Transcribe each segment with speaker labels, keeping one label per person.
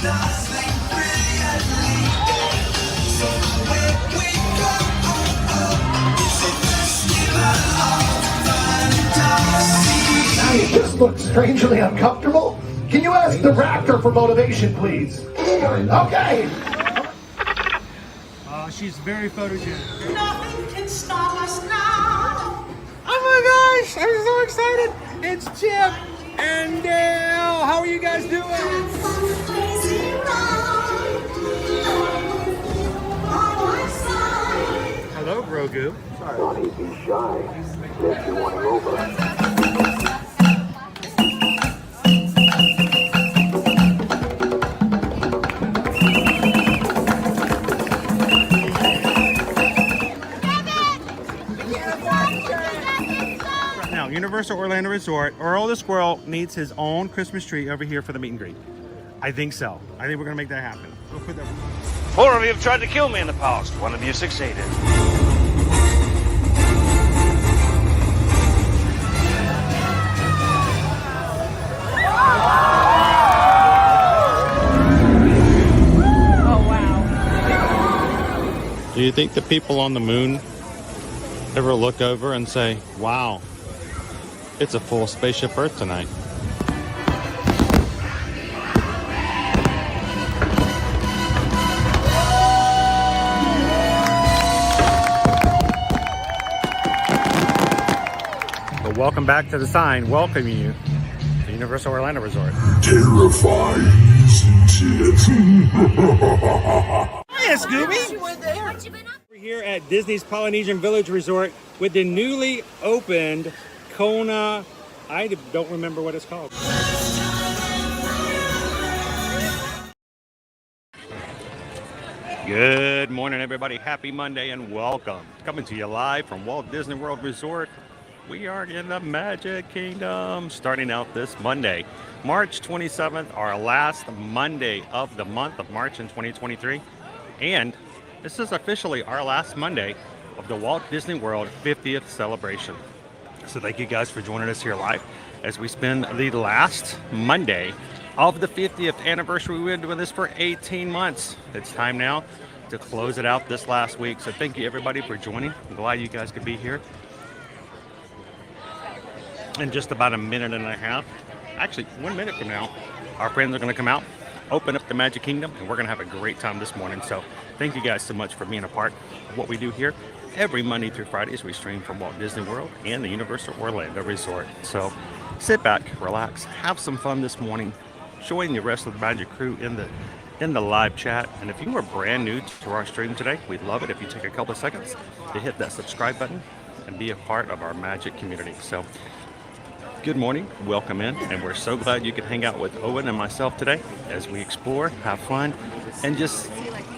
Speaker 1: You just look strangely uncomfortable. Can you ask the raptor for motivation, please? Okay.
Speaker 2: She's very photogenic.
Speaker 3: Nothing can stop us now.
Speaker 2: Oh my gosh, I'm so excited. It's Chip and Dale. How are you guys doing? Hello, Grogu.
Speaker 4: Don't be shy. Let you want over.
Speaker 2: Universal Orlando Resort, Earl the Squirrel needs his own Christmas tree over here for the meet and greet. I think so. I think we're gonna make that happen. We'll put that.
Speaker 5: 4 of you have tried to kill me in the past. 1 of you succeeded.
Speaker 6: Oh wow.
Speaker 7: Do you think the people on the moon ever look over and say, wow, it's a full spaceship Earth tonight?
Speaker 2: But welcome back to the sign welcoming you to Universal Orlando Resort.
Speaker 1: Terrifying, isn't it?
Speaker 2: Hiya, Scooby! We're here at Disney's Polynesian Village Resort with the newly opened Kona, I don't remember what it's called. Good morning, everybody. Happy Monday and welcome. Coming to you live from Walt Disney World Resort. We are in the Magic Kingdom, starting out this Monday, March 27th, our last Monday of the month of March in 2023. And this is officially our last Monday of the Walt Disney World 50th celebration. So thank you guys for joining us here live as we spend the last Monday of the 50th anniversary. We've been doing this for 18 months. It's time now to close it out this last week. So thank you everybody for joining. I'm glad you guys could be here. In just about a minute and a half, actually 1 minute from now, our friends are going to come out, open up the Magic Kingdom, and we're going to have a great time this morning. So thank you guys so much for being a part of what we do here. Every Monday through Fridays, we stream from Walt Disney World and the Universal Orlando Resort. So sit back, relax, have some fun this morning, join the rest of the Magic crew in the live chat. And if you are brand new to our stream today, we'd love it if you take a couple of seconds to hit that subscribe button and be a part of our Magic community. So good morning, welcome in, and we're so glad you can hang out with Owen and myself today as we explore, have fun, and just,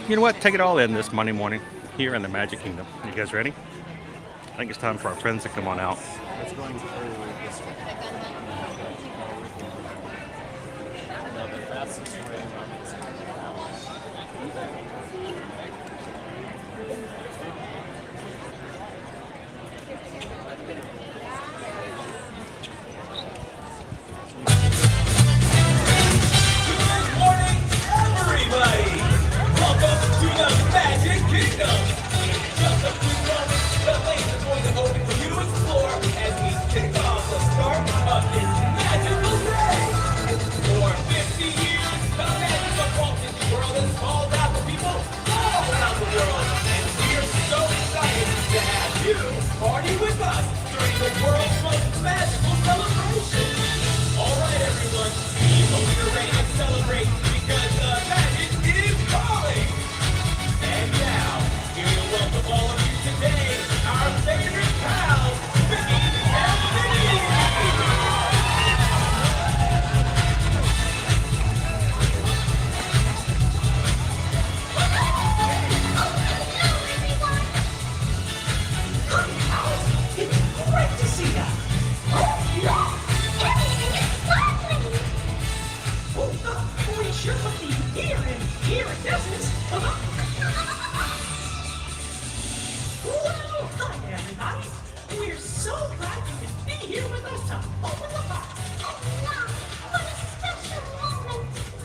Speaker 2: you know what, take it all in this Monday morning here in the Magic Kingdom. You guys ready? I think it's time for our friends to come on out.
Speaker 7: It's going through this way.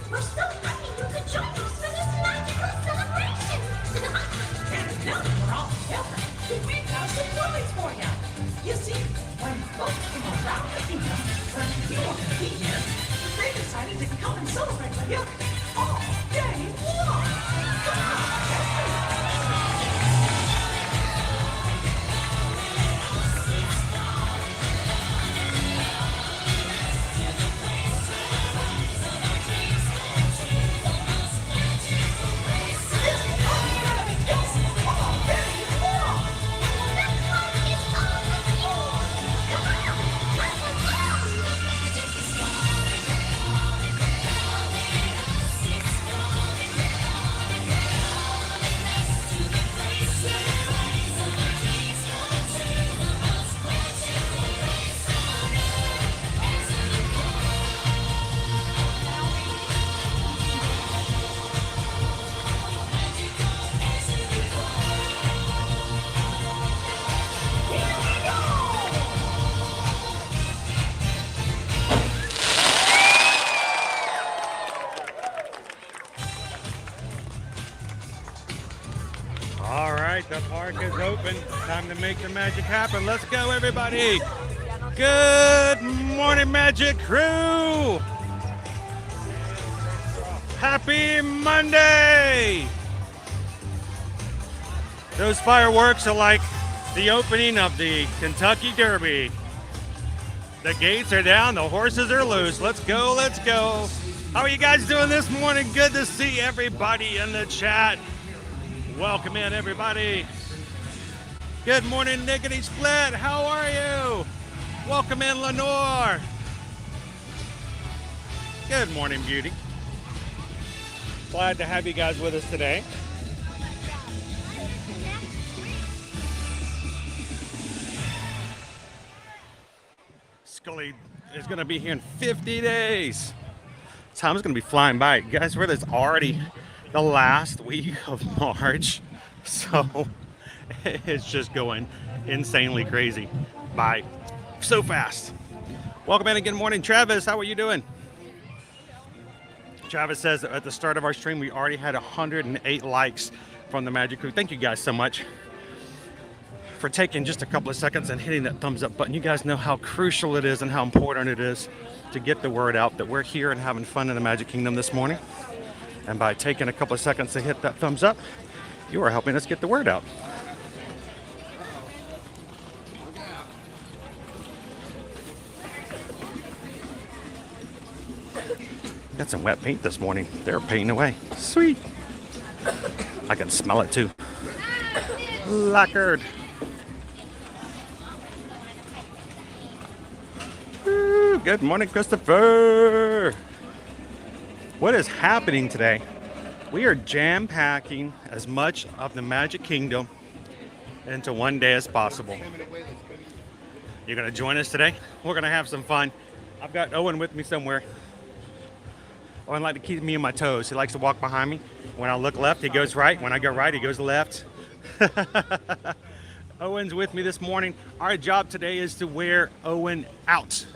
Speaker 3: We're so happy you celebrate you all day long.
Speaker 2: All right, the park is open. Time to make the magic happen. Let's go, everybody. Good morning, Magic Crew. Happy Monday. Those fireworks are like the opening of the Kentucky Derby. The gates are down, the horses are loose. Let's go, let's go. How are you guys doing this morning? Good to see everybody in the chat. Welcome in, everybody. Good morning, Nickety Split. How are you? Welcome in, Lenore. Good morning, Beauty. Glad to have you guys with us today. Scully is going to be here in 50 days. Time's going to be flying by. Guys, it's already the last week of March, so it's just going insanely crazy by so fast. Welcome in and good morning, Travis. How are you doing? Travis says that at the start of our stream we already had 108 likes from the Magic Crew. Thank you guys so much for taking just a couple of seconds and hitting that thumbs up button. You guys know how crucial it is and how important it is to get the word out that we're here and having fun in the Magic Kingdom this morning. And by taking a couple of seconds to hit that thumbs up, you are helping us get the word out. Got some wet paint this morning. They're painting away. Sweet. I can smell it too. Lacquered. Woo, good morning, Christopher. What is happening today? We are jam-packing as much of the Magic Kingdom into one day as possible. You're going to join us today? We're going to have some fun. I've got Owen with me somewhere. Owen likes to keep me on my toes. He likes to walk behind me. When I look left, he goes right. When I go right, he goes left. Owen's with me this morning. Our job today is to wear Owen out.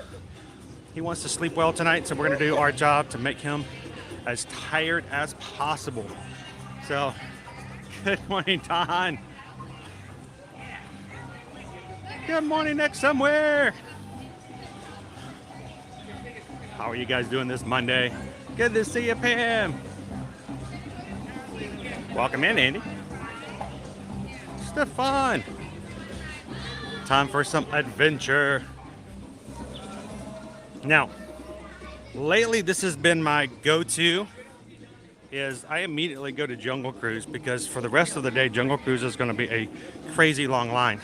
Speaker 2: He wants to sleep well tonight, so we're going to do our job to make him as tired as possible. So, good morning, Don. Good morning, next somewhere. How are you guys doing this Monday? Good to see you, Pam. Welcome in, Andy. Stefan. Time for some adventure. Now, lately, this has been my go-to, is I immediately go to Jungle Cruise because for the rest of the day, Jungle Cruise is going to be a crazy long line.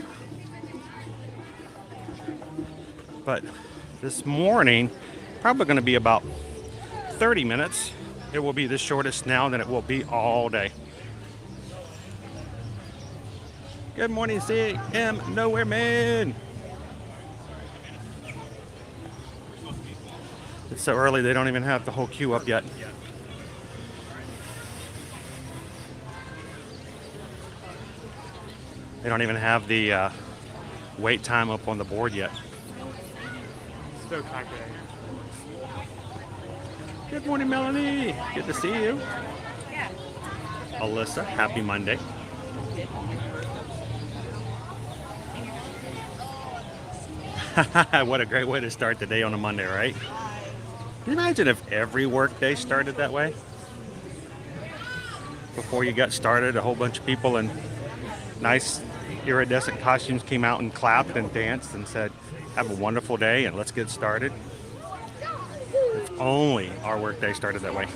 Speaker 2: But this morning, probably going to be about 30 minutes. It will be the shortest now than it will be all day. Good morning, CM Nowhere Man. It's so early, they don't even have the whole queue up yet. They don't even have the wait time up on the board yet. So tight today. Good morning, Melanie. Good to see you. Alyssa, happy Monday. What a great way to start the day on a Monday, right? Can you imagine if every workday started that way? Before you got started, a whole bunch of people in nice iridescent costumes came out and clapped and danced and said, have a wonderful day and let's get started. If only our workday started that way.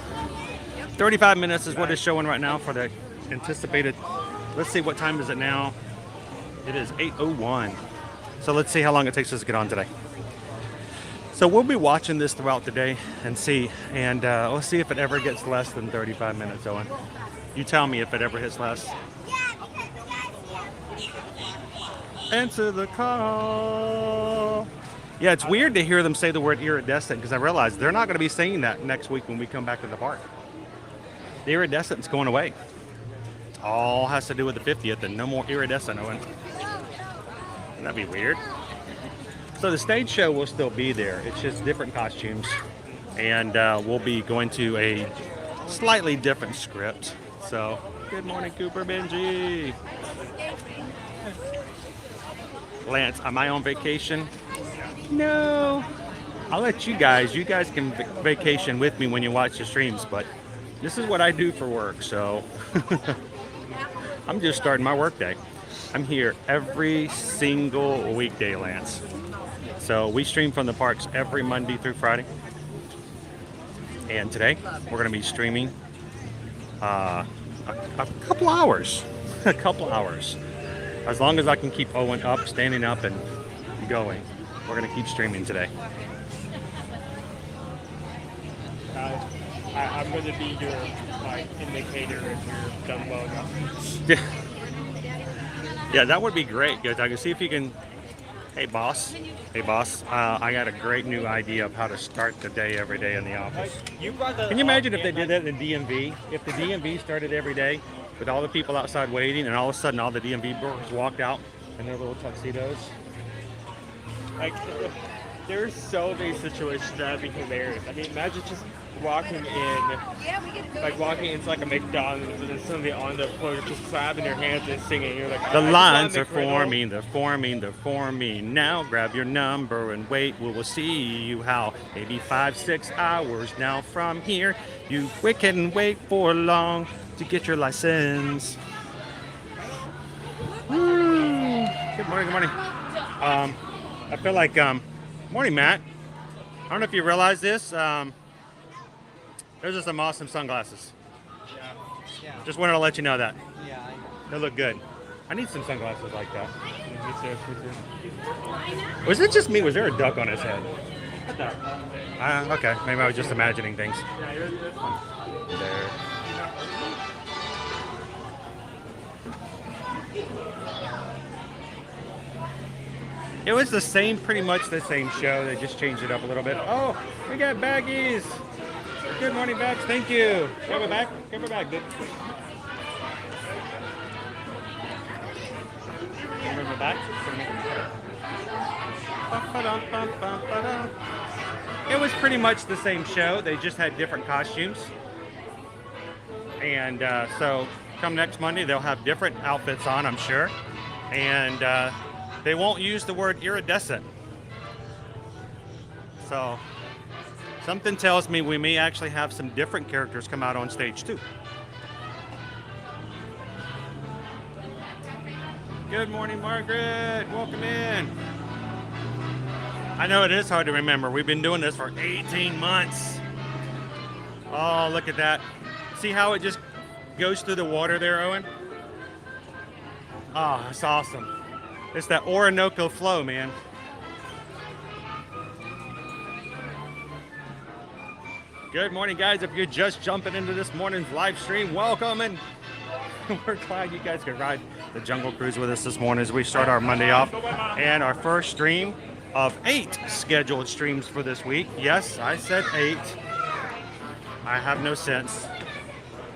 Speaker 2: 35 minutes is what it's showing right now for the anticipated. Let's see, what time is it now? It is 8:01. So let's see how long it takes us to get on today. So we'll be watching this throughout the day and see, and we'll see if it ever gets less than 35 minutes, Owen. You tell me if it ever hits less. Answer the call. Yeah, it's weird to hear them say the word iridescent because I realize they're not going to be saying that next week when we come back to the park. The iridescent's going away. It all has to do with the 50th and no more iridescent, Owen. That'd be weird. So the stage show will still be there. It's just different costumes. And we'll be going to a slightly different script. So, good morning, Cooper Benji. Lance, am I on vacation? No. I'll let you guys can vacation with me when you watch the streams, but this is what I do for work, so I'm just starting my work day. I'm here every single weekday, Lance. So we stream from the parks every Monday through Friday. And today, we're going to be streaming a couple hours. A couple hours. As long as I can keep Owen up, standing up, and going, we're going to keep streaming today.
Speaker 8: I'm going to be your indicator if you're done well enough.
Speaker 2: Yeah, that would be great, because I can see if you can. Hey, boss. Hey, boss. I got a great new idea of how to start the day every day in the office. Can you imagine if they did that in DMV? If the DMV started every day with all the people outside waiting, and all of a sudden all the DMV workers walked out in their little tuxedos?
Speaker 8: Like, there's so many situations that would be hilarious. I mean, imagine just walking in, like walking into like a McDonald's and then somebody on the floor just clapping their hands and singing. You're like,
Speaker 2: The lines are forming, they're forming, they're forming. Now grab your number and wait. We will see you how. Maybe 5-6 hours now from here. You couldn't wait for long to get your license. Good morning, good morning. I feel like, morning, Matt. I don't know if you realize this. Those are some awesome sunglasses.
Speaker 8: Yeah.
Speaker 2: Just wanted to let you know that.
Speaker 8: Yeah.
Speaker 2: They look good. I need some sunglasses like that. Was it just me? Was there a duck on his head? Okay, maybe I was just imagining things. There. It was the same, pretty much the same show. They just changed it up a little bit. Oh, we got baggies. Good morning, bags. Thank you. Give it back. Give it back, dude. Give it back. It was pretty much the same show. They just had different costumes. And so come next Monday, they'll have different outfits on, I'm sure. And they won't use the word iridescent. So something tells me we may actually have some different characters come out on stage too. Good morning, Margaret. Welcome in. I know it is hard to remember. We've been doing this for 18 months. Oh, look at that. See how it just goes through the water there, Owen? Oh, that's awesome. It's that Orinoco flow, man. Good morning, guys. If you're just jumping into this morning's live stream, welcome, and we're glad you guys could ride the Jungle Cruise with us this morning as we start our Monday off and our first stream of 8 scheduled streams for this week. Yes, I said 8. I have no sense.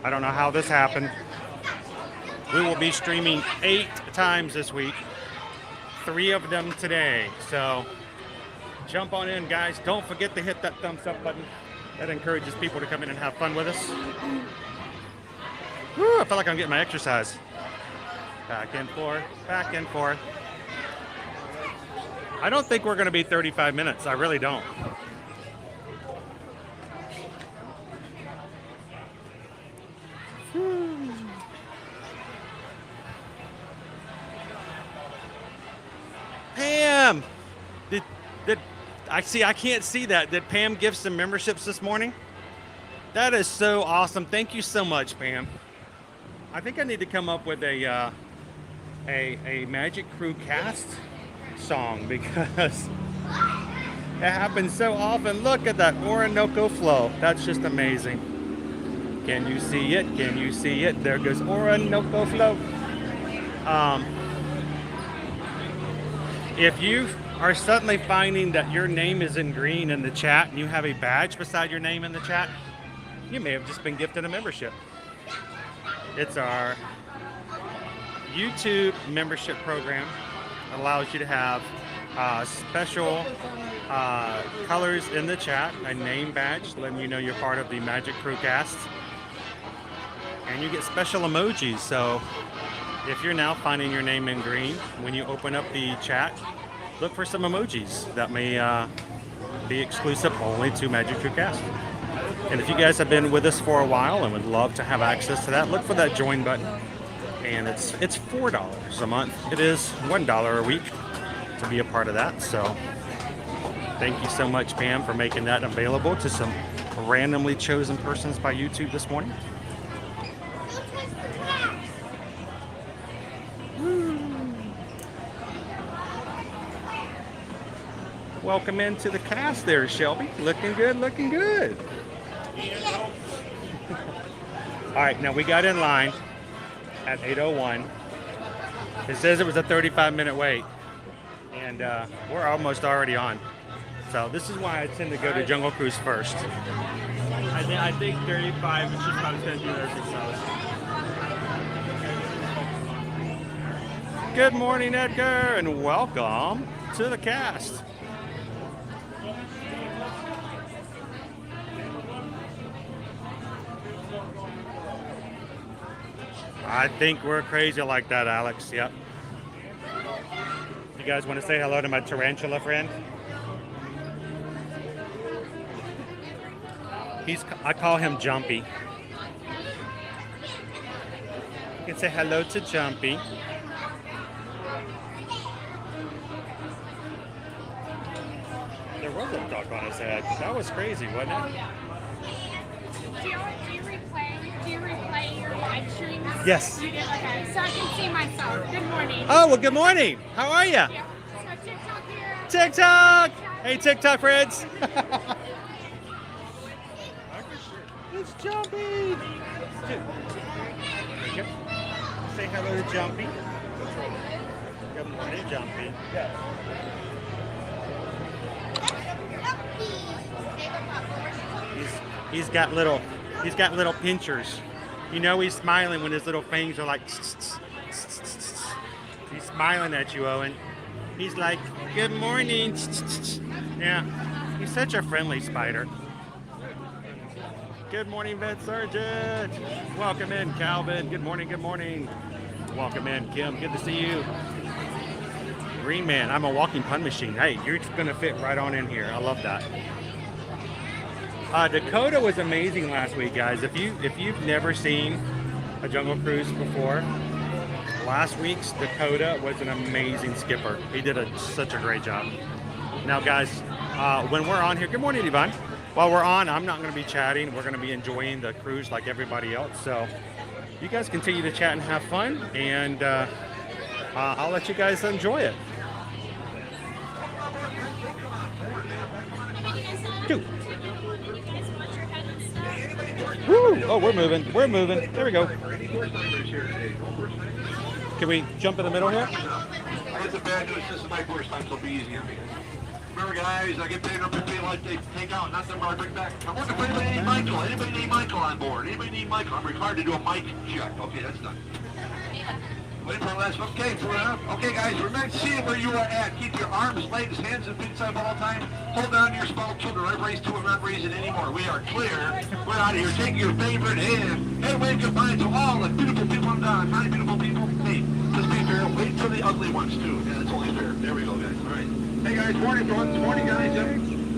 Speaker 2: I don't know how this happened. We will be streaming 8 times this week, 3 of them today. So jump on in, guys. Don't forget to hit that thumbs up button. That encourages people to come in and have fun with us. Woo, I feel like I'm getting my exercise. Back and forth, back and forth. I don't think we're going to be 35 minutes. I really don't. I can't see that. Did Pam give some memberships this morning? That is so awesome. Thank you so much, Pam. I think I need to come up with a Magic Crew cast song because it happens so often. Look at that Orinoco flow. That's just amazing. Can you see it? Can you see it? There goes Orinoco flow. If you are suddenly finding that your name is in green in the chat and you have a badge beside your name in the chat, you may have just been gifted a membership. It's our YouTube membership program. It allows you to have special colors in the chat, a name badge letting you know you're part of the Magic Crew cast, and you get special emojis. So if you're now finding your name in green, when you open up the chat, look for some emojis that may be exclusive only to Magic Crew cast. And if you guys have been with us for a while and would love to have access to that, look for that join button. And it's $4 a month. It is $1 a week to be a part of that. So thank you so much, Pam, for making that available to some randomly chosen persons by YouTube this morning. Welcome into the cast there, Shelby. Looking good, looking good. All right, now we got in line at 8:01. It says it was a 35-minute wait, and we're almost already on. So this is why I tend to go to Jungle Cruise first.
Speaker 8: I think 35 is just about 10 minutes or so.
Speaker 2: Good morning, Edgar, and welcome to the cast. I think we're crazy like that, Alex. Yep. You guys want to say hello to my tarantula friend? I call him Jumpy. You can say hello to Jumpy. There was a duck on his head. That was crazy, wasn't it?
Speaker 6: Do you replay your live streams?
Speaker 2: Yes.
Speaker 6: You do? Okay, so I can see myself. Good morning.
Speaker 2: Oh, well, good morning. How are you?
Speaker 6: Yeah. So TikTok here.
Speaker 2: TikTok! Hey, TikTok friends. It's Jumpy. Say hello to Jumpy. Good morning, Jumpy. He's got little pinchers. You know he's smiling when his little fangs are like. He's smiling at you, Owen. He's like, good morning. Yeah, he's such a friendly spider. Good morning, Vet Sergeant. Welcome in, Calvin. Good morning, good morning. Welcome in, Kim. Good to see you. Green Man, I'm a walking pun machine. Hey, you're gonna fit right on in here. I love that. Dakota was amazing last week, guys. If you've never seen a Jungle Cruise before, last week's Dakota was an amazing skipper. He did such a great job. Now, guys, when we're on here, good morning, Yvonne. While we're on, I'm not going to be chatting. We're going to be enjoying the cruise like everybody else. So you guys continue to chat and have fun, and I'll let you guys enjoy it. Two. Woo! Oh, we're moving. We're moving. There we go. Can we jump in the middle here?
Speaker 9: I get the bad news. This is my first time, so be easy on me. Remember, guys, I get paid over pay like they take out, not them I bring back. I'm looking for anybody named Michael. Anybody named Michael on board? Anybody named Michael? I'm required to do a mic check. Okay, that's done. Wait for the last. Okay, okay, guys, remember to see where you are at. Keep your arms, legs, hands, and feet up all the time. Hold on to your small children. I've raised two and not raising anymore. We are clear. We're out of here. Take your favorite hand. Hey, wave goodbye to all the beautiful people I'm done. Not beautiful people. Hey, just be fair. Wait for the ugly ones, too. Yeah, that's only fair. There we go, guys. All right. Hey, guys, morning, folks. Morning, guys.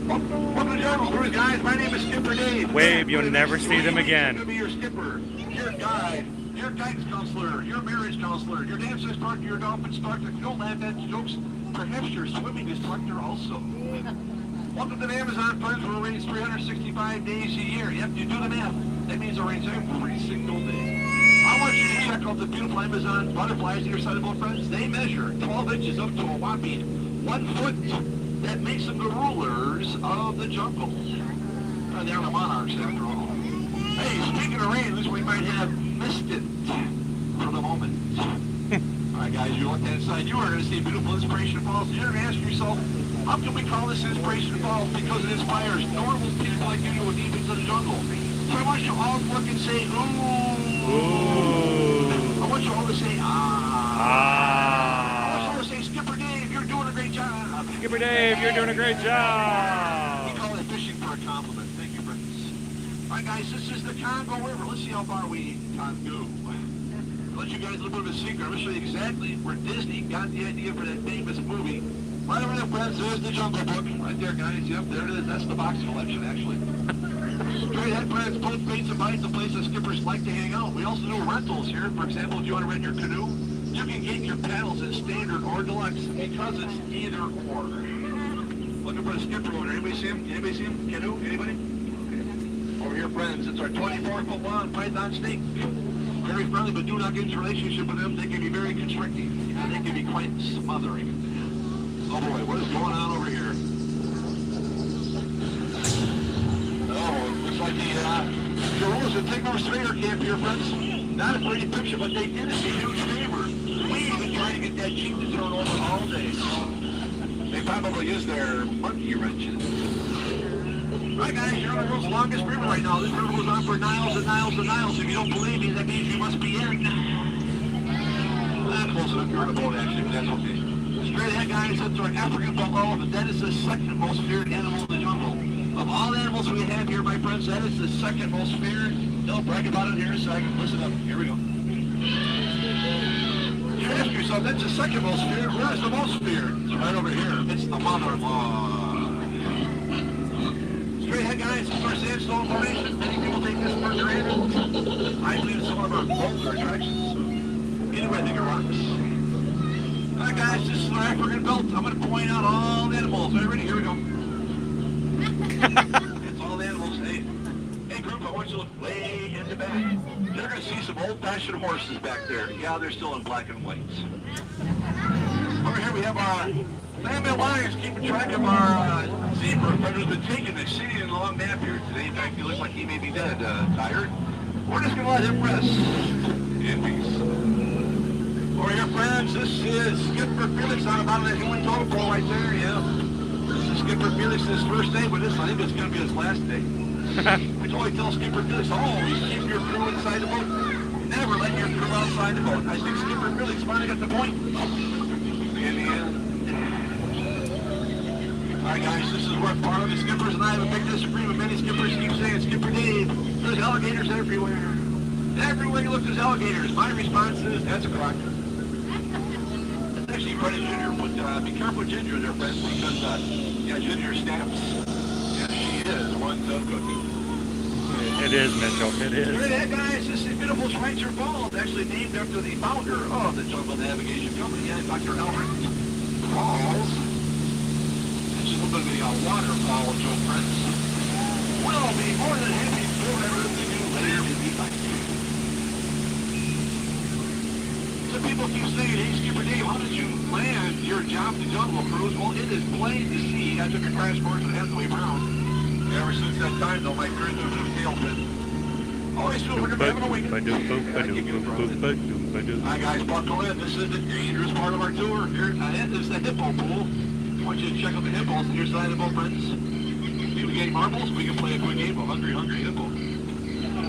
Speaker 9: Welcome to Jungle Cruise, guys. My name is Skipper Dave.
Speaker 2: Wave, you'll never see them again.
Speaker 9: I'm going to be your skipper, your guide, your guidance counselor, your marriage counselor, your dance instructor, your golf instructor. Don't laugh at jokes. Perhaps your swimming instructor also. Welcome to the Amazon, friends, where it rains 365 days a year. Yep, you do the math. That means it rains every single day. I want you to check out the beautiful Amazon butterflies on your side of both, friends. They measure 12 inches up to a whopping 1 foot. That makes them the rulers of the jungle. They're the monarchs, after all. Hey, speaking of rain, we might have missed it for the moment. All right, guys, you look inside. You are going to see beautiful Inspiration Falls. You're going to ask yourself, how can we call this Inspiration Falls? Because it inspires normal people like you to go deep into the jungle. So I want you all to look and say, ooh.
Speaker 2: Ooh.
Speaker 9: I want you all to say, ah. I want you all to say, Skipper Dave, you're doing a great job.
Speaker 2: Skipper Dave, you're doing a great job.
Speaker 9: We call it fishing for a compliment. Thank you, friends. All right, guys, this is the Congo River. Let's see how far we can go. I'll let you guys a little bit of a secret. I'm going to show you exactly where Disney got the idea for that famous movie. Right over there, friends, there's the Jungle Book. Right there, guys. Yep, there it is. That's the box collection, actually. Straight ahead, friends, both baits and bites, a place that skippers like to hang out. We also do rentals here. For example, if you want to rent your canoe, you can get your paddles in standard or deluxe because it's either or. Looking for the skipper over there. Anybody see him? Anybody see him? Canoe? Anybody? Over here, friends, it's our 24-foot long python snake. Very friendly, but do not get into a relationship with them. They can be very constricting, and they can be quite smothering. Oh boy, what is going on over here? Oh, it looks like the rules of Tickler Slayer camp here, friends. Not a pretty picture, but they did us a huge favor. We've been trying to get that Jeep to turn over all day. They probably use their monkey wrenches. Right, guys, you're on the world's longest river right now. This river goes on for miles and miles and miles. If you don't believe me, that means you must be in. Not close enough. You're on a boat, actually, but that's okay. Straight ahead, guys, that's our African buffalo, but that is the second most feared animal in the jungle. Of all animals we have here, my friends, that is the second most feared. They'll brag about it here in a second. Listen up. Here we go. You ask yourself, that's the second most feared. Where is the most feared? It's right over here. It's the mother-in-law. Straight ahead, guys, this is our sandstone formation. Many people take this for granted. I believe it's one of our bolder attractions. Anyway, they get rocks. All right, guys, this is our African belt. I'm going to point out all the animals. Are you ready? Here we go. It's all the animals. Hey, group, I want you to look way in the back. You're going to see some old-fashioned horses back there. Yeah, they're still in black and white. Over here we have our family lions keeping track of our zebra who's been taking the city in a long nap here today. In fact, he looks like he may be dead, tired. We're just going to let him rest in peace. Over here, friends, this is Skipper Felix on about that human totem pole right there, yeah. This is Skipper Felix's first day, but I think it's going to be his last day. I always tell Skipper Felix, always keep your crew inside the boat. Never let your crew outside the boat. I think Skipper Felix finally got the point. In the end. All right, guys, this is where part of the skippers and I have a big disagreement. Many skippers keep saying, Skipper Dave, there's alligators everywhere. Everywhere you look, there's alligators. My response is, that's a crock. Actually, Fred and Ginger, but be careful with Ginger there, friends, because, yeah, Ginger snaps. Yeah, she is one tough cookie.
Speaker 2: It is, Mitchell. It is.
Speaker 9: Straight ahead, guys, this is beautiful Schweitzer Falls, actually named after the founder of the Jungle Navigation Company, Dr. Albert Falls. This is a little bit of a waterfall, Joe, friends. We'll be more than happy to do whatever we do later in the night. Some people keep saying, hey, Skipper Dave, how did you land your job to Jungle Cruise? Well, it is plain to see. I took a crash course and Hathaway Brown. Ever since that time, though, my career's been a tail pin. Always feel like I'm having a week. Hi, guys, buckle in. This is the dangerous part of our tour. Here is the hippo pool. I want you to check out the hippos on your side of the boat, friends. If we get marbles, we can play a quick game of Hungry Hippo.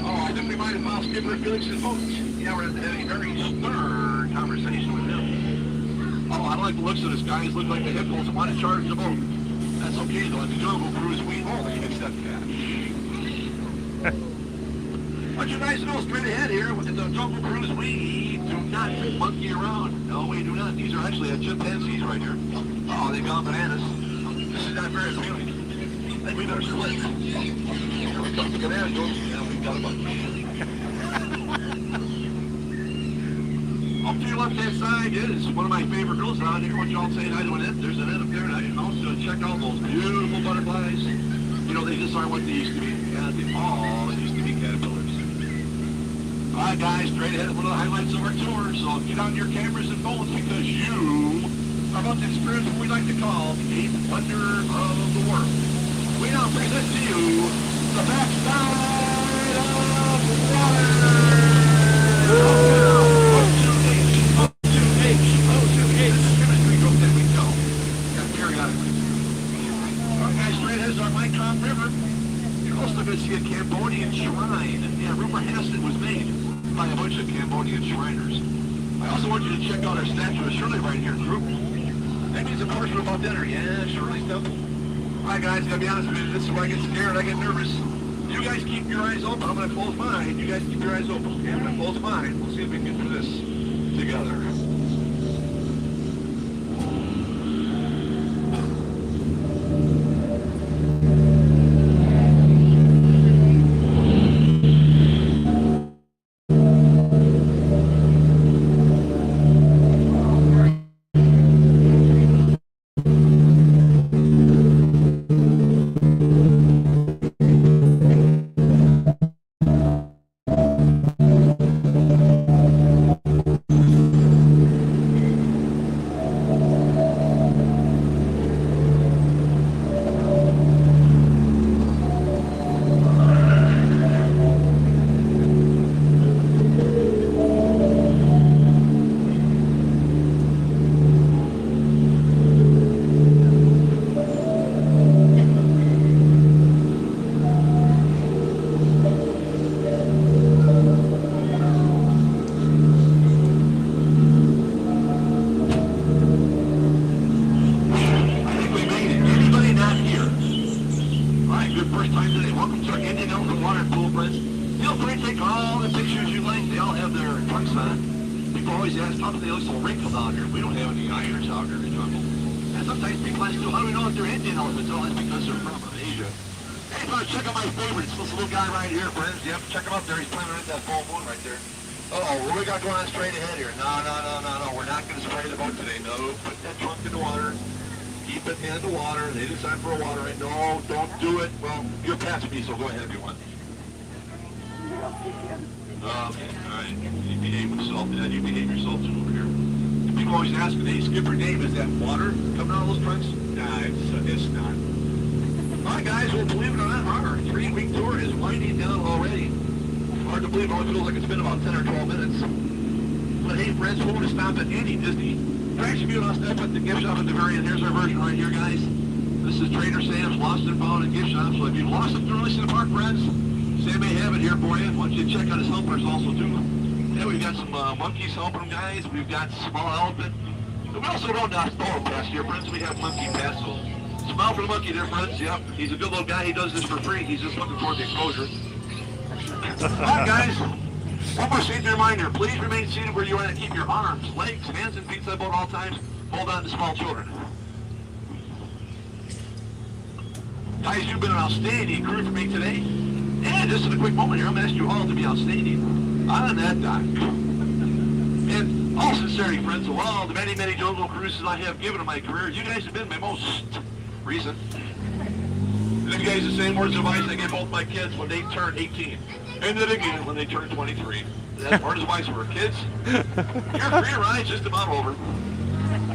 Speaker 9: Oh, I think we might have found Skipper Felix's boat. Yeah, we're having a very stern conversation with him. Oh, I like the looks of this guy. He's looking like the hippos want to charge the boat. That's okay, though. At the Jungle Cruise, we only accept cash. What you guys know straight ahead here, with the Jungle Cruise, we do not monkey around. No, we do not. These are actually chimpanzees right here. Oh, they've gone bananas. This is not very appealing. I think we better split. Here we come. Look at that. Yeah, we've got a bunch. Oh, Off to your left-hand side is one of my favorite girls around here. What y'all saying? I don't know. There's an end up there, and I didn't know. So check out those beautiful butterflies. You know, they just aren't what they used to be. Yeah, they all used to be caterpillars. All right, guys, straight ahead, one of the highlights of our tour. So get on your cameras and phones because you are about to experience what we like to call the eighth wonder of the world. We now present to you the backside of water. River. You're also going to see a Cambodian shrine. Yeah, rumor has it was made by a bunch of Cambodian Shriners. I also want you to check out our statue of Shirley right here, group. That means, of course, we're about dinner. Yeah, Shirley's temple. All right, guys, gotta be honest with you. This is where I get scared. I get nervous. You guys keep your eyes open. I'm going to close mine. You guys keep your eyes open. Okay, I'm going to close mine. We'll see if we can get through this together. We've got small elephant. We also rode down Storm past here, friends. We have monkey pass. So smile for the monkey there, friends. Yep, he's a good little guy. He does this for free. He's just looking for the exposure. All right, guys. One more safety reminder. Please remain seated where you are and keep your arms, legs, hands, and feet up at all times. Hold on to small children. Guys, you've been an outstanding crew for me today. And just in a quick moment here, I'm going to ask you all to be outstanding on that dock. And all sincerity, friends, of all the many, many jungle cruises I have given in my career, you guys have been my most recent. And if you guys the same words of advice I give both my kids when they turn 18. And then again when they turn 23. That's part of advice for kids. Your free ride's just about over.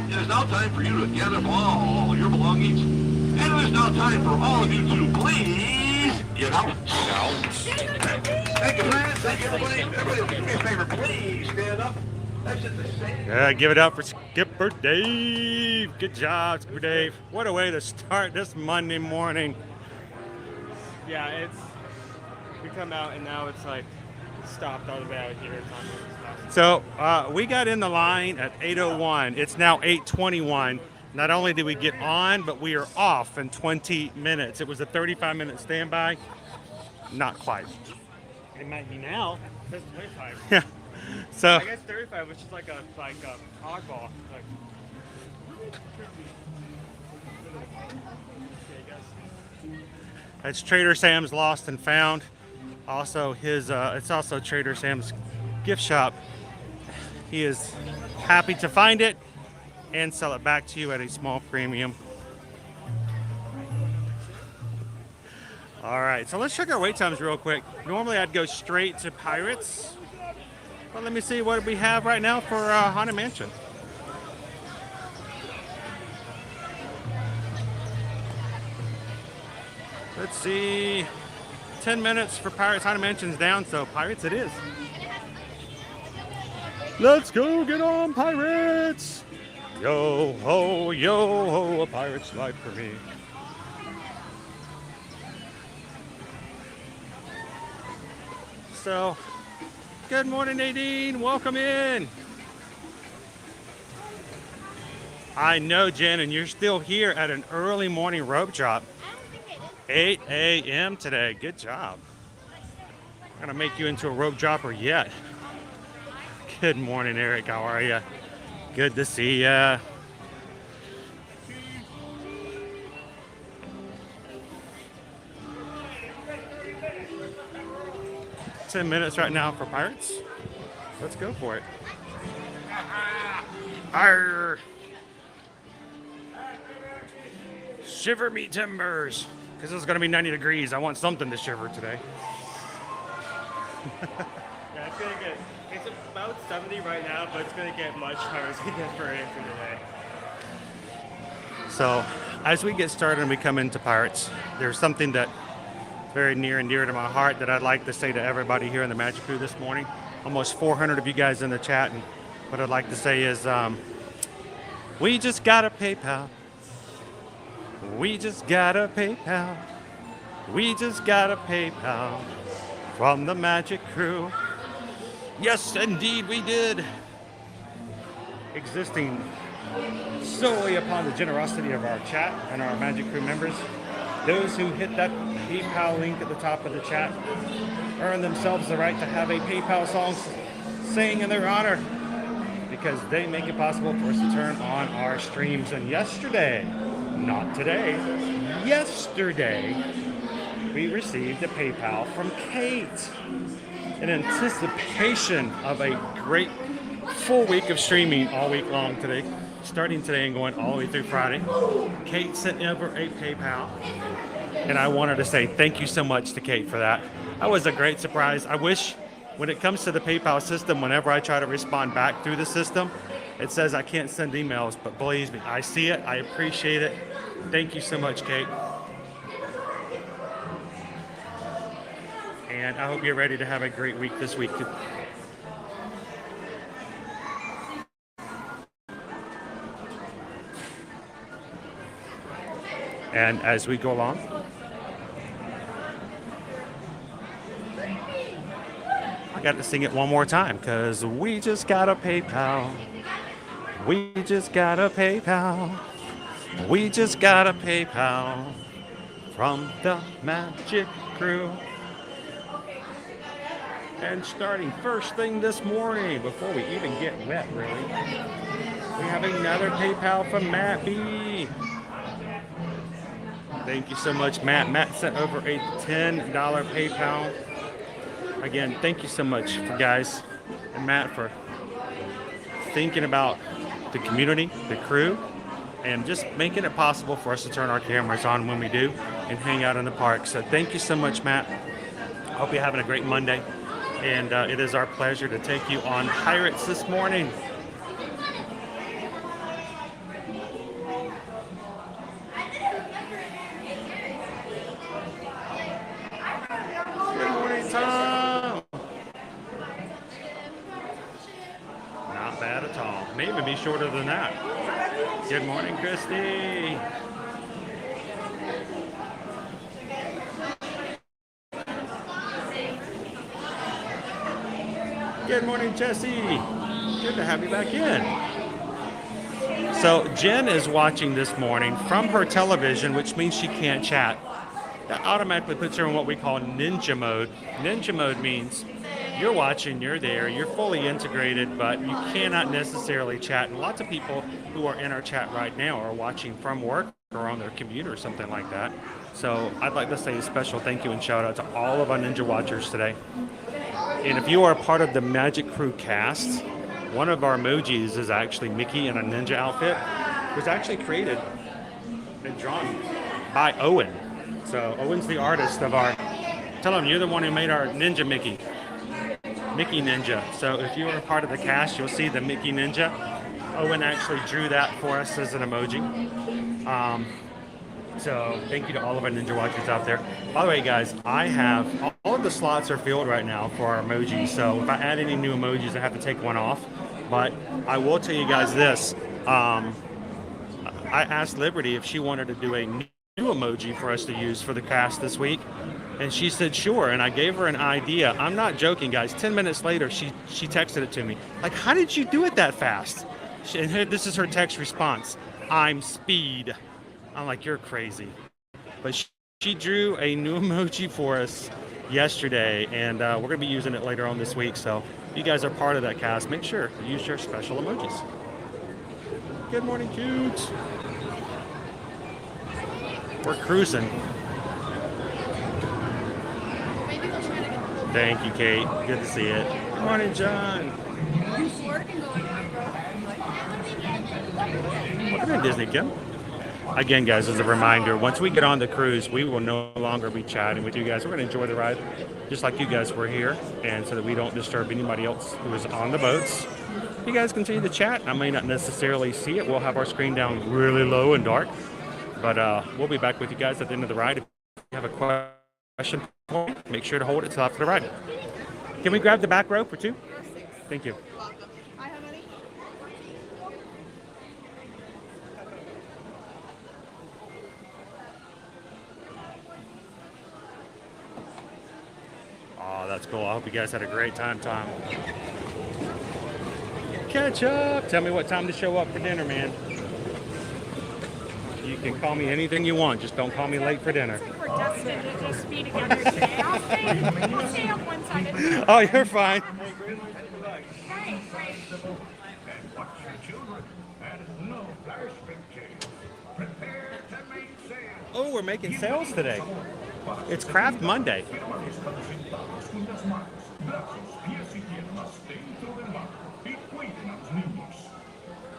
Speaker 9: It is now time for you to gather up all your belongings. And it is now time for all of you to please get out. Thank you, friends. Thank you, everybody. Everybody, do me a favor. Please stand up.
Speaker 2: Yeah, give it up for Skipper Dave. Good job, Skipper Dave. What a way to start this Monday morning.
Speaker 8: Yeah, we come out and now it's like stopped all the way out here.
Speaker 2: So we got in the line at 8:01. It's now 8:21. Not only did we get on, but we are off in 20 minutes. It was a 35-minute standby. Not quite.
Speaker 8: It might be now. It says 25.
Speaker 2: Yeah. So
Speaker 8: I guess 35, which is like a oddball.
Speaker 2: It's Trader Sam's Lost and Found. Also his it's also Trader Sam's gift shop. He is happy to find it and sell it back to you at a small premium. All right, so let's check our wait times real quick. Normally I'd go straight to Pirates, but let me see what we have right now for Haunted Mansion. Let's see, 10 minutes for Pirates. Haunted Mansion's down, so Pirates it is. Let's go get on Pirates! Yo ho, a pirate's life for me. So, good morning, Nadine. Welcome in. I know, Jen, and you're still here at an early morning rope drop. 8 a.m. today. Good job. I'm gonna make you into a rope dropper yet. Good morning, Eric. How are you? Good to see ya. $10 minutes right now for Pirates. Let's go for it. Arr. Shiver me timbers. Because it's going to be 90 degrees. I want something to shiver today.
Speaker 8: Yeah, it's about 70 right now, but it's going to get much higher as we get further into the day.
Speaker 2: So, as we get started and we come into Pirates, there's something that very near and dear to my heart that I'd like to say to everybody here in the Magic Crew this morning. Almost 400 of you guys in the chat, and what I'd like to say is, we just got a PayPal. We just got a PayPal. We just got a PayPal from the Magic Crew. Yes, indeed, we did. Existing solely upon the generosity of our chat and our Magic Crew members. Those who hit that PayPal link at the top of the chat earn themselves the right to have a PayPal song sing in their honor because they make it possible for us to turn on our streams. And yesterday, not today, yesterday, we received a PayPal from Kate in anticipation of a great full week of streaming all week long today, starting today and going all the way through Friday. Kate sent over a PayPal, and I wanted to say thank you so much to Kate for that. That was a great surprise. I wish when it comes to the PayPal system, whenever I try to respond back through the system, it says I can't send emails, but believe me, I see it, I appreciate it. Thank you so much, Kate. And I hope you're ready to have a great week this week. And as we go along, I got to sing it one more time because we just got a PayPal. We just got a PayPal. We just got a PayPal from the Magic Crew. And starting first thing this morning, before we even get wet, really, we have another PayPal from Matt B. Thank you so much, Matt. Matt sent over a $10 PayPal. Again, thank you so much, for guys and Matt, for thinking about the community, the crew, and just making it possible for us to turn our cameras on when we do and hang out in the park. So thank you so much, Matt. I hope you're having a great Monday. And it is our pleasure to take you on Pirates this morning. Good morning, Tom. Not bad at all. May even be shorter than that. Good morning, Christy. Good morning, Jesse. Good to have you back in. So Jen is watching this morning from her television, which means she can't chat. That automatically puts her in what we call ninja mode. Ninja mode means you're watching, you're there, you're fully integrated, but you cannot necessarily chat. And lots of people who are in our chat right now are watching from work or on their commute or something like that. So I'd like to say a special thank you and shout out to all of our Ninja Watchers today. And if you are a part of the Magic Crew cast, One of our emojis is actually Mickey in a ninja outfit. It was actually created and drawn by Owen. So Owen's the artist of our, tell him you're the one who made our ninja Mickey Ninja. So if you were a part of the cast, you'll see the Mickey Ninja. Owen actually drew that for us as an emoji. So thank you to all of our Ninja Watchers out there. By the way, guys, I have all of the slots are filled right now for our emojis. So if I add any new emojis, I have to take one off. But I will tell you guys this. I asked Liberty if she wanted to do a new emoji for us to use for the cast this week. And she said, sure. And I gave her an idea. I'm not joking, guys. 10 minutes later, she texted it to me. Like, how did you do it that fast? And here, this is her text response. I'm speed. I'm like, you're crazy. But she drew a new emoji for us yesterday, and we're going to be using it later on this week. So if you guys are part of that cast, make sure to use your special emojis. Good morning, cutes. We're cruising. Thank you, Kate. Good to see it. Good morning, John. Welcome to Disney, Kim. Again, guys, as a reminder, once we get on the cruise, we will no longer be chatting with you guys. We're going to enjoy the ride, just like you guys were here, and so that we don't disturb anybody else who is on the boats. You guys continue to chat. I may not necessarily see it. We'll have our screen down really low and dark, but we'll be back with you guys at the end of the ride. If you have a question, make sure to hold it till after the ride. Can we grab the back row for two? Thank you. Oh, that's cool. I hope you guys had a great time, Tom. Catch up. Tell me what time to show up for dinner, man. You can call me anything you want. Just don't call me late for dinner.
Speaker 6: We're destined to just be together today. I'll stay up one side.
Speaker 2: Oh, you're fine.
Speaker 6: Great, great.
Speaker 2: Oh, we're making sales today. It's Craft Monday.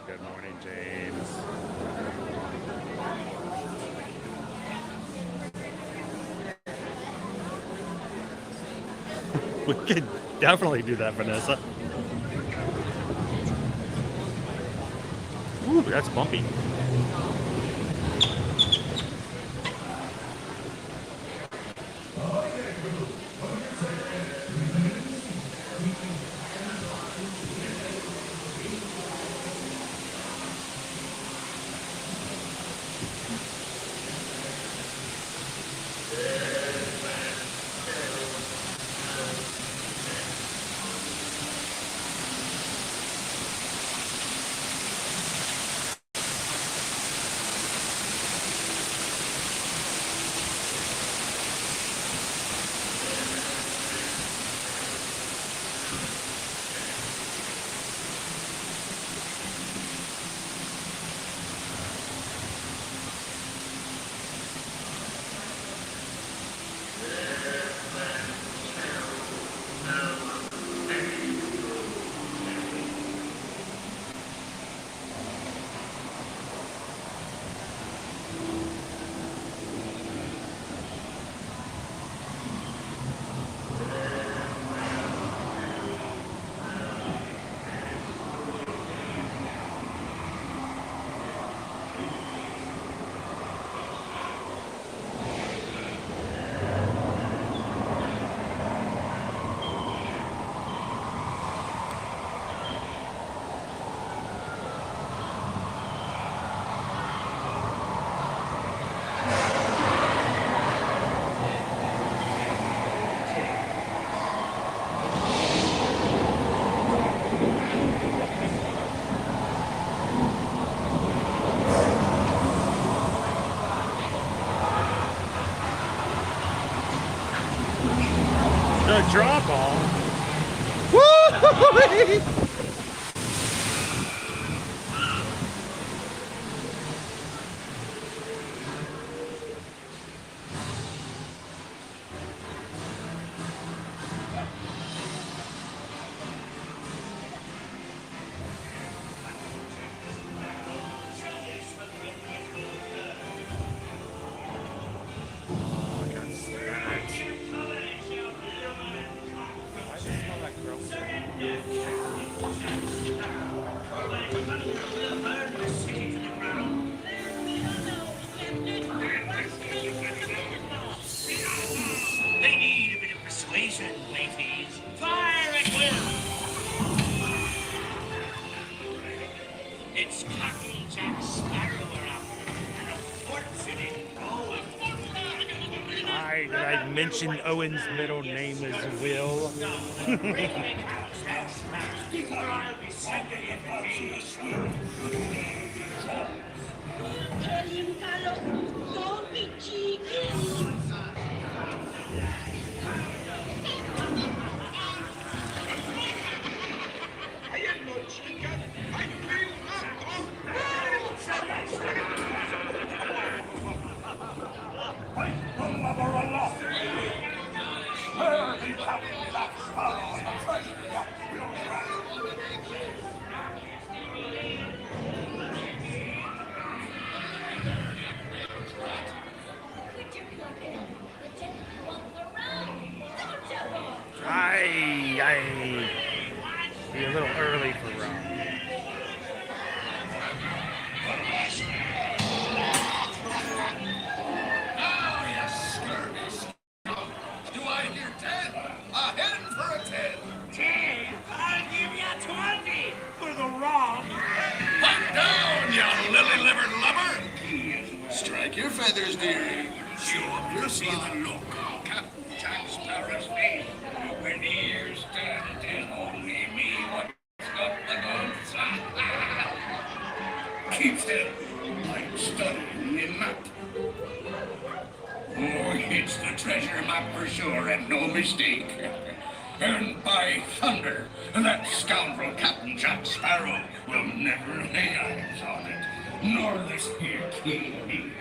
Speaker 2: Good morning, James. We could definitely do that, Vanessa. Ooh, that's bumpy. The drop off. Woo!
Speaker 8: girl.
Speaker 3: They need a bit of persuasion, ladies. Fire at will. It's Captain Jack Sparrow around, and a fortune in gold.
Speaker 8: Did I mention Owen's middle name is Will?
Speaker 3: Before I'll be sending invitations. Don't be cheeky. I am no chica. I'm being
Speaker 8: Be a little early for Ron.
Speaker 9: Do I hear 10? Ahead for a 10.
Speaker 3: 10. I'll give you 20 for the wrong.
Speaker 9: Pipe down, you lily-livered lubber. Strike your feathers, dearie. Show up your see the look on Captain Jack Sparrow's face. When ears stand and only me what's up the guns. Keep still. I'm studying the map. Oh, it's the treasure map for sure, and no mistake. And by thunder, that scoundrel Captain Jack Sparrow will never lay eyes on it, nor this here king either.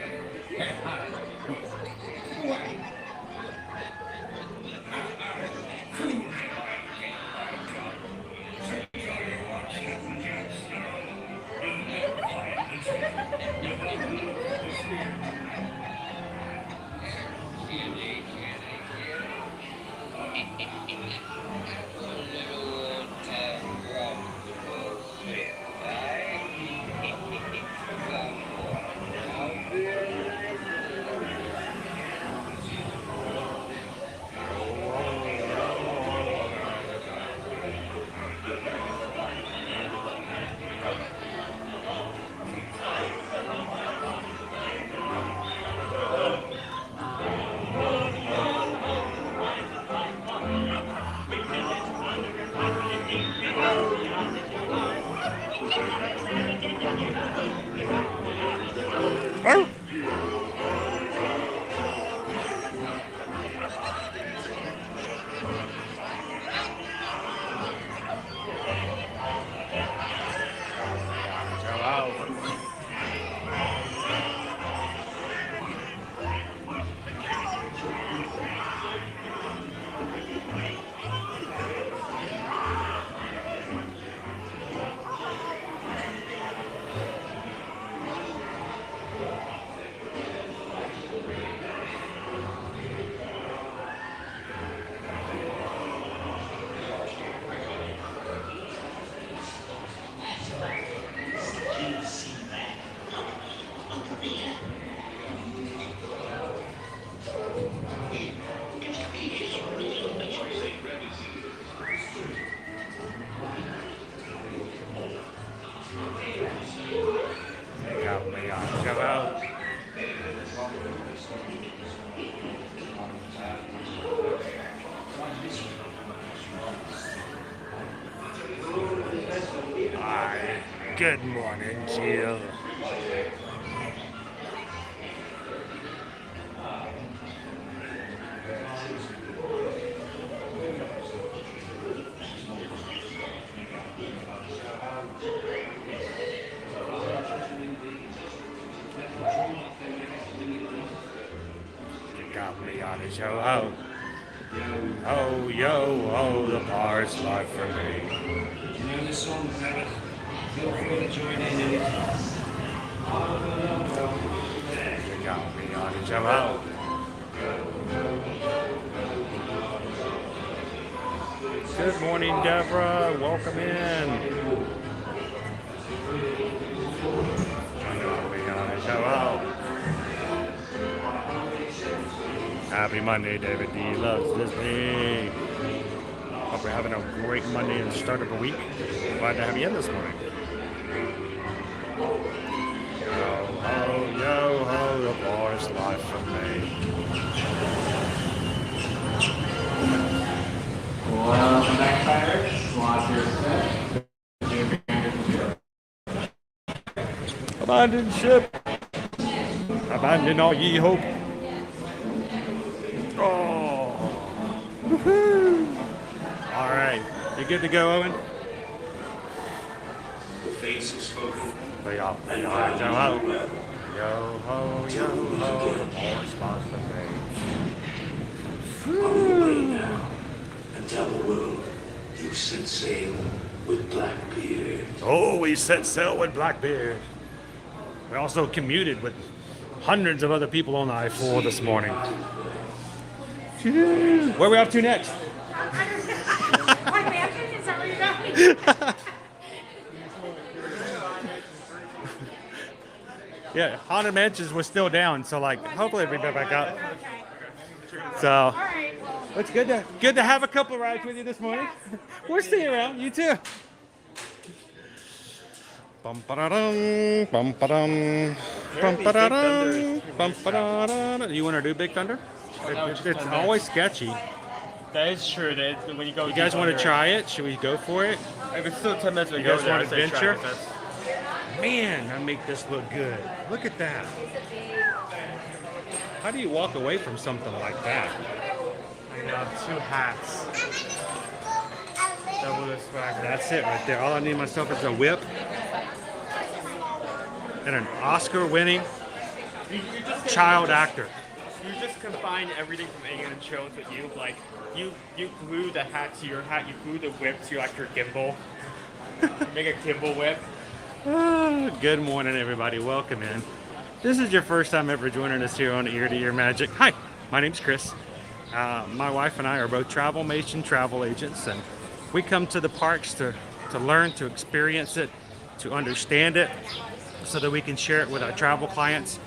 Speaker 8: Good morning, Jill. Got me on the show. Oh, yo, oh, the bar's life for me.
Speaker 10: You know this song, Travis? Feel free to join in anytime.
Speaker 8: You got me on the show.
Speaker 2: Good morning, Deborah. Welcome in. Hello. Happy Monday, David D. Loves Disney. Hope you're having a great Monday and start of the week. Glad to have you in this morning. Yo ho, the forest life from me.
Speaker 11: Welcome back, Pirates. Lost your set.
Speaker 2: Abandon ship. Abandon all ye hope. Oh. Woohoo. All right. You good to go, Owen?
Speaker 10: Face is spoken.
Speaker 2: Yo ho, yo ho, the forest life from me.
Speaker 10: On your way now, and tell the world you set sail with Blackbeard.
Speaker 2: Oh, we set sail with Blackbeard. We also commuted with hundreds of other people on I-4 this morning. Where are we up to next? Yeah, Haunted Mansions was still down, so like hopefully we get back up. So it's good to have a couple rides with you this morning. We're staying around, you too. Bum ba-da-dum, bum ba-dum, bum ba-da-dum, bum ba-da-dum. You want to do Big Thunder? It's always sketchy.
Speaker 8: That is true. That when you go,
Speaker 2: You guys want to try it? Should we go for it?
Speaker 8: If it's still 10 minutes to
Speaker 2: You
Speaker 8: go
Speaker 2: guys
Speaker 8: there,
Speaker 2: want
Speaker 8: I say try
Speaker 2: adventure?
Speaker 8: it.
Speaker 2: Man, I make this look good. Look at that. How do you walk away from something like that?
Speaker 8: I know, 2 hats. Double the swag.
Speaker 2: That's it right there. All I need myself is a whip and an Oscar-winning child actor.
Speaker 8: You just combine everything from Indiana Jones with you. Like, you glue the hat to your hat, you glue the whip to like your gimbal. Make a gimbal whip.
Speaker 2: Good morning, everybody. Welcome in. This is your first time ever joining us here on Ear to Ear Magic. Hi, my name's Chris. My wife and I are both travel agents, and we come to the parks to learn, to experience it, to understand it, so that we can share it with our travel clients.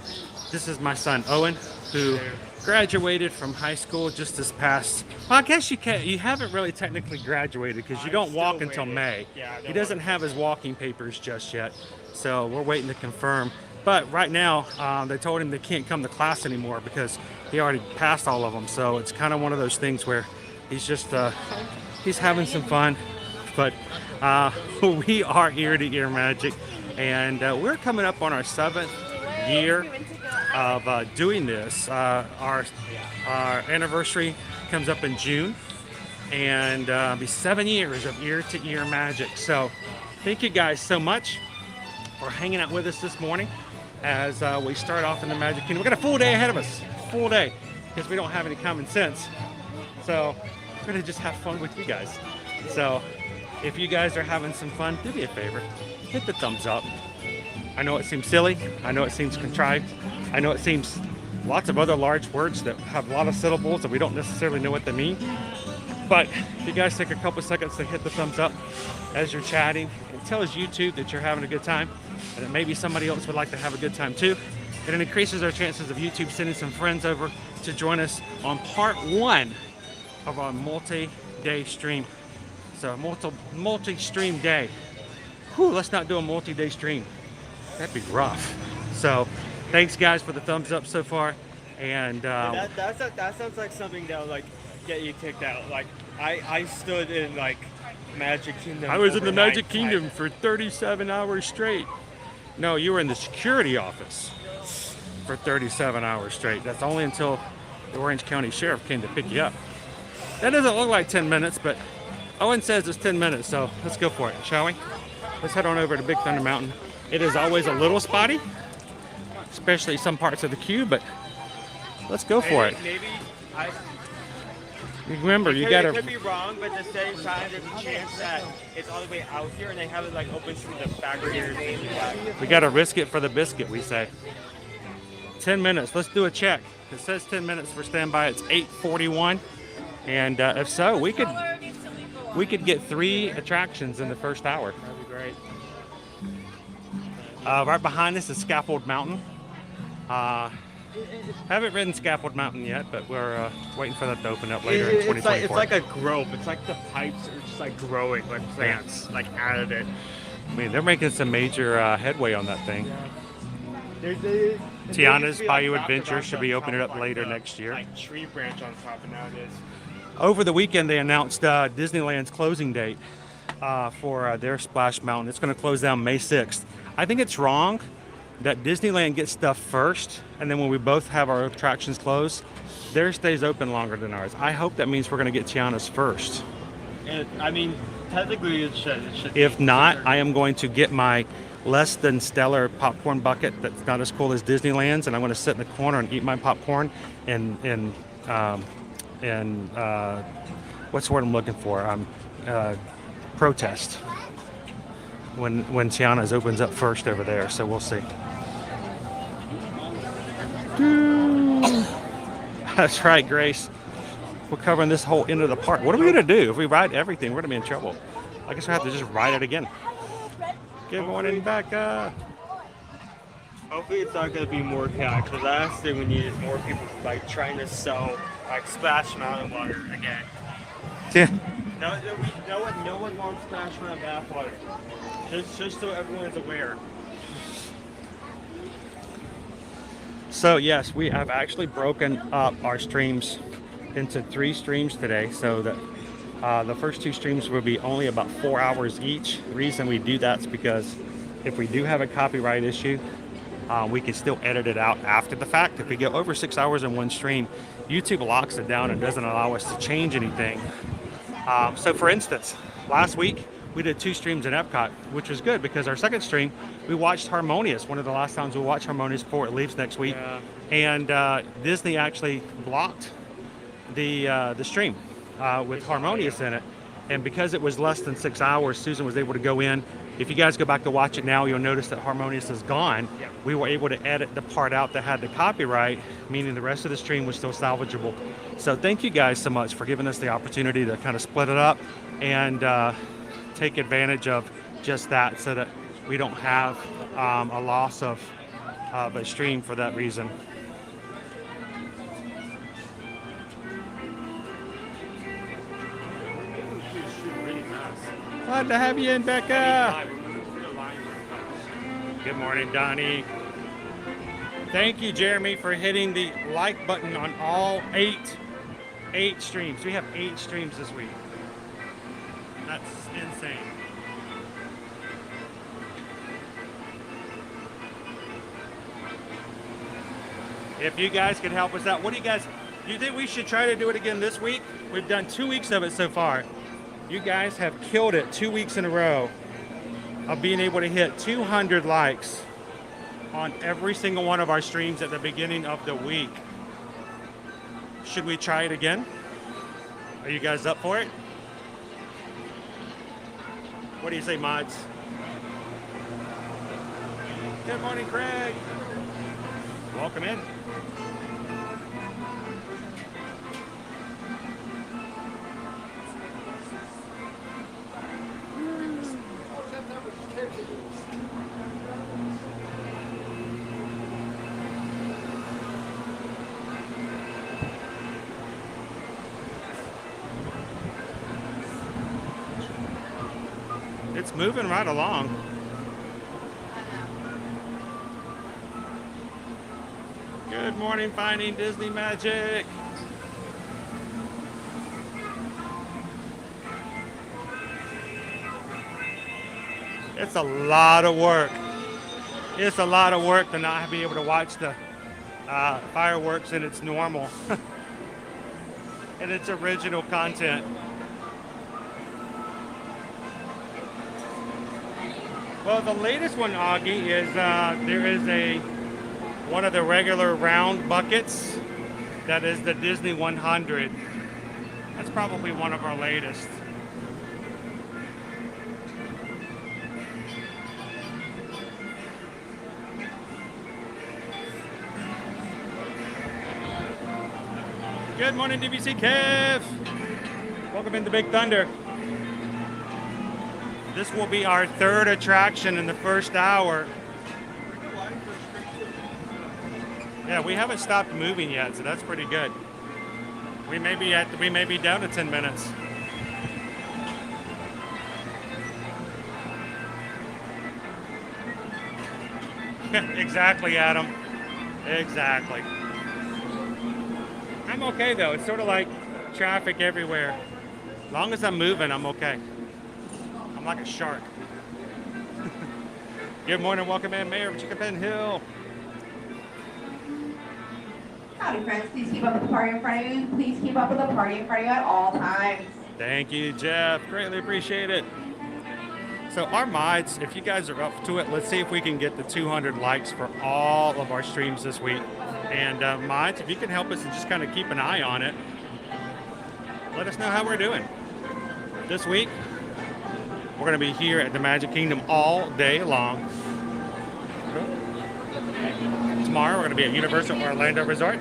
Speaker 2: This is my son Owen, who graduated from high school just this past. Well, I guess you haven't really technically graduated because you don't walk until May. He doesn't have his walking papers just yet, so we're waiting to confirm. But right now, they told him they can't come to class anymore because he already passed all of them. So it's kind of one of those things where he's just he's having some fun. But we are Ear to Ear Magic, and we're coming up on our 7th year of doing this. Our anniversary comes up in June, and it'll be 7 years of Ear to Ear Magic. So thank you guys so much for hanging out with us this morning as we start off in the Magic Kingdom. We've got a full day ahead of us, full day, because we don't have any common sense. So we're gonna just have fun with you guys. So if you guys are having some fun, do me a favor, hit the thumbs up. I know it seems silly, I know it seems contrived, I know it seems lots of other large words that have a lot of syllables that we don't necessarily know what they mean. But if you guys take a couple seconds to hit the thumbs up as you're chatting, it tells YouTube that you're having a good time and that maybe somebody else would like to have a good time too. And it increases our chances of YouTube sending some friends over to join us on part 1 of our multi-day stream. So multi-stream day. Whew, let's not do a multi-day stream. That'd be rough. So thanks guys for the thumbs up so far. And
Speaker 8: that sounds like something that would like get you kicked out. Like I stood in like Magic Kingdom.
Speaker 2: I was in the Magic Kingdom for 37 hours straight. No, you were in the security office for 37 hours straight. That's only until the Orange County Sheriff came to pick you up. That doesn't look like 10 minutes, but Owen says it's 10 minutes, so let's go for it, shall we? Let's head on over to Big Thunder Mountain. It is always a little spotty, especially some parts of the queue, but let's go for it. Remember, you gotta.
Speaker 8: It could be wrong, but at the same time, there's a chance that it's all the way out here, and they have it like open from the back here.
Speaker 2: We gotta risk it for the biscuit, we say. 10 minutes. Let's do a check. It says 10 minutes for standby. It's 8:41, and if so, we could. we could get 3 attractions in the first hour.
Speaker 8: That'd be great.
Speaker 2: Right behind us is Scaffold Mountain. Haven't ridden Scaffold Mountain yet, but we're waiting for that to open up later in 2024.
Speaker 8: It's like a growth. It's like the pipes are just like growing, like plants, like out of it.
Speaker 2: I mean, they're making some major headway on that thing.
Speaker 8: Yeah.
Speaker 2: Tiana's Bayou Adventure should be opening up later next year.
Speaker 8: Like tree branch on top, and now it is.
Speaker 2: Over the weekend, they announced Disneyland's closing date for their Splash Mountain. It's going to close down May 6th. I think it's wrong that Disneyland gets stuff first, and then when we both have our attractions closed, theirs stays open longer than ours. I hope that means we're going to get Tiana's first.
Speaker 8: I mean, technically it should.
Speaker 2: If not, I am going to get my less than stellar popcorn bucket that's not as cool as Disneyland's, and I'm going to sit in the corner and eat my popcorn and what's the word I'm looking for? Protest when Tiana's opens up first over there. So we'll see. That's right, Grace. We're covering this whole end of the park. What are we gonna do? If we ride everything, we're gonna be in trouble. I guess we have to just ride it again. Good morning, Becca.
Speaker 8: Hopefully it's not gonna be more chaos, because the last thing we need is more people like trying to sell like Splash Mountain water again.
Speaker 2: Yeah.
Speaker 8: No one wants Splash Mountain bath water. Just so everyone's aware.
Speaker 2: So yes, we have actually broken up our streams into 3 streams today, so that the first 2 streams will be only about 4 hours each. The reason we do that is because if we do have a copyright issue, we can still edit it out after the fact. If we go over 6 hours in one stream, YouTube locks it down and doesn't allow us to change anything. So for instance, last week we did 2 streams in Epcot, which was good because our second stream, we watched Harmonious, one of the last times we watched Harmonious before it leaves next week.
Speaker 8: Yeah.
Speaker 2: And Disney actually blocked the stream with Harmonious in it. And because it was less than 6 hours, Susan was able to go in. If you guys go back to watch it now, you'll notice that Harmonious is gone.
Speaker 8: Yeah.
Speaker 2: We were able to edit the part out that had the copyright, meaning the rest of the stream was still salvageable. So thank you guys so much for giving us the opportunity to kind of split it up and take advantage of just that, so that we don't have a loss of a stream for that reason. Glad to have you in, Becca. Good morning, Donnie. Thank you, Jeremy, for hitting the like button on all 8 streams. We have 8 streams this week. That's insane. If you guys could help us out, do you think we should try to do it again this week? We've done 2 weeks of it so far. You guys have killed it 2 weeks in a row of being able to hit 200 likes on every single one of our streams at the beginning of the week. Should we try it again? Are you guys up for it? What do you say, mods? Good morning, Craig. Welcome in. It's moving right along. Good morning, Finding Disney Magic. It's a lot of work. It's a lot of work to not be able to watch the fireworks in its normal and its original content. Well, the latest one, Augie, is there is one of the regular round buckets that is the Disney 100. That's probably one of our latest. Good morning, DVC Kev. Welcome into Big Thunder. This will be our third attraction in the first hour. Yeah, we haven't stopped moving yet, so that's pretty good. We may be down to 10 minutes. Exactly, Adam. Exactly. I'm okay though. It's sort of like traffic everywhere. As long as I'm moving, I'm okay. I'm like a shark. Good morning, welcome in, Mayor of Chicken Pen Hill.
Speaker 12: Howdy, friends. Please keep up with the party in front of you. Please keep up with the party in front of you at all times.
Speaker 2: Thank you, Jeff. Greatly appreciate it. So our mods, if you guys are up to it, let's see if we can get the 200 likes for all of our streams this week. And mods, if you can help us and just kind of keep an eye on it, let us know how we're doing. This week, we're going to be here at the Magic Kingdom all day long. Tomorrow, we're going to be at Universal Orlando Resort.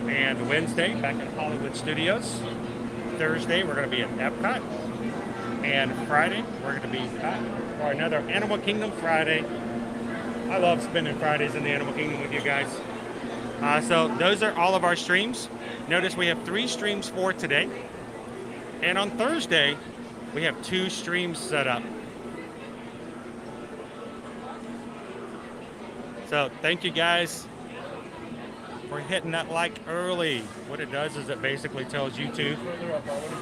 Speaker 2: And Wednesday, back at Hollywood Studios. Thursday, we're going to be at Epcot. And Friday, we're going to be back for another Animal Kingdom Friday. I love spending Fridays in the Animal Kingdom with you guys. So those are all of our streams. Notice we have 3 streams for today. And on Thursday, we have 2 streams set up. So thank you guys for hitting that like early. What it does is it basically tells YouTube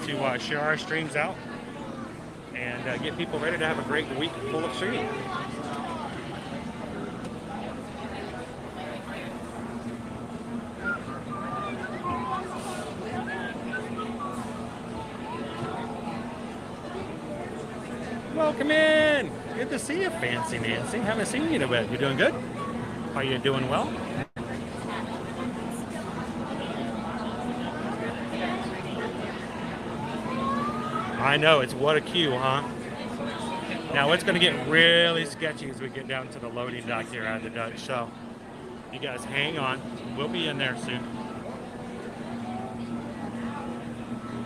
Speaker 2: to share our streams out and get people ready to have a great week full of streaming. Welcome in. Good to see you, Fancy Nancy. Haven't seen you in a bit. You doing good? Are you doing well? I know, it's what a queue, huh? Now it's going to get really sketchy as we get down to the loading dock here at the Dutch. So you guys hang on. We'll be in there soon.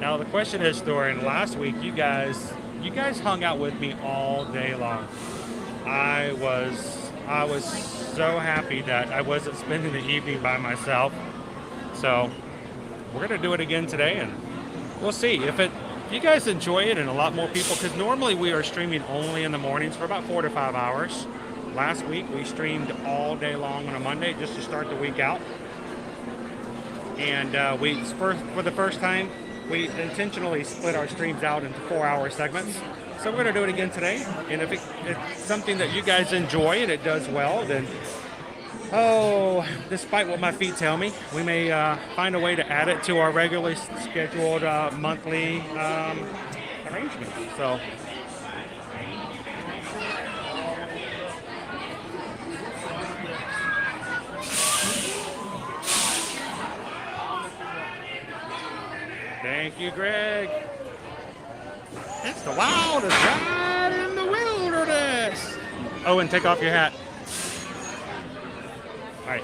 Speaker 2: Now the question is, Dorian, last week you guys hung out with me all day long. I was so happy that I wasn't spending the evening by myself. So we're gonna do it again today, and we'll see if you guys enjoy it and a lot more people, because normally we are streaming only in the mornings for about 4 to 5 hours. Last week we streamed all day long on a Monday just to start the week out. And for the first time, we intentionally split our streams out into 4-hour segments. So we're going to do it again today. And if it's something that you guys enjoy and it does well, then, despite what my feet tell me, we may find a way to add it to our regularly scheduled monthly arrangement. So, thank you, Greg. It's the wildest ride in the wilderness. Oh, and take off your hat. All right.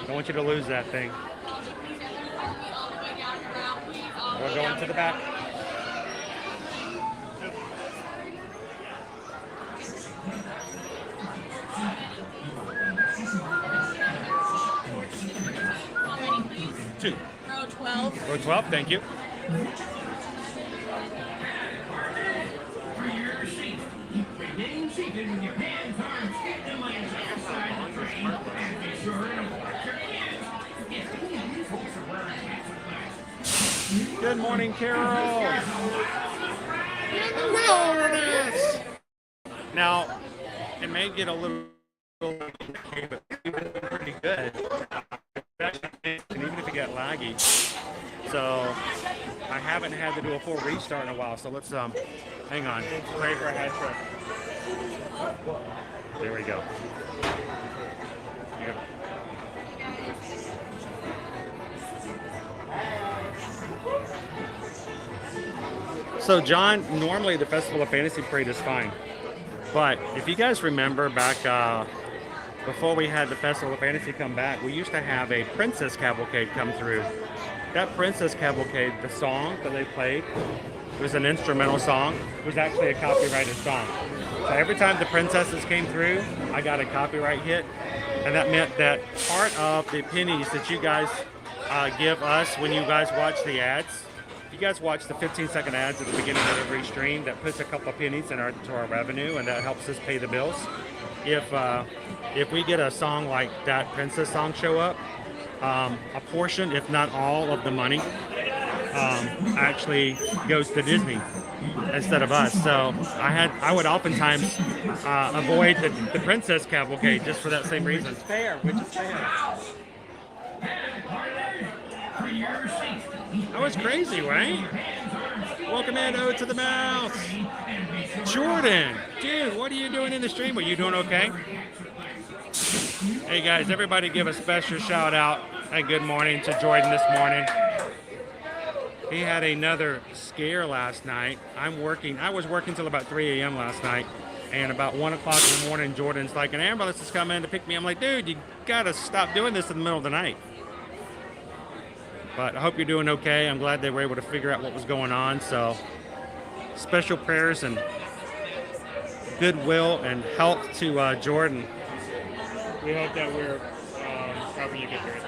Speaker 2: Don't want you to lose that thing. We're going to the back. Two.
Speaker 6: Row 12.
Speaker 2: Row 12, thank you. Good morning, Carol. In the wilderness. Now, it may get a little, but it's been pretty good. Even if it got laggy. So I haven't had to do a full restart in a while. So let's hang on.
Speaker 8: Pray for a head trip.
Speaker 2: There we go. Yep. So John, normally the Festival of Fantasy Parade is fine. But if you guys remember back before we had the Festival of Fantasy come back, we used to have a Princess Cavalcade come through. That Princess Cavalcade, the song that they played It was an instrumental song. It was actually a copyrighted song. So every time the princesses came through, I got a copyright hit. And that meant that part of the pennies that you guys give us when you guys watch the ads, you guys watch the 15-second ads at the beginning of every stream, that puts a couple of pennies into our revenue, and that helps us pay the bills. If we get a song like that princess song show up, a portion, if not all of the money, actually goes to Disney instead of us. So I would oftentimes avoid the princess cavalcade just for that same reason. It's fair, which is fair. That was crazy, right? Welcome in, Ode to the Mouse. Jordan, dude, what are you doing in the stream? Are you doing okay? Hey guys, everybody give a special shout out and good morning to Jordan this morning. He had another scare last night. I was working till about 3 a.m. last night, and about 1 o'clock in the morning, Jordan's like, an ambulance is coming to pick me. I'm like, dude, you gotta stop doing this in the middle of the night. But I hope you're doing okay. I'm glad they were able to figure out what was going on. So special prayers and goodwill and health to Jordan.
Speaker 8: We hope that we're helping you get through it.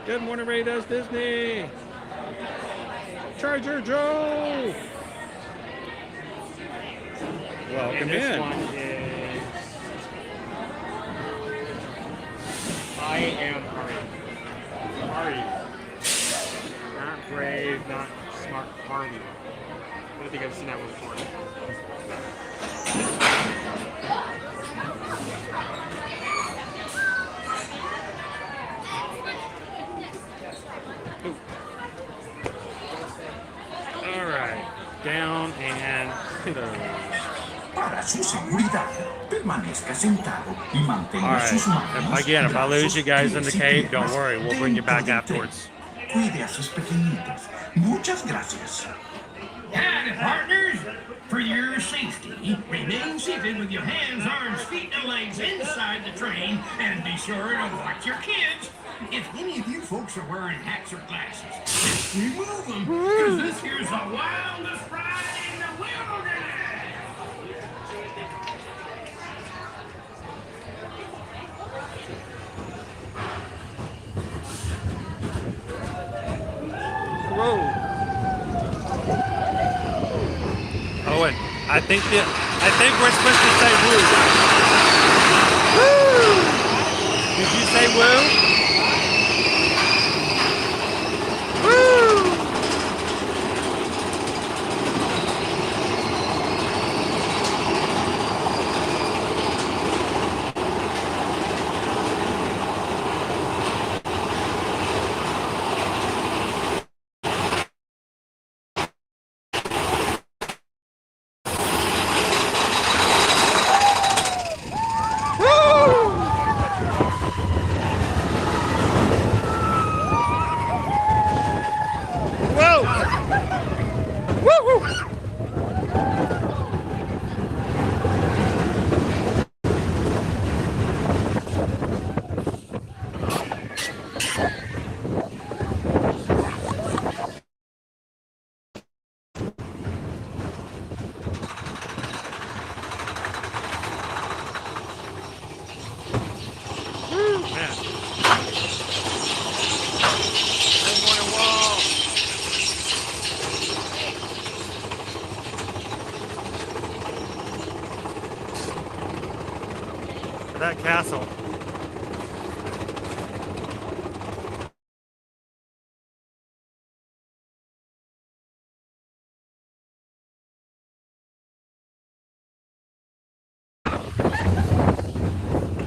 Speaker 2: Good morning, Ray Does Disney. Charger Joe. Welcome
Speaker 8: This
Speaker 2: in.
Speaker 8: one is I am Hardy. Not brave, not smart, Hardy. I don't think I've seen that one before.
Speaker 2: All right, down and
Speaker 10: Para su seguridad, permanezca sentado y mantenga sus manos.
Speaker 2: All right. Again, if I lose you guys in the cave, don't worry. We'll bring you back afterwards.
Speaker 10: Cuide a sus pequeñitos. Muchas gracias.
Speaker 3: Howdy, partners. For your safety, remain seated with your hands, arms, feet, and legs inside the train, and be sure to watch your kids. If any of you folks are wearing hats or glasses, just remove them, because this here's the wildest ride in the wilderness.
Speaker 2: Whoa. Owen, I think we're supposed to say woo. Woo! Did you say woo? That castle.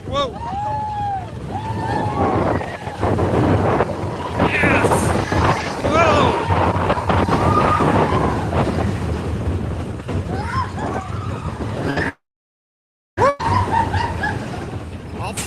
Speaker 2: Whoa! Yes! Whoa! Off the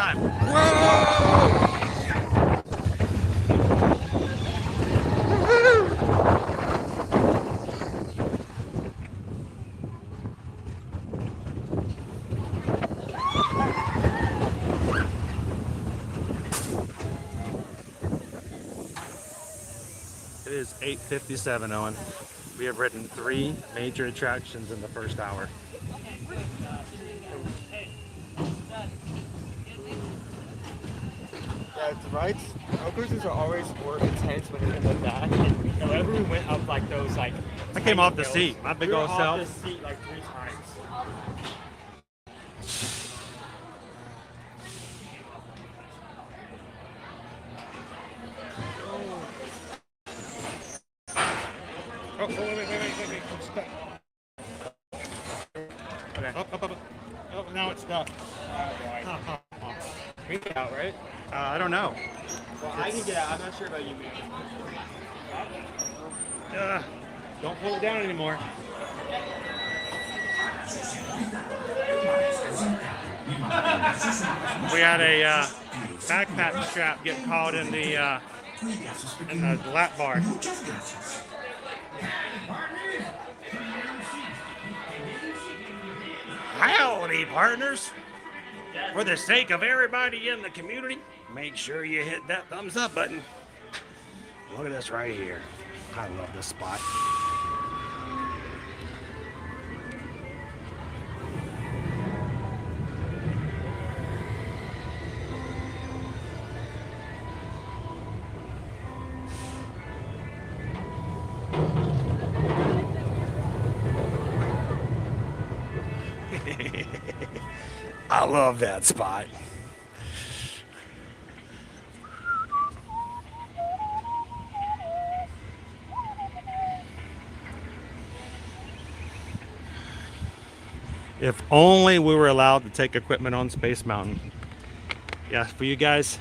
Speaker 2: time. Whoa! It is 8:57, Owen. We have ridden 3 major attractions in the first hour.
Speaker 8: Yeah, the rides, roller coasters are always more intense when you're in the back. And whenever we went up like those, like
Speaker 2: I came off the
Speaker 8: hills,
Speaker 2: seat. My big
Speaker 8: we were
Speaker 2: old
Speaker 8: off
Speaker 2: self.
Speaker 8: the seat like 3 times.
Speaker 2: Oh, wait. I'm stuck.
Speaker 8: Okay.
Speaker 2: Up. Oh, now it's stuck.
Speaker 8: We get out, right?
Speaker 2: I don't know.
Speaker 8: Well, I can get out. I'm not sure about you, man.
Speaker 2: Don't pull it down anymore. We had a backpack strap get caught in the lap bar. Howdy, partners. For the sake of everybody in the community, make sure you hit that thumbs up button. Look at this right here. I love this spot. I love that spot. If only we were allowed to take equipment on Space Mountain. Yeah, for you guys,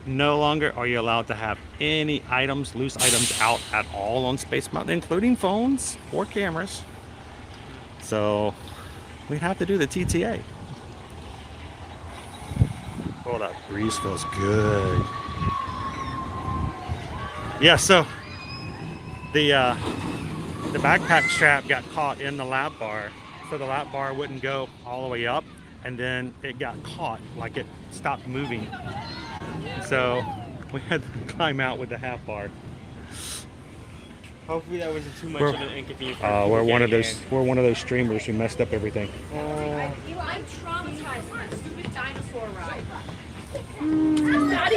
Speaker 2: no longer are you allowed to have any items, loose items out at all on Space Mountain, including phones or cameras. So we'd have to do the TTA. Oh, that breeze feels good. Yeah, so the backpack strap got caught in the lap bar, so the lap bar wouldn't go all the way up, and then it got caught, like it stopped moving. So we had to climb out with the half bar.
Speaker 8: Hopefully that wasn't too much of an inconvenience.
Speaker 2: We're one of those streamers who messed up everything.
Speaker 6: I'm traumatized by a stupid dinosaur ride.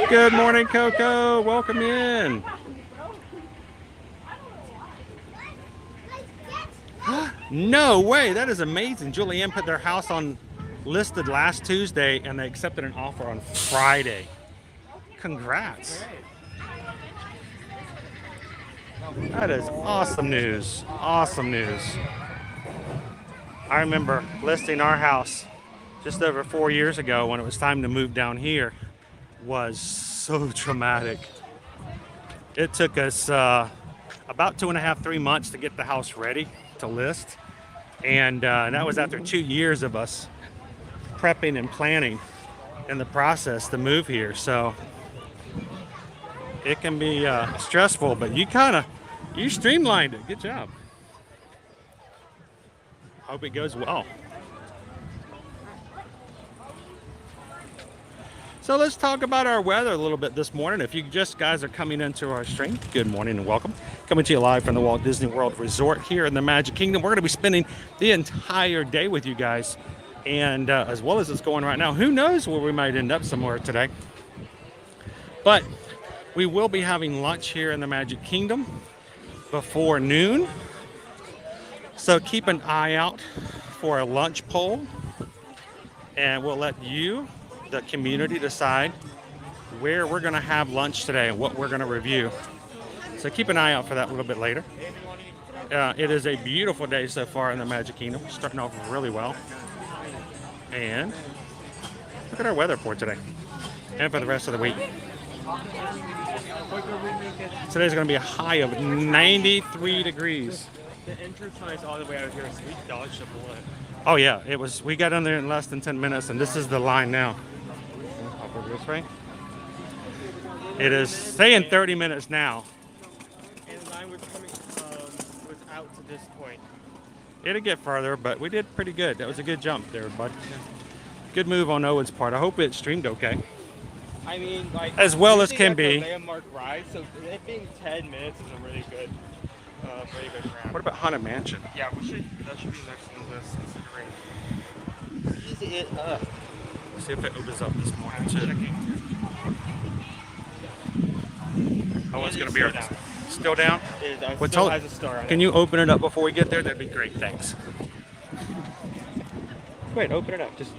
Speaker 2: Good morning, Coco. Welcome in. No way. That is amazing. Julianne put their house on listed last Tuesday, and they accepted an offer on Friday. Congrats. That is awesome news. Awesome news. I remember listing our house just over 4 years ago when it was time to move down here. Was so traumatic. It took us about 2.5, 3 months to get the house ready to list. And that was after 2 years of us prepping and planning in the process to move here. So it can be stressful, but you streamlined it. Good job. Hope it goes well. So let's talk about our weather a little bit this morning. If you just guys are coming into our stream, good morning and welcome. Coming to you live from the Walt Disney World Resort here in the Magic Kingdom. We're going to be spending the entire day with you guys, and as well as it's going right now, who knows where we might end up somewhere today. But we will be having lunch here in the Magic Kingdom before noon. So keep an eye out for a lunch poll, and we'll let you, the community, decide where we're going to have lunch today and what we're going to review. So keep an eye out for that a little bit later. It is a beautiful day so far in the Magic Kingdom, starting off really well. And look at our weather for today and for the rest of the week. Today's going to be a high of 93 degrees.
Speaker 8: The entrance line is all the way out here, so we dodged a bullet.
Speaker 2: Oh yeah, it was. We got in there in less than 10 minutes, and this is the line now. this way. It is saying 30 minutes now.
Speaker 8: And the line was coming, was out to this point.
Speaker 2: It'll get farther, but we did pretty good. That was a good jump there, bud. Good move on Owen's part. I hope it streamed okay.
Speaker 8: I mean, like,
Speaker 2: as well as can
Speaker 8: that's a
Speaker 2: be.
Speaker 8: landmark ride, so it being 10 minutes is a really good round.
Speaker 2: What about Haunted Mansion?
Speaker 8: Yeah, that should be next on the list, considering. Easy it up.
Speaker 2: Let's see if it opens up this morning too. Oh, it's gonna be still down.
Speaker 8: It still has a star on it.
Speaker 2: Can you open it up before we get there? That'd be great. Thanks. Wait, open it up. Just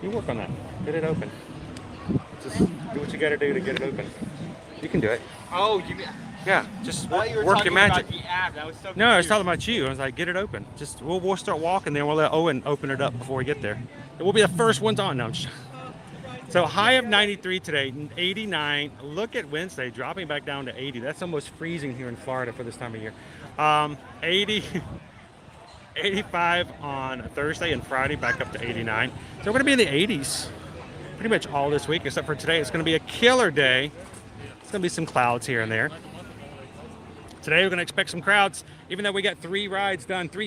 Speaker 2: you work on that. Get it open. Just do what you gotta do to get it open. You can do it.
Speaker 8: Oh, you mean?
Speaker 2: Yeah, just
Speaker 8: I thought you were
Speaker 2: work
Speaker 8: talking
Speaker 2: your magic.
Speaker 8: about the app. That was so
Speaker 2: No, I was
Speaker 8: confused.
Speaker 2: talking about you. I was like, get it open. Just we'll start walking there. We'll let Owen open it up before we get there. We'll be the first ones on now. So high of 93 today, 89. Look at Wednesday dropping back down to 80. That's almost freezing here in Florida for this time of year. 80, 85 on Thursday and Friday, back up to 89. So we're going to be in the 80s pretty much all this week, except for today. It's going to be a killer day. It's going to be some clouds here and there. Today we're going to expect some crowds, even though we got 3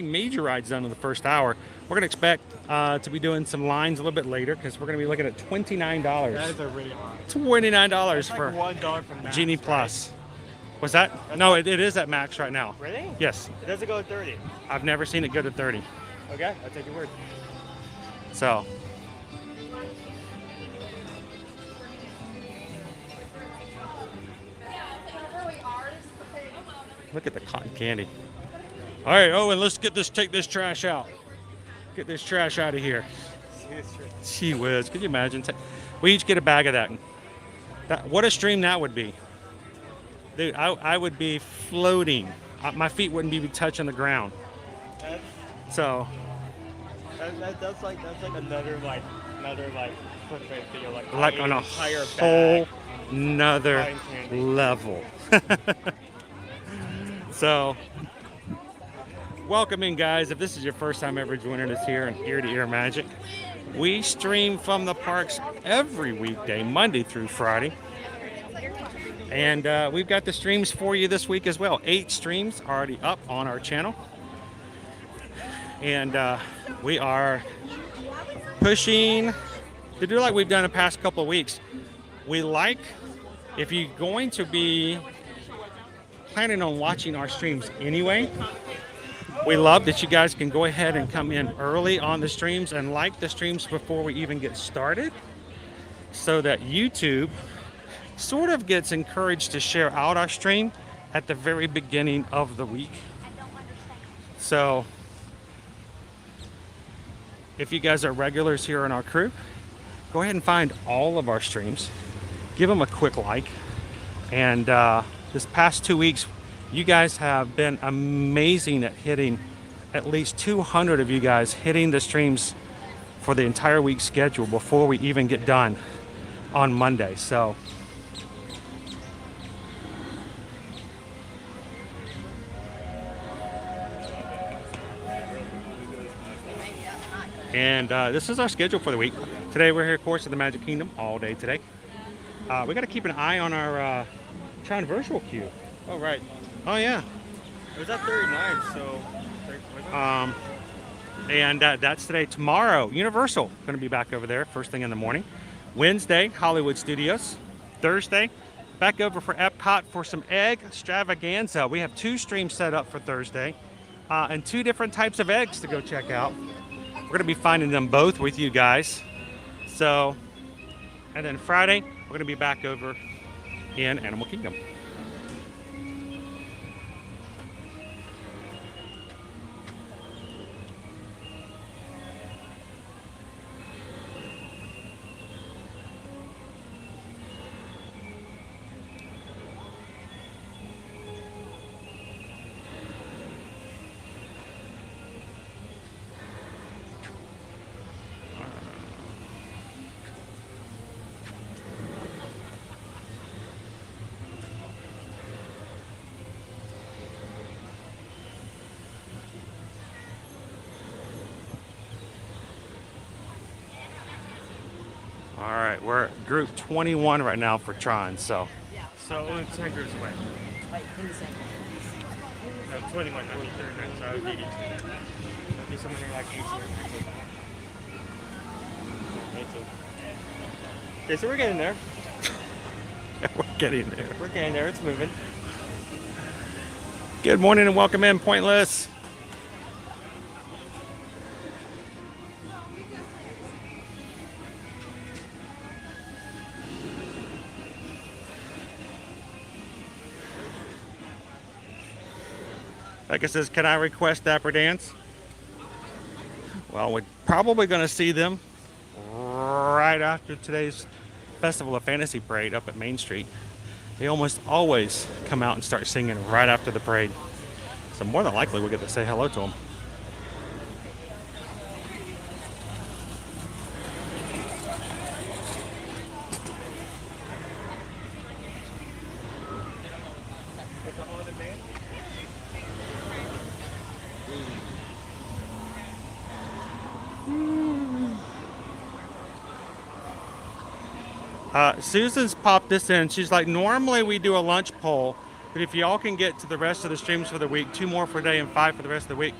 Speaker 2: major rides done in the first hour. We're going to expect to be doing some lines a little bit later because we're going to be looking at $29.
Speaker 8: That is a really lot.
Speaker 2: $29 for
Speaker 8: $1 from Max,
Speaker 2: Genie Plus. What's that? No, it is at Max right now.
Speaker 8: Really?
Speaker 2: Yes.
Speaker 8: It doesn't go to 30.
Speaker 2: I've never seen it go to 30.
Speaker 8: Okay, I'll take your word.
Speaker 2: So. Look at the cotton candy. All right, Owen, let's take this trash out. Get this trash out of here. Gee whiz, could you imagine? We each get a bag of that. What a stream that would be. Dude, I would be floating. My feet wouldn't be touching the ground. So.
Speaker 8: That's like another footprint feel,
Speaker 2: like on a whole nother level. So, welcome in, guys. If this is your first time ever joining us here in Ear to Ear Magic, we stream from the parks every weekday, Monday through Friday. And we've got the streams for you this week as well. 8 streams already up on our channel. And we are pushing to do like we've done the past couple of weeks. We like, if you're going to be planning on watching our streams anyway, we love that you guys can go ahead and come in early on the streams and like the streams before we even get started, so that YouTube sort of gets encouraged to share out our stream at the very beginning of the week. So if you guys are regulars here in our crew, go ahead and find all of our streams, give them a quick like. And this past 2 weeks, you guys have been amazing at hitting at least 200 of you guys hitting the streams for the entire week schedule before we even get done on Monday. So and this is our schedule for the week. Today we're here, of course, at the Magic Kingdom all day today. We got to keep an eye on our Tron virtual queue.
Speaker 8: Oh, right.
Speaker 2: Oh, yeah.
Speaker 8: It was at 39, so.
Speaker 2: And that's today. Tomorrow, Universal going to be back over there first thing in the morning. Wednesday, Hollywood Studios. Thursday, back over for Epcot for some egg extravaganza. We have 2 streams set up for Thursday and 2 different types of eggs to go check out. We're going to be finding them both with you guys. So, and then Friday, we're going to be back over in Animal Kingdom. All right, we're at group 21 right now for Tron, so.
Speaker 8: So only 10 groups away. No, 21, not 39, so I would be somewhere like 18 or 19. Okay, so we're getting there.
Speaker 2: We're getting there.
Speaker 8: We're getting there, it's moving.
Speaker 2: Good morning and welcome in, Pointless. Like it says, can I request Dapper Dance? Well, we're probably going to see them right after today's Festival of Fantasy Parade up at Main Street. They almost always come out and start singing right after the parade. So more than likely we'll get to say hello to them. Susan's popped this in. She's like, normally we do a lunch poll, but if y'all can get to the rest of the streams for the week, 2 more for a day and 5 for the rest of the week,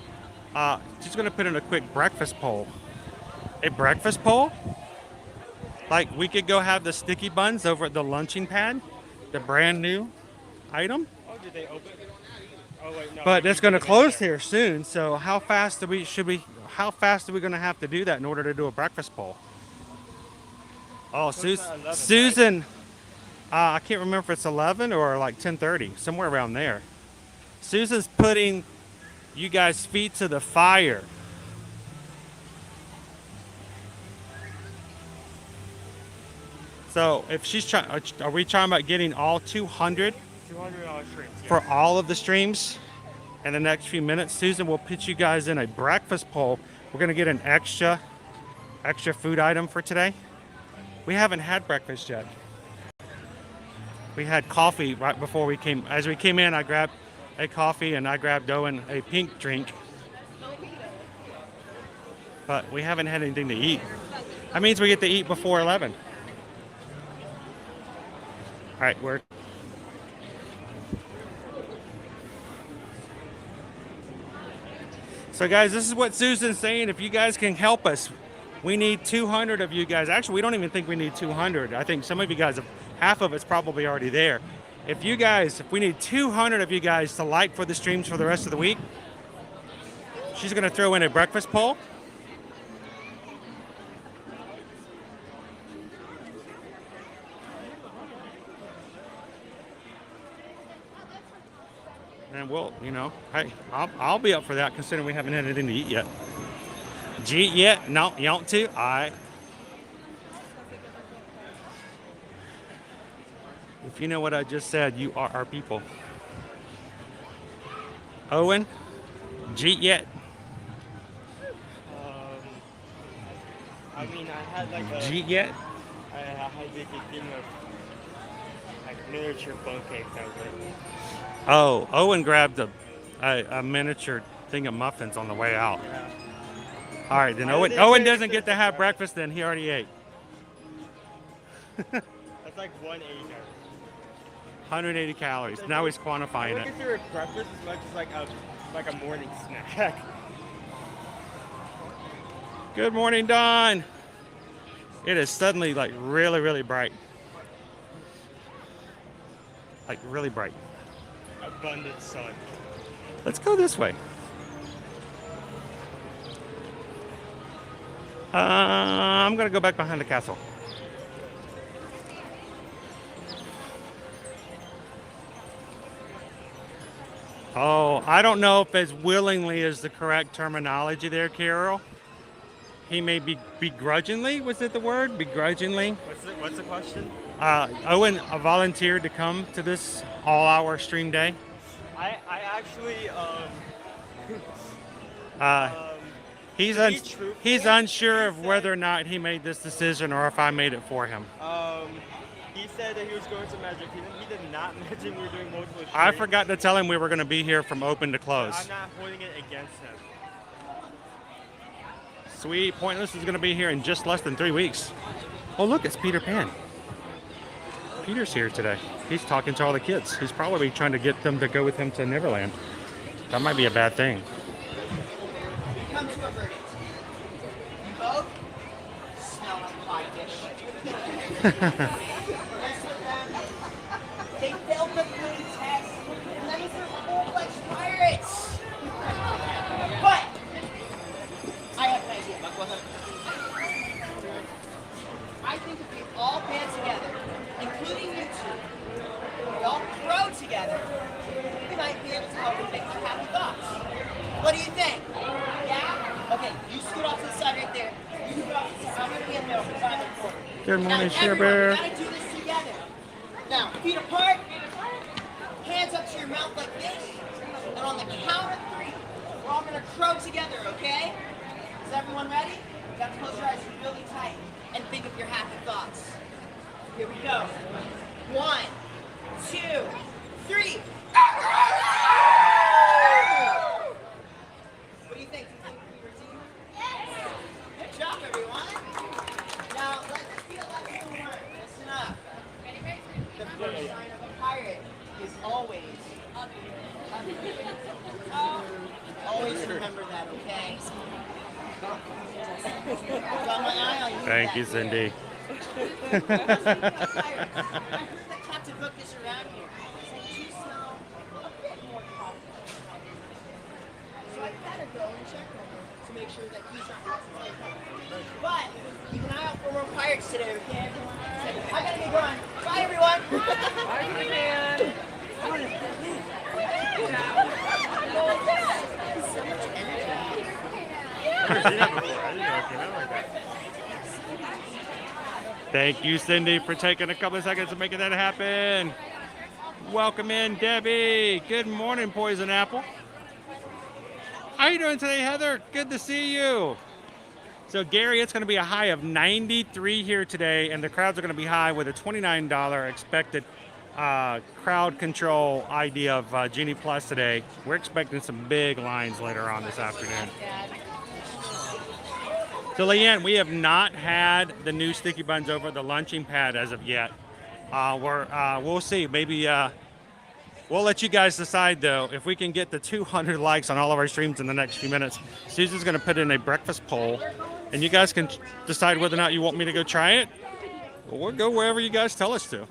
Speaker 2: she's going to put in a quick breakfast poll. A breakfast poll? Like we could go have the sticky buns over at the lunching pad, the brand new item.
Speaker 8: Oh, did they open? Oh, wait, no.
Speaker 2: But it's going to close here soon, so how fast are we going to have to do that in order to do a breakfast poll? Oh, Susan, I can't remember if it's 11 or like 10:30, somewhere around there. Susan's putting you guys' feet to the fire. So if she's trying, are we talking about getting all 200?
Speaker 8: 200 streams. Yeah.
Speaker 2: For all of the streams in the next few minutes? Susan will put you guys in a breakfast poll. We're gonna get an extra food item for today. We haven't had breakfast yet. We had coffee right before we came. As we came in, I grabbed a coffee and I grabbed Owen a pink drink. But we haven't had anything to eat. That means we get to eat before 11. All right, we're... So guys, this is what Susan's saying. If you guys can help us, we need 200 of you guys. Actually, we don't even think we need 200. I think some of you guys, half of it's probably already there. If we need 200 of you guys to like for the streams for the rest of the week, she's gonna throw in a breakfast poll. And we'll, hey, I'll be up for that considering we haven't had anything to eat yet. Did you eat yet? No, you want to? All right. If you know what I just said, you are our people. Owen, did you eat yet?
Speaker 8: I mean, I had like a...
Speaker 2: Did you eat yet?
Speaker 8: I had like a thing of like miniature bun cakes over.
Speaker 2: Oh, Owen grabbed a miniature thing of muffins on the way out.
Speaker 8: Yeah.
Speaker 2: All right, then Owen doesn't get to have breakfast then. He already ate.
Speaker 8: That's like 180.
Speaker 2: 180 calories. Now he's quantifying it.
Speaker 8: I consider breakfast as much as like a morning snack.
Speaker 2: Good morning, Dawn. It is suddenly like really, really bright. Like really bright.
Speaker 8: Abundant sun.
Speaker 2: Let's go this way. I'm gonna go back behind the castle. Oh, I don't know if as willingly is the correct terminology there, Carol. He may be begrudgingly, was it the word? Begrudgingly?
Speaker 8: What's the question?
Speaker 2: Owen volunteered to come to this all-hour stream day.
Speaker 8: I actually,
Speaker 2: he's unsure of whether or not he made this decision or if I made it for him.
Speaker 8: He said that he was going to Magic Kingdom. He did not mention we were doing multiple streams.
Speaker 2: I forgot to tell him we were going to be here from open to close.
Speaker 8: I'm not holding it against him.
Speaker 2: Sweet. Pointless is going to be here in just less than 3 weeks. Oh, look, it's Peter Pan. Peter's here today. He's talking to all the kids. He's probably trying to get them to go with him to Neverland. That might be a bad thing.
Speaker 13: Come to a verdict. You both smell like pie dish. They failed the food test, and that means they're full-fledged pirates. But I have an idea. I think if we all band together, including you two, we all crow together, we might be able to help them make their happy thoughts. What do you think? Yeah? Okay, you scoot off to the side right there. You scoot off to the side. I'm going to be in the middle. Find the corner.
Speaker 2: Good morning,
Speaker 13: now,
Speaker 2: Share
Speaker 13: everyone,
Speaker 2: Bear.
Speaker 13: we got to do this together. Now, feet apart, hands up to your mouth like this, and on the count of 3, we're all going to crow together, okay? Is everyone ready? You got to close your eyes really tight and think of your happy thoughts. Here we go. 1, 2, 3. What do you think? Do you think we were a team? Yes! Good job, everyone. Now, let's feel like we were. Listen up. The first sign of a pirate is always up. Always remember that, okay? Got my eye on you.
Speaker 2: Thank you, Cindy.
Speaker 13: I heard that Captain Hook is around here. So you smell a bit more coffee. So I better go and check on him to make sure that he's not safe. But keep an eye out for more pirates today, okay? I gotta get going. Bye, everyone. Bye, man. So much energy.
Speaker 2: I've never seen that before. I didn't know it came out like that. Thank you, Cindy, for taking a couple of seconds to making that happen. Welcome in, Debbie. Good morning, Poison Apple. How you doing today, Heather? Good to see you. So, Gary, it's going to be a high of 93 here today, and the crowds are going to be high with a $29 expected crowd control idea of Genie Plus today. We're expecting some big lines later on this afternoon. So, Leanne, we have not had the new Sticky Buns over the launching pad as of yet. We'll see. Maybe we'll let you guys decide, though. If we can get the 200 likes on all of our streams in the next few minutes, Susan's going to put in a breakfast poll, and you guys can decide whether or not you want me to go try it. We'll go wherever you guys tell us to.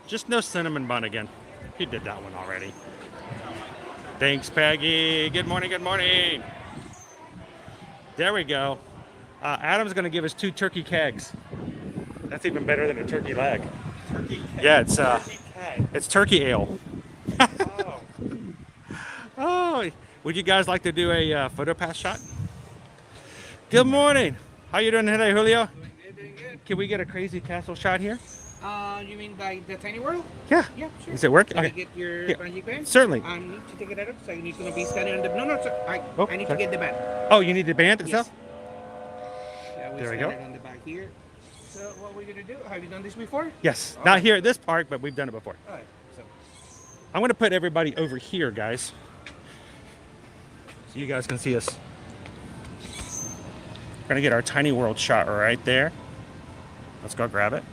Speaker 2: Just no cinnamon bun again. He did that one already. Thanks, Peggy. Good morning, good morning. There we go. Adam's going to give us 2 turkey kegs. That's even better than a turkey leg.
Speaker 8: Turkey keg.
Speaker 2: Yeah, it's turkey ale.
Speaker 8: Oh.
Speaker 2: Oh, would you guys like to do a photo pass shot? Good morning. How you doing today, Julio?
Speaker 14: Doing good.
Speaker 2: Can we get a crazy castle shot here?
Speaker 14: You mean by the tiny world?
Speaker 2: Yeah.
Speaker 14: Yeah, sure.
Speaker 2: Is it working?
Speaker 14: Can I
Speaker 2: Okay.
Speaker 14: get your
Speaker 2: Yeah,
Speaker 14: magic band?
Speaker 2: certainly.
Speaker 14: I need to take it out, so you need to be standing on the... No, sir. I need
Speaker 2: okay.
Speaker 14: to get the band.
Speaker 2: Oh, you need the band itself?
Speaker 14: Yes. Yeah,
Speaker 2: There we go.
Speaker 14: On the back here. So what we're gonna do? Have you done this before?
Speaker 2: Yes.
Speaker 14: All
Speaker 2: Not
Speaker 14: right.
Speaker 2: here at this park, but we've done it before.
Speaker 14: All right. So
Speaker 2: I'm going to put everybody over here, guys, so you guys can see us. We're going to get our tiny world shot right there. Let's go grab it.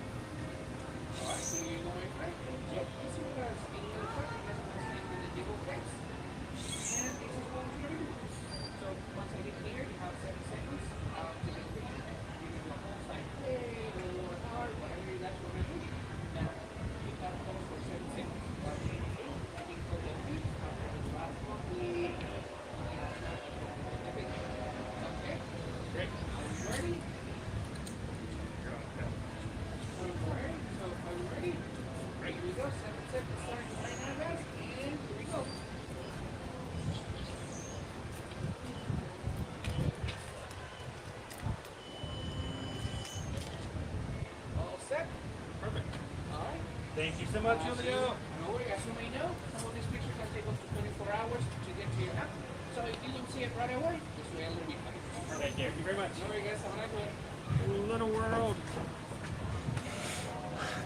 Speaker 2: Thank you so much, Julio.
Speaker 14: no worries. As you may know, some of these pictures can take up to 24 hours to get to your app. So if you don't see it right away, just wait a little bit.
Speaker 2: Thank you very much.
Speaker 14: No worries, guys. Have a nice one.
Speaker 2: Little world.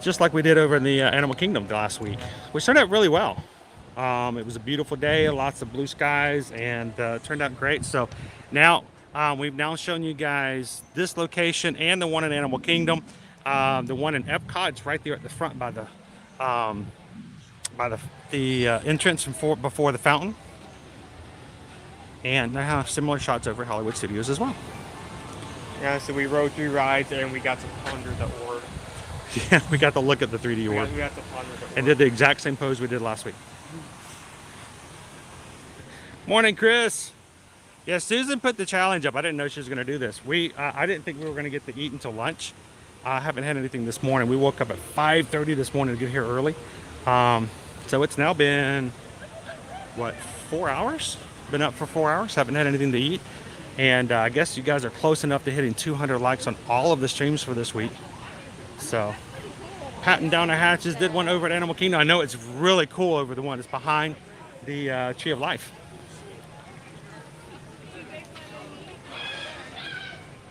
Speaker 2: Just like we did over in the Animal Kingdom last week, which turned out really well. It was a beautiful day, lots of blue skies, and turned out great. So now we've now shown you guys this location and the one in Animal Kingdom. The one in Epcot's right there at the front by the entrance before the fountain. And they have similar shots over Hollywood Studios as well.
Speaker 8: Yeah, so we rode 3 rides and we got to ponder the orb.
Speaker 2: Yeah, we got to look at the 3D orb.
Speaker 8: We got to ponder the orb.
Speaker 2: And did the exact same pose we did last week. Morning, Chris. Yeah, Susan put the challenge up. I didn't know she was going to do this. I didn't think we were going to get to eat until lunch. I haven't had anything this morning. We woke up at 5:30 this morning to get here early. So it's now been, what, 4 hours? Been up for 4 hours. Haven't had anything to eat. And I guess you guys are close enough to hitting 200 likes on all of the streams for this week. So, patting down the hatches. Did one over at Animal Kingdom. I know it's really cool over the one that's behind the Tree of Life.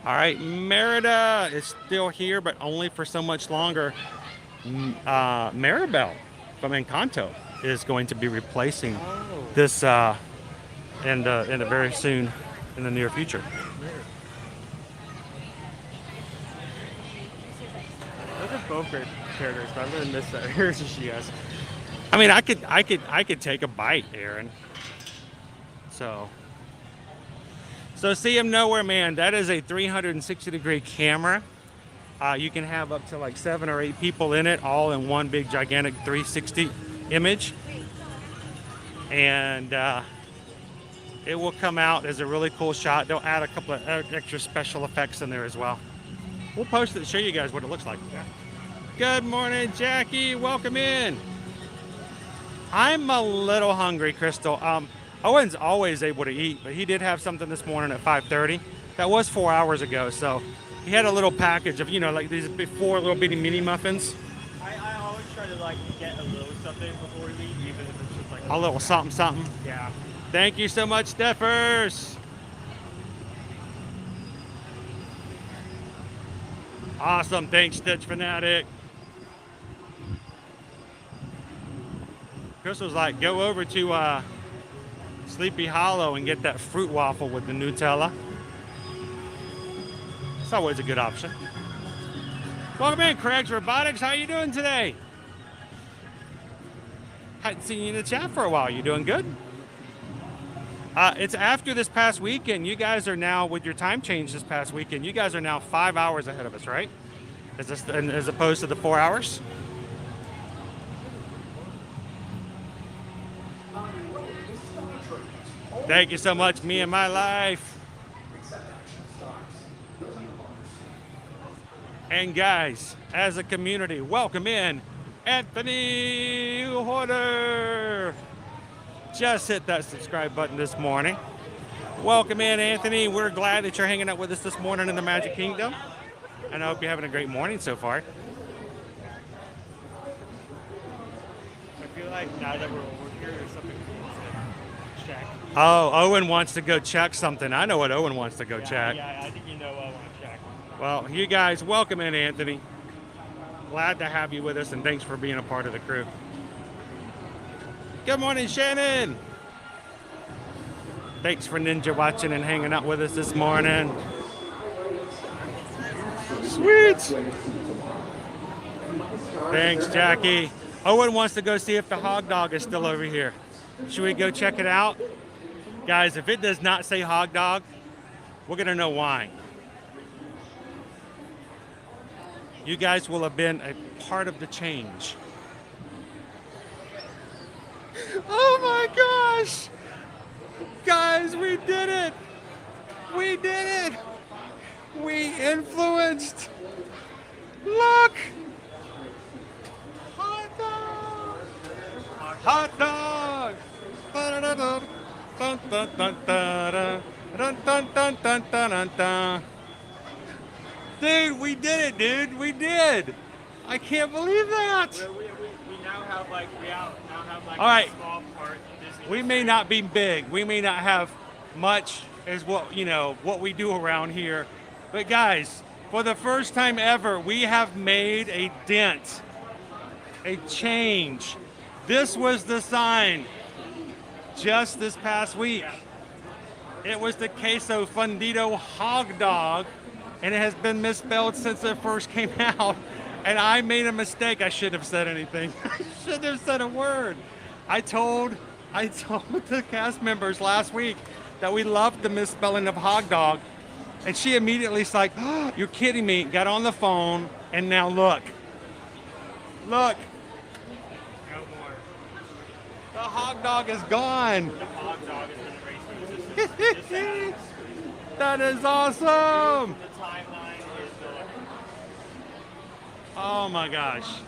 Speaker 2: All right, Merida is still here, but only for so much longer. Maribel from Encanto is going to be replacing this in the very soon, in the near future.
Speaker 8: Those are both great characters, but I'm gonna miss that. Here's she is.
Speaker 2: I mean, I could take a bite, Aaron. So see him nowhere, man. That is a 360-degree camera. You can have up to like 7 or 8 people in it, all in one big gigantic 360 image. And it will come out as a really cool shot. They'll add a couple of extra special effects in there as well. We'll post it to show you guys what it looks like. Good morning, Jackie. Welcome in. I'm a little hungry, Crystal. Owen's always able to eat, but he did have something this morning at 5:30. That was 4 hours ago, so he had a little package of, like these 4 little bitty mini muffins.
Speaker 8: I always try to like get a little something before we leave, even if it's just like
Speaker 2: A little something.
Speaker 8: Yeah.
Speaker 2: Thank you so much, Steffers. Awesome. Thanks, Stitch Fanatic. Chris was like, go over to Sleepy Hollow and get that fruit waffle with the Nutella. It's always a good option. Welcome in, Craig's Robotics. How you doing today? Hadn't seen you in the chat for a while. You doing good? It's after this past weekend. You guys are now, with your time change this past weekend, you guys are now 5 hours ahead of us, right? As opposed to the 4 hours? Thank you so much, Me and My Life. And guys, as a community, welcome in Anthony Hoarder. Just hit that subscribe button this morning. Welcome in, Anthony. We're glad that you're hanging out with us this morning in the Magic Kingdom. And I hope you're having a great morning so far.
Speaker 8: I feel like now that we're over here, there's something to check.
Speaker 2: Oh, Owen wants to go check something. I know what Owen wants to go check.
Speaker 8: Yeah, I think you know what I want to check.
Speaker 2: Well, you guys, welcome in, Anthony. Glad to have you with us, and thanks for being a part of the crew. Good morning, Shannon. Thanks for Ninja watching and hanging out with us this morning. Sweet. Thanks, Jackie. Owen wants to go see if the hog dog is still over here. Should we go check it out? Guys, if it does not say hog dog, we're going to know why. You guys will have been a part of the change. Oh my gosh! Guys, we did it! We did it! We influenced! Look! Hot dog! Hot dog! Dude, we did it, dude! We did! I can't believe that!
Speaker 8: We now have like
Speaker 2: All right.
Speaker 8: a small part.
Speaker 2: We may not be big. We may not have much as what we do around here. But guys, for the first time ever, we have made a dent, a change. This was the sign just this past week. It was the queso fundido hog dog and it has been misspelled since it first came out. And I made a mistake. I shouldn't have said anything. I shouldn't have said a word. I told the cast members last week that we loved the misspelling of hog dog, and she immediately's like, oh, "You're kidding me!" Got on the phone, and now look. The hog dog is gone.
Speaker 8: The hog dog has been erased.
Speaker 2: That is awesome.
Speaker 8: The timeline is
Speaker 2: Oh my gosh.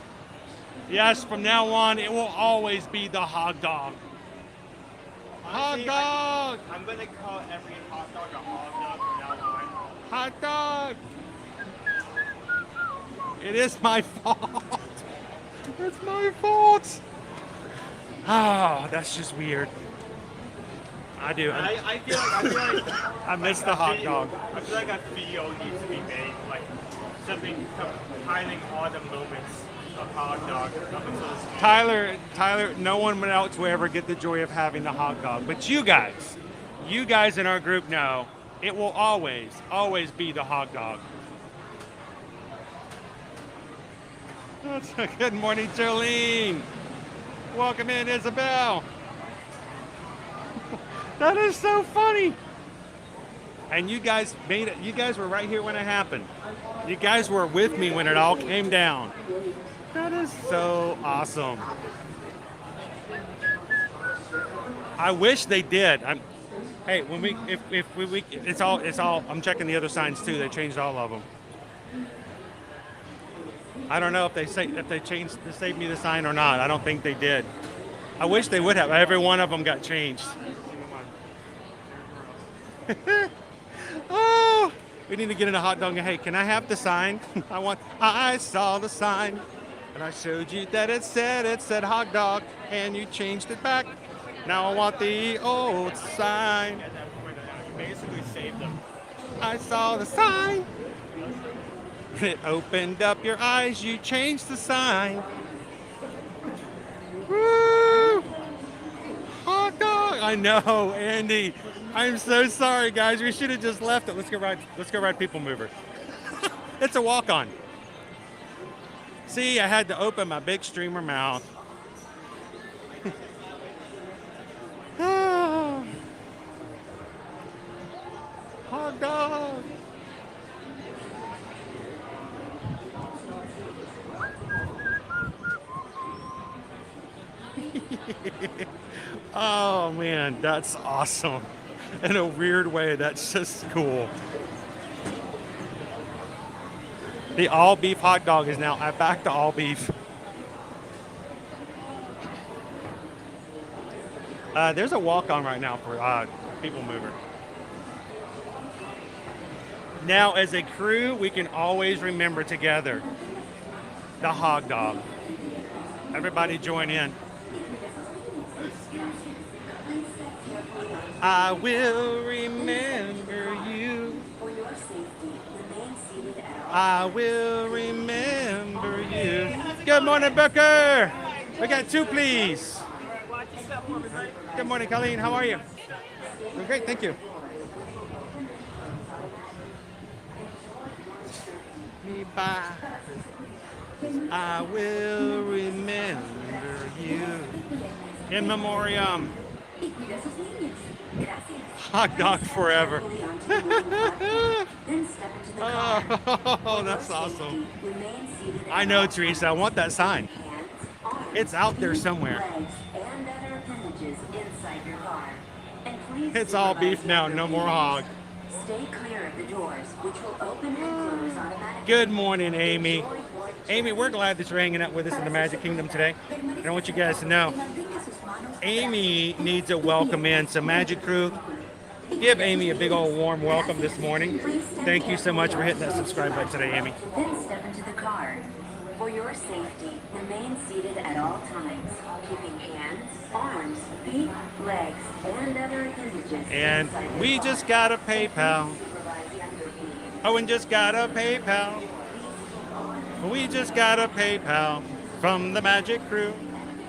Speaker 2: Yes, from now on, it will always be the hog dog.
Speaker 8: Honestly,
Speaker 2: Hot dog!
Speaker 8: I'm gonna call every hot dog a hog dog from now on.
Speaker 2: Hot dog! It is my fault. It's my fault. Oh, that's just weird. I do.
Speaker 8: I feel like
Speaker 2: I miss the hot dog.
Speaker 8: I feel like a video needs to be made, like something compiling all the moments of hot dog up until this moment.
Speaker 2: Tyler, no one else will ever get the joy of having the hot dog. But you guys in our group know it will always be the hot dog. Good morning, Jolene. Welcome in, Isabel. That is so funny. And you guys made it. You guys were right here when it happened. You guys were with me when it all came down. That is so awesome. I wish they did. Hey, when we, if we, it's all. I'm checking the other signs too. They changed all of them. I don't know if they saved me the sign or not. I don't think they did. I wish they would have. Every one of them got changed. Oh, we need to get in a hot dog. Hey, can I have the sign? I saw the sign, and I showed you that it said hot dog, and you changed it back. Now I want the old sign.
Speaker 8: You basically saved them.
Speaker 2: I saw the sign. It opened up your eyes. You changed the sign. Woo! Hot dog. I know, Andy. I'm so sorry, guys. We should have just left it. Let's go ride PeopleMover. It's a walk-on. See, I had to open my big streamer mouth. Oh. Hot dog. Oh man, that's awesome. In a weird way, that's just cool. The all beef hot dog is now back to all beef. There's a walk-on right now for PeopleMover. Now, as a crew, we can always remember together the hot dog. Everybody join in. I will remember you. I will remember you. Good morning, Booker. We got 2, please. Good morning, Colleen. How are you? We're great, thank you. Me by. I will remember you. In memoriam. Hot dog forever. Oh, that's awesome. I know, Teresa. I want that sign. It's out there somewhere. It's all beef now. No more hog.
Speaker 15: Stay clear of the doors, which will open and close automatically.
Speaker 2: Good morning, Amy. Amy, we're glad that you're hanging out with us in the Magic Kingdom today. And I want you guys to know, Amy needs a welcome in. So Magic Crew, give Amy a big old warm welcome this morning. Thank you so much for hitting that subscribe button today, Amy.
Speaker 15: Then step into the car. For your safety, remain seated at all times, keeping hands, arms, feet, legs, and other appendages.
Speaker 2: And we just got a PayPal. Owen just got a PayPal. We just got a PayPal from the Magic Crew.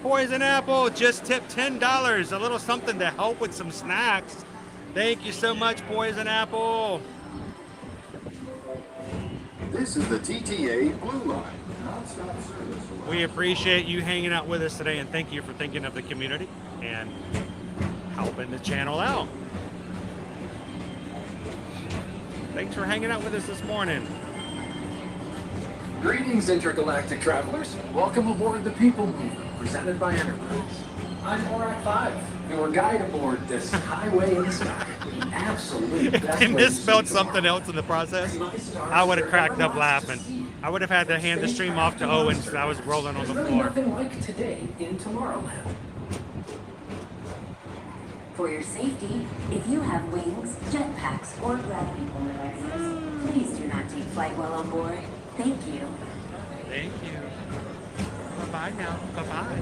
Speaker 2: Poison Apple just tipped $10. A little something to help with some snacks. Thank you so much, Poison Apple.
Speaker 16: This is the TTA Blue Line. Non-stop service.
Speaker 2: We appreciate you hanging out with us today, and thank you for thinking of the community and helping the channel out. Thanks for hanging out with us this morning.
Speaker 17: Greetings, intergalactic travelers. Welcome aboard the PeopleMover, presented by Enterprise. I'm Morak 5, your guide aboard this highway in the sky. Absolutely.
Speaker 2: If they misspelled something else in the process, I would have cracked up laughing. I would have had to hand the stream off to Owen because I was rolling on the floor.
Speaker 17: Nothing like today in Tomorrowland.
Speaker 15: For your safety, if you have wings, jetpacks, or gravity pull devices, please do not take flight while on board. Thank you.
Speaker 2: Thank you. Bye-bye now. Bye-bye.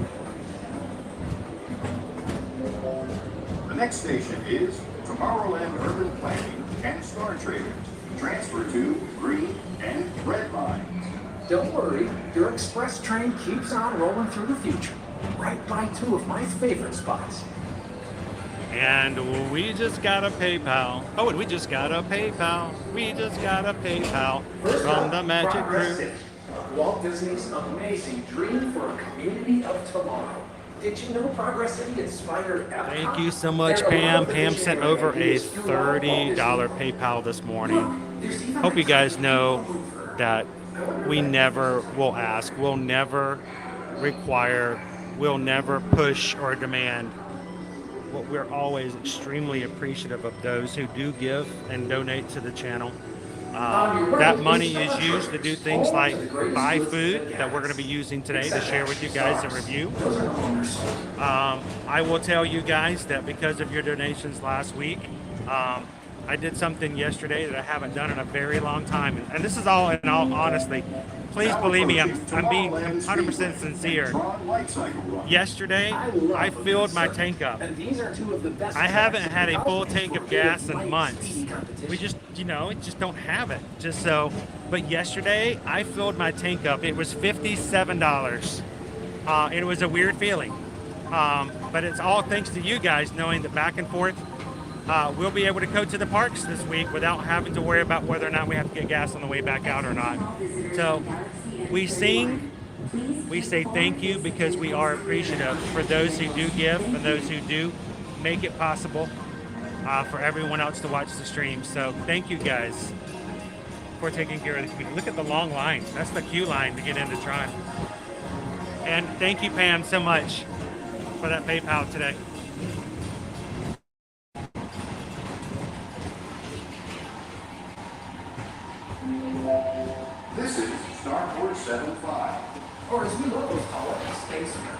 Speaker 16: The next station is Tomorrowland Urban Planning and Star Traders. Transfer to green and red lines.
Speaker 17: Don't worry, your express train keeps on rolling through the future, right by two of my favorite spots.
Speaker 2: And we just got a PayPal. Oh, and we just got a PayPal. We just got a PayPal from the Magic Crew.
Speaker 17: Walt Disney's amazing dream for a community of tomorrow. Did you know Progress City inspired Epcot?
Speaker 2: Thank you so much, Pam. Pam sent over a $30 PayPal this morning. Hope you guys know that we never will ask, we'll never require, we'll never push or demand. What we're always extremely appreciative of those who do give and donate to the channel. That money is used to do things like buy food that we're going to be using today to share with you guys and review. I will tell you guys that because of your donations last week, I did something yesterday that I haven't done in a very long time. And this is all in all honesty. Please believe me, I'm being 100% sincere. Yesterday, I filled my tank up. I haven't had a full tank of gas in months. We just, you know, just don't have it. Just so, but yesterday, I filled my tank up. It was $57. It was a weird feeling. But it's all thanks to you guys knowing that back and forth, we'll be able to go to the parks this week without having to worry about whether or not we have to get gas on the way back out or not. So we sing, we say thank you because we are appreciative for those who do give and those who do make it possible for everyone else to watch the stream. So thank you guys for taking care of this week. Look at the long line. That's the queue line to get into Tron. And thank you, Pam, so much for that PayPal today.
Speaker 16: This is Starport 75.
Speaker 17: Or as we locals call it, Space Mountain.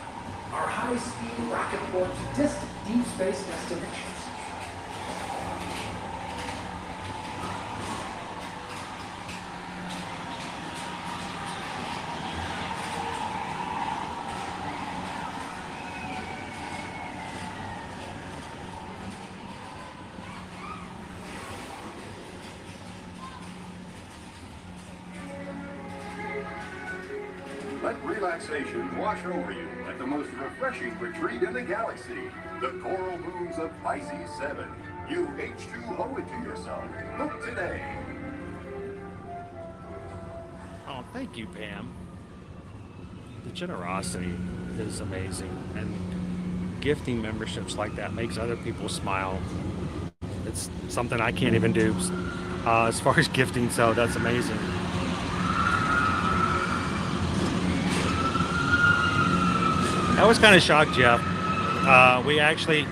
Speaker 17: Our high-speed rocket port to distant deep space destinations.
Speaker 16: Let relaxation wash over you at the most refreshing retreat in the galaxy, the coral moons of Pisces 7. You H2O it to yourself. Book today.
Speaker 2: Oh, thank you, Pam. The generosity is amazing, and gifting memberships like that makes other people smile. It's something I can't even do as far as gifting, so that's amazing. I was kind of shocked, Jeff. We actually,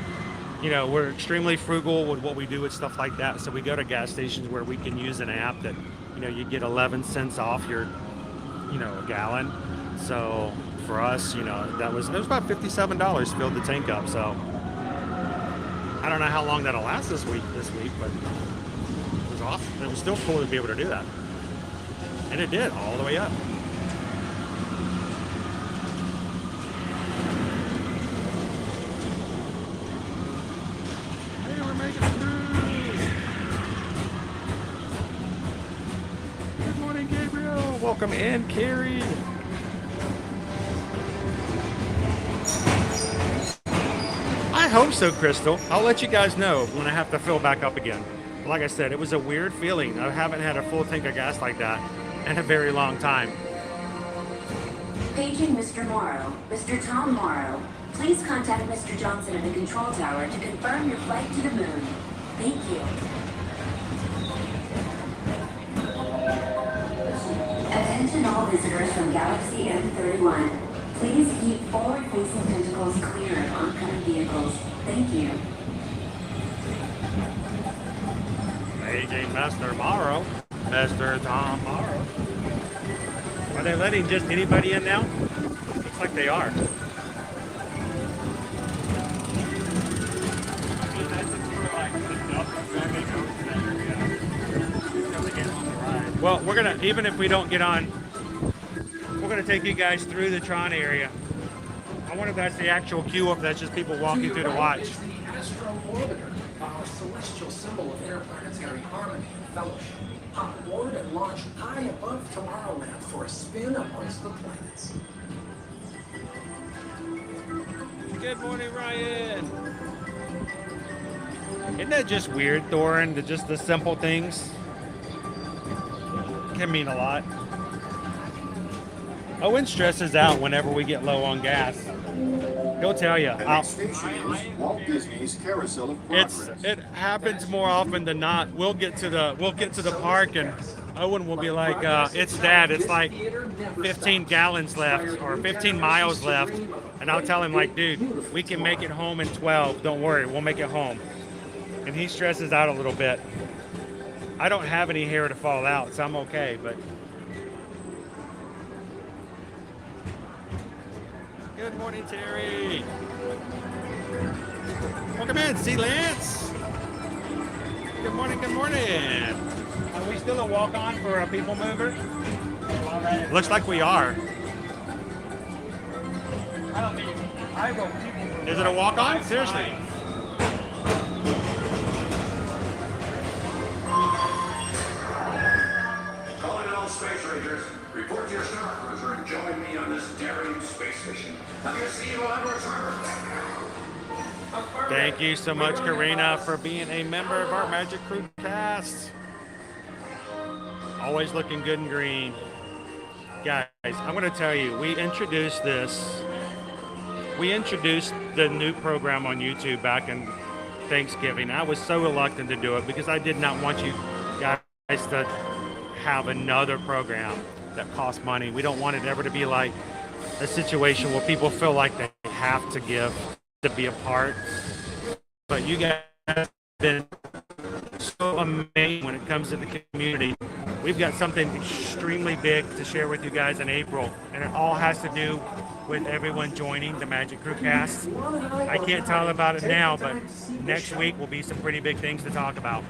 Speaker 2: you know, we're extremely frugal with what we do with stuff like that. So we go to gas stations where we can use an app that, you know, you get 11 cents off your, you know, a gallon. So for us, you know, it was about $57 filled the tank up. So I don't know how long that'll last this week, but it was awesome. It was still cool to be able to do that. And it did all the way up. Welcome in, Carrie. I hope so, Crystal. I'll let you guys know when I have to fill back up again. Like I said, it was a weird feeling. I haven't had a full tank of gas like that in a very long time.
Speaker 15: Paging Mr. Morrow, Mr. Tom Morrow. Please contact Mr. Johnson at the control tower to confirm your flight to the moon. Thank you. Attention all visitors from Galaxy M31. Please keep forward-facing tentacles clear of oncoming vehicles. Thank you.
Speaker 2: Paging Mr. Morrow, Mr. Tom Morrow. Are they letting just anybody in now? Looks like they are. Well, we're gonna, even if we don't get on, we're gonna take you guys through the Tron area. I wonder if that's the actual queue or if that's just people walking through to watch.
Speaker 17: The Astro Orbiter, our celestial symbol of interplanetary harmony and fellowship. Hop aboard and launch high above Tomorrowland for a spin amongst the planets.
Speaker 2: Good morning, Ryan. Isn't that just weird, Thorin, that just the simple things can mean a lot? Owen stresses out whenever we get low on gas. He'll tell you.
Speaker 16: The next station is Walt Disney's Carousel of Progress.
Speaker 2: It happens more often than not. We'll get to the park and Owen will be like, "It's Dad. It's like 15 gallons left or 15 miles left," and I'll tell him like, "Dude, we can make it home in 12. Don't worry, we'll make it home." And he stresses out a little bit. I don't have any hair to fall out, so I'm okay. But good morning, Terry. Welcome in, see Lance. Good morning, good morning. Are we still a walk-on for a people mover? Looks like we are. Is it a walk-on? Seriously?
Speaker 16: Calling all space rangers. Report to your star cruiser and join me on this daring space mission. I'm going to see you on Edwards Harbor.
Speaker 2: Thank you so much, Karina, for being a member of our Magic Crew cast. Always looking good and green. Guys, I'm going to tell you, we introduced the new program on YouTube back in Thanksgiving. I was so reluctant to do it because I did not want you guys to have another program that costs money. We don't want it ever to be like a situation where people feel like they have to give to be a part. But you guys have been so amazing when it comes to the community. We've got something extremely big to share with you guys in April, and it all has to do with everyone joining the Magic Crew cast. I can't tell about it now, but next week will be some pretty big things to talk about.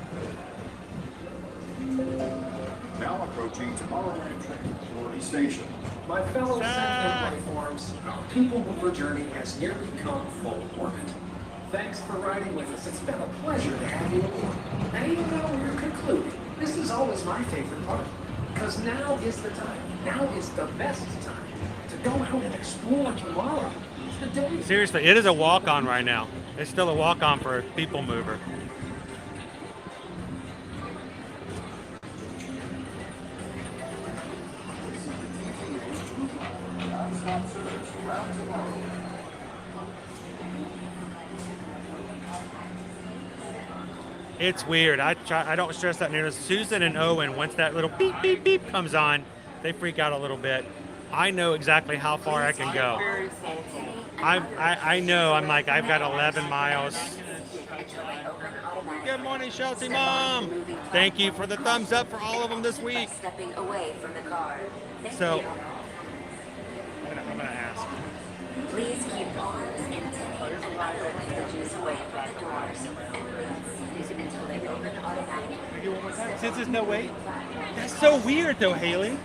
Speaker 16: Now approaching Tomorrowland Transportation Station.
Speaker 17: My fellow Sentinel platforms, our people mover journey has nearly come full orbit. Thanks for riding with us. It's been a pleasure to have you aboard. And even though we're concluding, this is always my favorite part. Because now is the time. Now is the best time to go out and explore tomorrow. Today.
Speaker 2: Seriously, it is a walk-on right now. It's still a walk-on for a people mover. It's weird. I don't stress that near. Susan and Owen, once that little beep, beep, beep comes on, they freak out a little bit. I know exactly how far I can go. I know. I'm like, I've got 11 miles. Good morning, Chelsea Mom. Thank you for the thumbs up for all of them this week.
Speaker 15: Stepping away from the car.
Speaker 2: So, I'm gonna ask.
Speaker 15: Please keep arms and tape and other appendages away from the doors and remain seated until they open automatically.
Speaker 2: Since there's no wait. That's so weird though, Haley.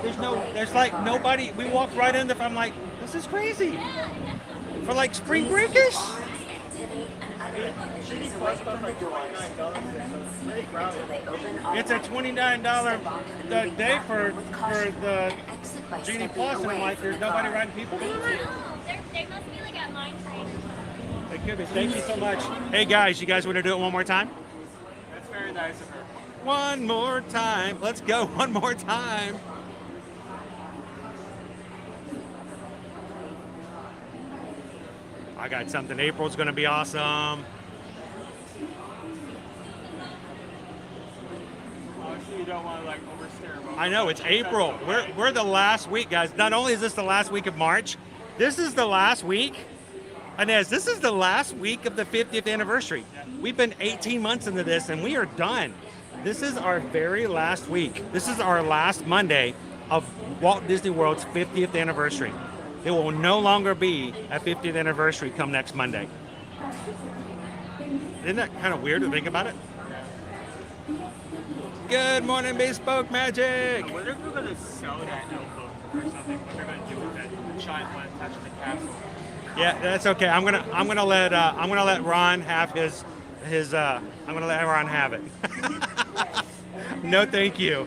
Speaker 2: There's like nobody. We walked right in there. I'm like, this is crazy. For like spring breakers. It's a $29 a day for the Genie Plus, and I'm like, there's nobody riding people.
Speaker 6: They must be like at Mine Train.
Speaker 2: They could be. Thank you so much. Hey guys, you guys want to do it one more time?
Speaker 8: That's very nice of her.
Speaker 2: One more time. Let's go one more time. I got something. April's going to be awesome.
Speaker 8: Obviously, you don't want to like overstare.
Speaker 2: I know, it's April. We're the last week, guys. Not only is this the last week of March, this is the last week. Inez, this is the last week of the 50th anniversary. We've been 18 months into this and we are done. This is our very last week. This is our last Monday of Walt Disney World's 50th anniversary. It will no longer be a 50th anniversary come next Monday. Isn't that kind of weird to think about it? Good morning, Bespoke Magic.
Speaker 8: I wonder if we're gonna sell that notebook or something. What they're gonna do with that giant one attached to the capsule.
Speaker 2: Yeah, that's okay. I'm gonna let Ron have his I'm gonna let Ron have it. No, thank you.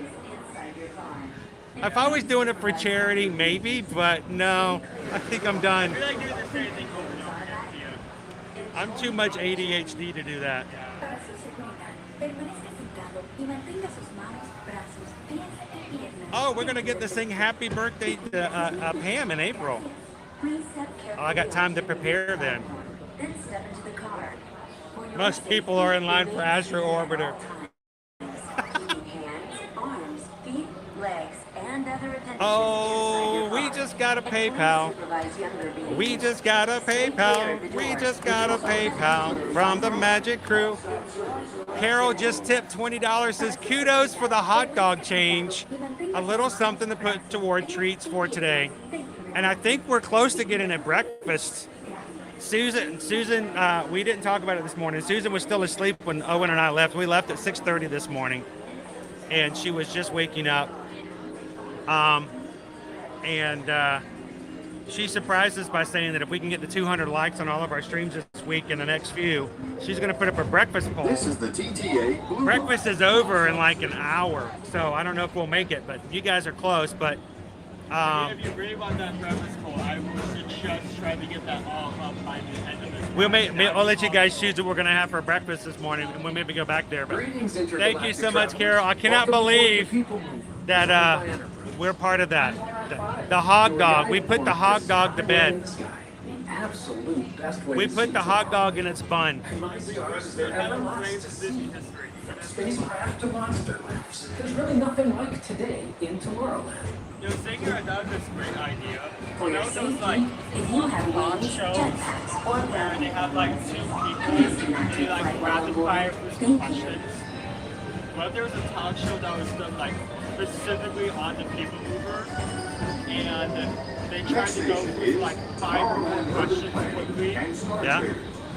Speaker 2: If I was doing it for charity, maybe, but no, I think I'm done.
Speaker 8: You're like doing the same thing over and over again.
Speaker 2: I'm too much ADHD to do that. Oh, we're gonna get to sing happy birthday to Pam in April. Oh, I got time to prepare then. Most people are in line for Astro Orbiter. Oh, we just got a PayPal. We just got a PayPal. We just got a PayPal from the Magic Crew. Carol just tipped $20, says kudos for the hot dog change. A little something to put toward treats for today. And I think we're close to getting a breakfast. Susan, we didn't talk about it this morning. Susan was still asleep when Owen and I left. We left at 6:30 this morning. And she was just waking up. She surprised us by saying that if we can get the 200 likes on all of our streams this week in the next few, she's going to put up a breakfast poll.
Speaker 16: This is the TTA Blue
Speaker 2: Breakfast is over in like an hour, so I don't know if we'll make it, but you guys are close. But
Speaker 8: if you really want that breakfast poll, I would just try to get that all up by the end of this.
Speaker 2: I'll let you guys choose what we're going to have for breakfast this morning, and we'll maybe go back there. But thank you so much, Carol. I cannot believe that we're part of that. The hog dog. We put the hog dog to bed. We put the hog dog in its bun.
Speaker 17: Spacecraft to monster labs. There's really nothing like today in Tomorrowland.
Speaker 8: Yo, Singer, I thought this great idea.
Speaker 15: For your safety, if you have wings, jetpacks, or
Speaker 8: where they have like two people and they like rapid fire questions. What if there was a talk show that was done like specifically on the PeopleMover, and they tried to go through like 5 or more questions quickly.
Speaker 2: Yeah.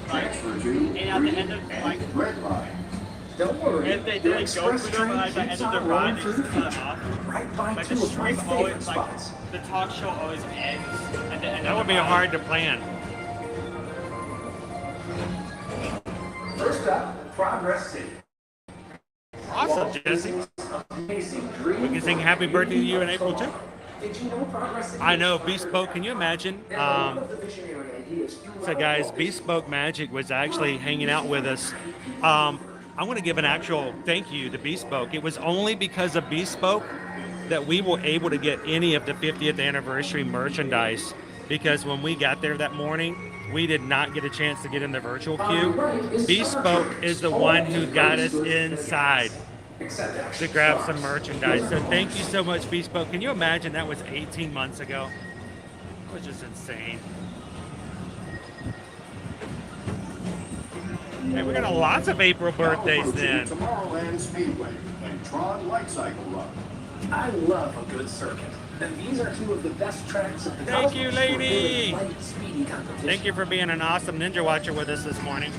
Speaker 8: Right? And at the end of like,
Speaker 17: don't worry.
Speaker 8: If they didn't go through them at the end of the ride, they just cut off. Like the stream always, like the talk show always ends at the end.
Speaker 2: That would be hard to plan.
Speaker 17: First up, Progress City.
Speaker 2: Awesome, Jesse. We can sing happy birthday to you in April too.
Speaker 17: Did you know Progress City?
Speaker 2: I know, Bespoke, can you imagine? So guys, Bespoke Magic was actually hanging out with us. I want to give an actual thank you to Bespoke. It was only because of Bespoke that we were able to get any of the 50th anniversary merchandise, because when we got there that morning, we did not get a chance to get in the virtual queue. Bespoke is the one who got us inside to grab some merchandise. So thank you so much, Bespoke. Can you imagine that was 18 months ago? It was just insane. Hey, we got lots of April birthdays then.
Speaker 16: Tomorrowland Speedway and Tron Lightcycle Run.
Speaker 17: I love a good circuit. And these are two of the best tracks of the
Speaker 2: Thank you,
Speaker 17: cosmos
Speaker 2: lady.
Speaker 17: for really light, speedy competition.
Speaker 2: Thank you for being an awesome Ninja Watcher with us this morning.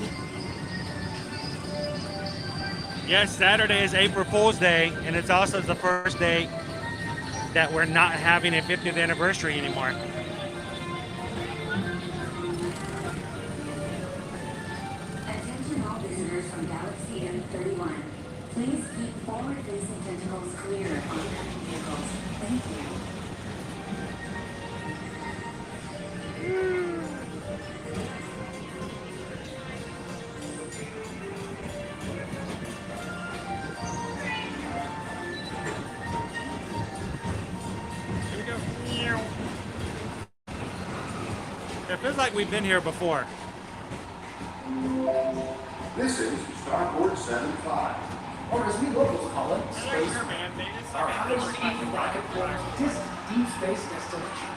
Speaker 2: Yes, Saturday is April Fool's Day, and it's also the first day that we're not having a 50th anniversary anymore.
Speaker 15: Attention all visitors from Galaxy M31. Please keep forward-facing tentacles clear of oncoming vehicles. Thank you.
Speaker 2: Feels like we've been here before.
Speaker 16: This is Starboard 75.
Speaker 17: Or as we locals call it, space. Our high-speed rocket flies distant deep space destinations.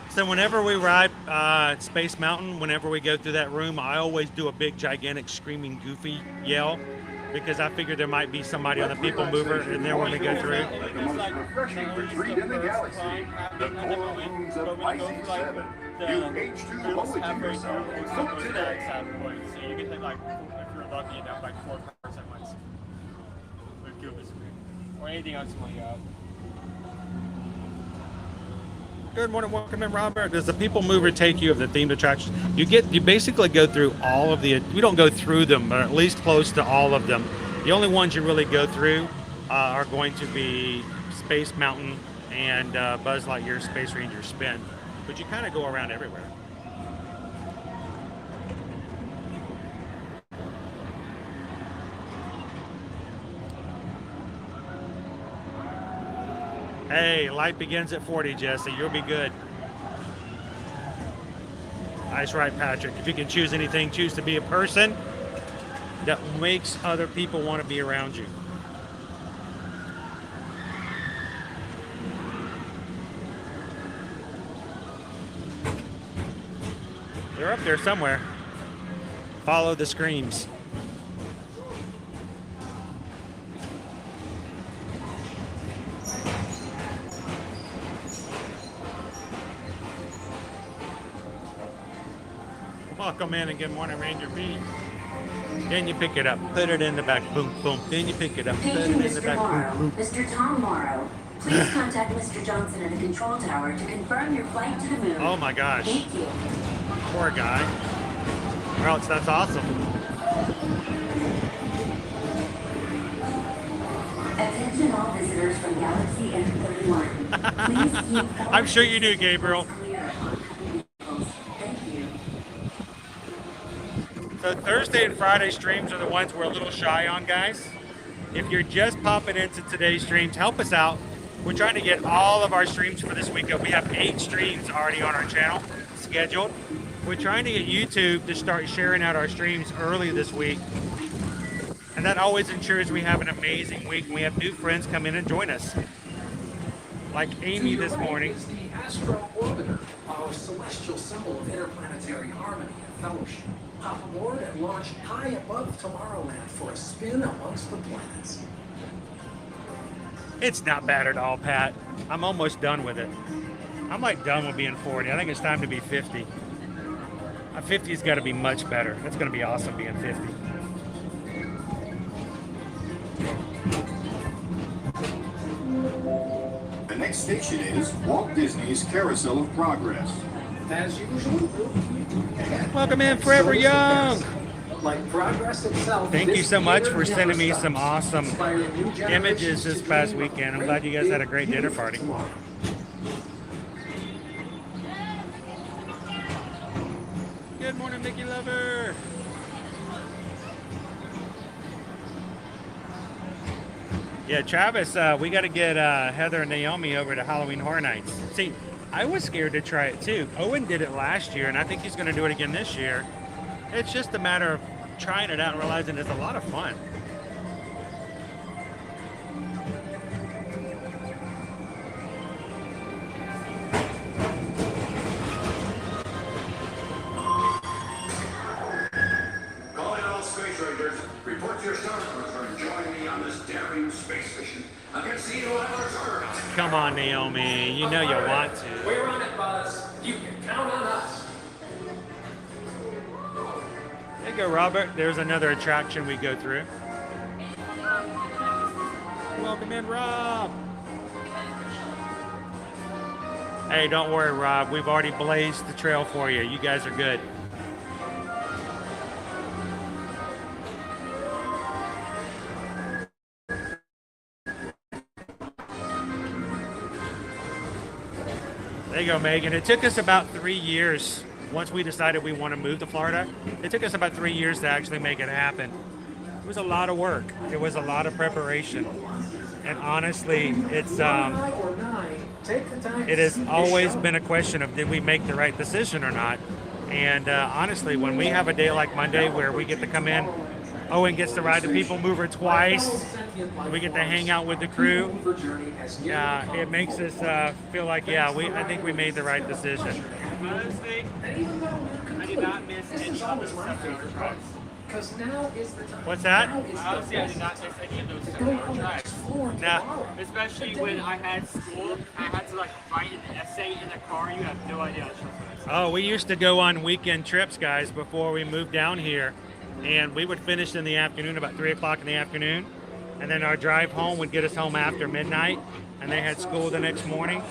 Speaker 2: So whenever we ride Space Mountain, whenever we go through that room, I always do a big, gigantic, screaming, goofy yell because I figure there might be somebody on the People Mover in there when we go through.
Speaker 16: The most refreshing retreat in the galaxy. The coral rooms of Pisces 7. You H2O it to yourself. Book today.
Speaker 8: So you can hit like, if you're lucky enough, like 4 cars at once. With Google Screen. Or anything else you want to go.
Speaker 2: Good morning, welcome in, Robert. Does the People Mover take you of the themed attractions? You basically go through all of the, you don't go through them, but at least close to all of them. The only ones you really go through are going to be Space Mountain and Buzz Lightyear Space Ranger Spin. But you kind of go around everywhere. Hey, life begins at 40, Jesse. You'll be good. Nice, right, Patrick. If you can choose anything, choose to be a person that makes other people want to be around you. They're up there somewhere. Follow the screams. Welcome in and good morning, Ranger B. Then you pick it up, put it in the back, boom, boom. Then you pick it up, put it in the back, boom, boom.
Speaker 15: Mr. Tom Morrow, please contact Mr. Johnson at the control tower to confirm your flight to the moon.
Speaker 2: Oh my gosh.
Speaker 15: Thank you.
Speaker 2: Poor guy. Well, that's awesome.
Speaker 15: Attention all visitors from Galaxy N31. Please keep
Speaker 2: I'm sure you do, Gabriel. So Thursday and Friday streams are the ones we're a little shy on, guys. If you're just popping into today's streams, help us out. We're trying to get all of our streams for this week up. We have 8 streams already on our channel scheduled. We're trying to get YouTube to start sharing out our streams early this week. And that always ensures we have an amazing week and we have new friends come in and join us. Like Amy this morning.
Speaker 17: Is the Astro Orbiter, our celestial symbol of interplanetary harmony and fellowship. Hop aboard and launch high above Tomorrowland for a spin amongst the planets.
Speaker 2: It's not bad at all, Pat. I'm almost done with it. I'm like done with being 40. I think it's time to be 50. 50's got to be much better. It's going to be awesome being 50.
Speaker 16: The next station is Walt Disney's Carousel of Progress.
Speaker 17: As usual,
Speaker 2: welcome in, Forever Young.
Speaker 17: Like progress itself.
Speaker 2: Thank you so much for sending me some awesome images this past weekend. I'm glad you guys had a great dinner party. Good morning, Mickey Lover. Yeah, Travis, we got to get Heather and Naomi over to Halloween Horror Nights. See, I was scared to try it too. Owen did it last year, and I think he's going to do it again this year. It's just a matter of trying it out and realizing it's a lot of fun.
Speaker 16: Calling all space rangers, report to your star cruiser and join me on this daring space mission against the evil Emperor's Earth.
Speaker 2: Come on, Naomi. You know you want to.
Speaker 17: We're on it, Buzz. You can count on us.
Speaker 2: There you go, Robert. There's another attraction we go through. Welcome in, Rob. Hey, don't worry, Rob. We've already blazed the trail for you. You guys are good. There you go, Megan. It took us about 3 years once we decided we want to move to Florida. It took us about 3 years to actually make it happen. It was a lot of work. It was a lot of preparation. And honestly, it has always been a question of did we make the right decision or not. And honestly, when we have a day like Monday where we get to come in, Owen gets to ride the PeopleMover twice, we get to hang out with the crew, it makes us feel like, yeah, I think we made the right decision.
Speaker 8: Honestly, I did not miss any of those 7-hour drives.
Speaker 2: What's that?
Speaker 8: Honestly, I did not miss any of those 7-hour drives.
Speaker 2: Nah.
Speaker 8: Especially when I had school, I had to like write an essay in the car. You have no idea how stressful.
Speaker 2: Oh, we used to go on weekend trips, guys, before we moved down here. And we would finish in the afternoon, about 3 o'clock in the afternoon. And then our drive home would get us home after midnight. And they had school the next morning.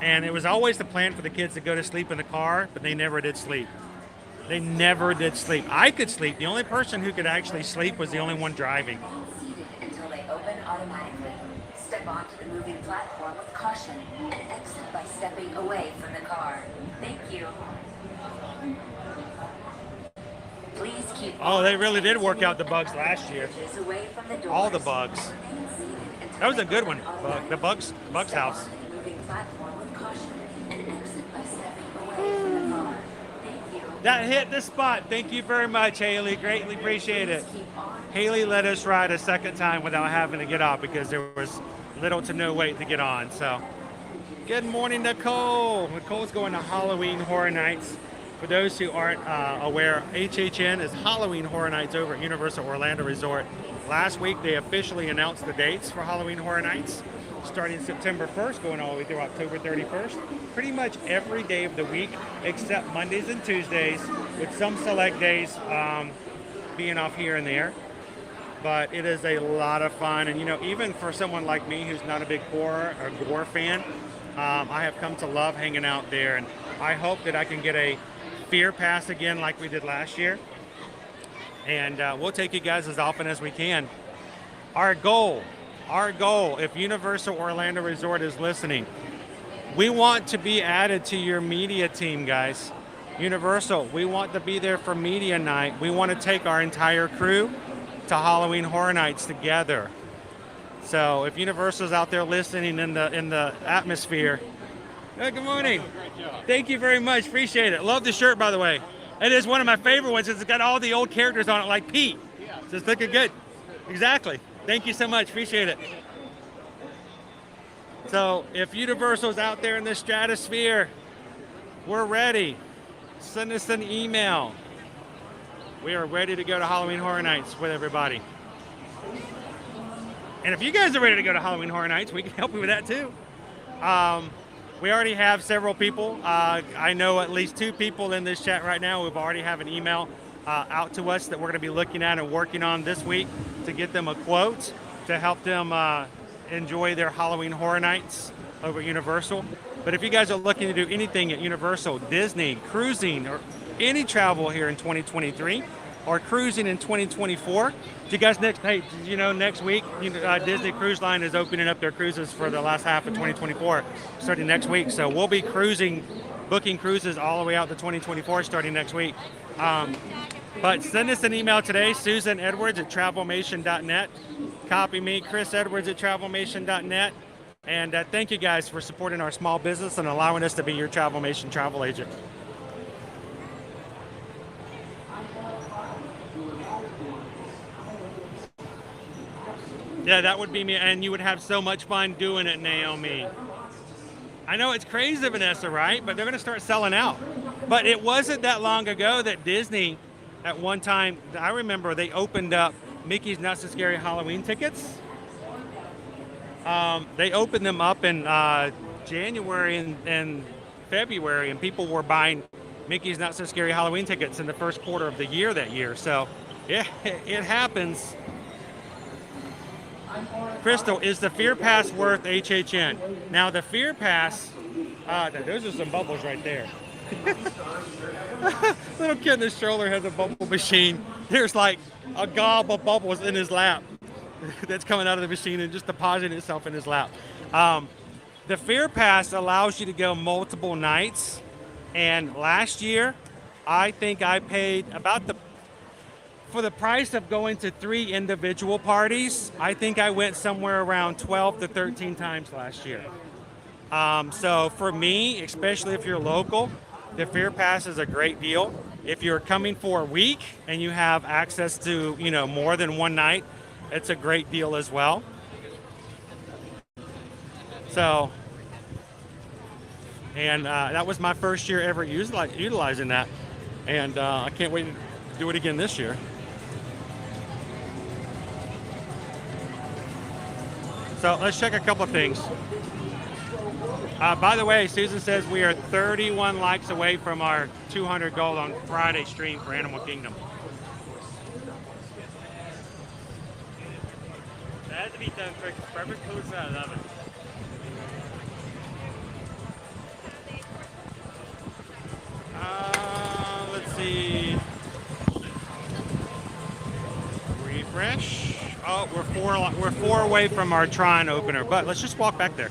Speaker 2: And it was always the plan for the kids to go to sleep in the car, but they never did sleep. They never did sleep. I could sleep. The only person who could actually sleep was the only one driving.
Speaker 15: Seated until they open automatically. Step onto the moving platform with caution and exit by stepping away from the car. Thank you. Please keep.
Speaker 2: Oh, they really did work out the bugs last year.
Speaker 15: Away from the doors.
Speaker 2: All the bugs. That was a good one. The Bugs house.
Speaker 15: Moving platform with caution and exit by stepping away from the car. Thank you.
Speaker 2: That hit the spot. Thank you very much, Haley. Greatly appreciate it. Haley let us ride a second time without having to get off because there was little to no wait to get on. So, good morning, Nicole. Nicole's going to Halloween Horror Nights. For those who aren't aware, HHN is Halloween Horror Nights over at Universal Orlando Resort. Last week, they officially announced the dates for Halloween Horror Nights, starting September 1st, going all the way through October 31st. Pretty much every day of the week, except Mondays and Tuesdays, with some select days being off here and there. But it is a lot of fun. And, you know, even for someone like me who's not a big horror or gore fan, I have come to love hanging out there. And I hope that I can get a Fear Pass again like we did last year. And we'll take you guys as often as we can. Our goal, if Universal Orlando Resort is listening, we want to be added to your media team, guys. Universal, we want to be there for media night. We want to take our entire crew to Halloween Horror Nights together. So if Universal's out there listening in the atmosphere, good morning. Thank you very much. Appreciate it. Love the shirt, by the way. It is one of my favorite ones. It's got all the old characters on it, like Pete. So it's looking good. Exactly. Thank you so much. Appreciate it. So if Universal's out there in the stratosphere, we're ready. Send us an email. We are ready to go to Halloween Horror Nights with everybody. And if you guys are ready to go to Halloween Horror Nights, we can help you with that too. We already have several people. I know at least 2 people in this chat right now who already have an email out to us that we're going to be looking at and working on this week to get them a quote to help them enjoy their Halloween Horror Nights over at Universal. But if you guys are looking to do anything at Universal, Disney, cruising, or any travel here in 2023, or cruising in 2024, you guys next week Disney Cruise Line is opening up their cruises for the last half of 2024 starting next week. So we'll be booking cruises all the way out to 2024 starting next week. But send us an email today, susanedwards@travelmation.net. Copy me, chrisedwards@travelmation.net. And thank you guys for supporting our small business and allowing us to be your Travelmation travel agent. Yeah, that would be me, and you would have so much fun doing it, Naomi. I know it's crazy, Vanessa, right? But they're going to start selling out. But it wasn't that long ago that Disney, at one time, I remember they opened up Mickey's Not So Scary Halloween tickets. They opened them up in January and February, and people were buying Mickey's Not So Scary Halloween tickets in the first quarter of the year that year. So, yeah, it happens. Crystal, is the Fear Pass worth HHN? Now, the Fear Pass, those are some bubbles right there. Little kid in the stroller has a bubble machine. There's like a gob of bubbles in his lap that's coming out of the machine and just depositing itself in his lap. The Fear Pass allows you to go multiple nights And last year, I think I paid for the price of going to 3 individual parties, I think I went somewhere around 12 to 13 times last year. So for me, especially if you're local, the Fair Pass is a great deal. If you're coming for a week and you have access to, more than one night, it's a great deal as well. So, and that was my first year ever utilizing that. And I can't wait to do it again this year. So let's check a couple of things. By the way, Susan says we are 31 likes away from our 200 goal on Friday stream for Animal Kingdom.
Speaker 8: That had to be done quick. Perfect close at 11.
Speaker 2: Let's see. Refresh. Oh, we're four away from our Tron opener, but let's just walk back there.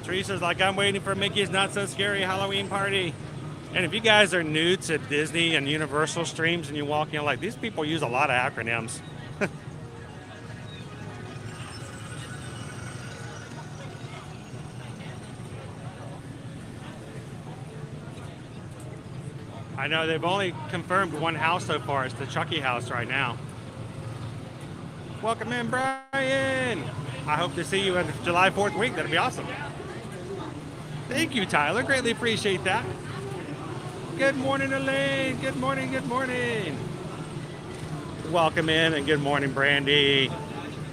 Speaker 2: Teresa's like, I'm waiting for Mickey's Not So Scary Halloween Party. And if you guys are new to Disney and Universal streams and you walk in, like, these people use a lot of acronyms. I know they've only confirmed one house so far. It's the Chucky house right now. Welcome in, Brian. I hope to see you in July 4th week. That'd be awesome. Thank you, Tyler. Greatly appreciate that. Good morning, Elaine. Good morning, good morning. Welcome in and good morning, Brandy.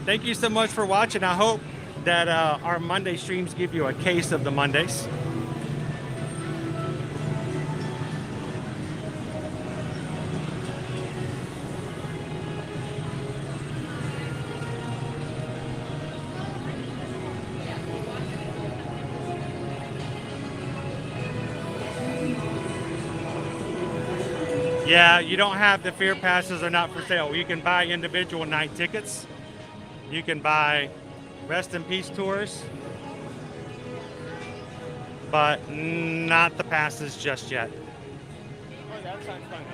Speaker 2: Thank you so much for watching. I hope that our Monday streams give you a case of the Mondays. Yeah, you don't have the Fair Passes are not for sale. You can buy individual night tickets. You can buy Rest in Peace tours, but not the passes just yet.
Speaker 8: Oh, that sounds fun though.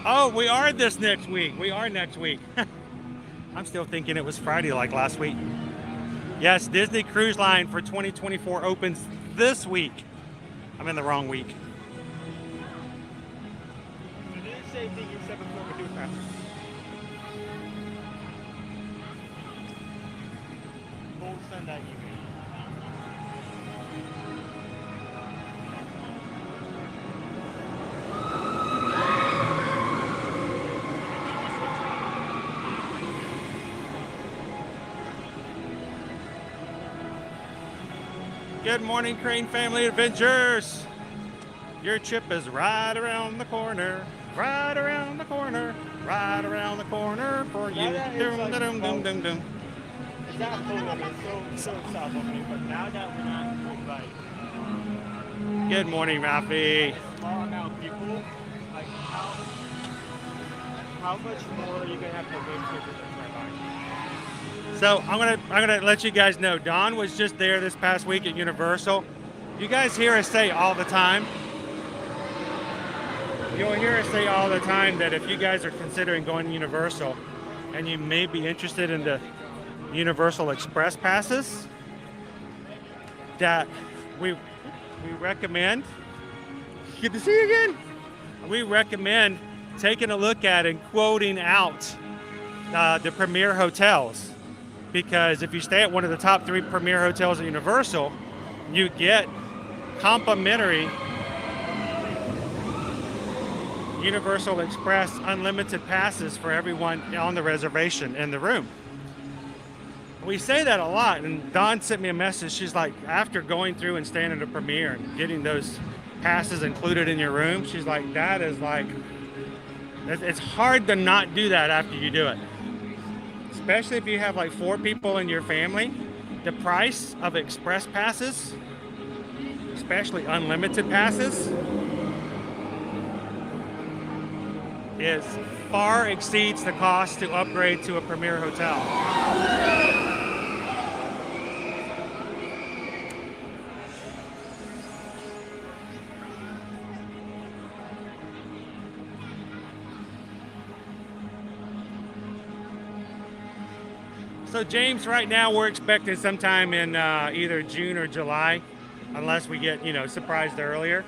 Speaker 2: Oh, we are this next week. We are next week. I'm still thinking it was Friday like last week. Yes, Disney Cruise Line for 2024 opens this week. I'm in the wrong week.
Speaker 8: So did it say thing you said before we do passes? We'll send that email.
Speaker 2: Good morning, Crane Family Adventures. Your trip is right around the corner, right around the corner, right around the corner for you. Dum, dum, dum, dum, dum.
Speaker 8: It's not full of it, so south of me, but now that we're not like
Speaker 2: Good morning, Rafi.
Speaker 8: small amount of people, like how much more are you gonna have to wait for the
Speaker 2: So I'm gonna let you guys know. Dawn was just there this past week at Universal. You guys hear us say all the time. You'll hear us say all the time that if you guys are considering going to Universal and you may be interested in the Universal Express passes, that we recommend. Good to see you again. We recommend taking a look at and quoting out the premier hotels. Because if you stay at one of the top 3 premier hotels at Universal, you get complimentary Universal Express unlimited passes for everyone on the reservation in the room. We say that a lot, and Dawn sent me a message. She's like, after going through and staying at a premier and getting those passes included in your room, she's like, that is like, it's hard to not do that after you do it. Especially if you have like 4 people in your family the price of express passes, especially unlimited passes, is far exceeds the cost to upgrade to a premier hotel. So James, right now we're expecting sometime in either June or July, unless we get, you know, surprised earlier.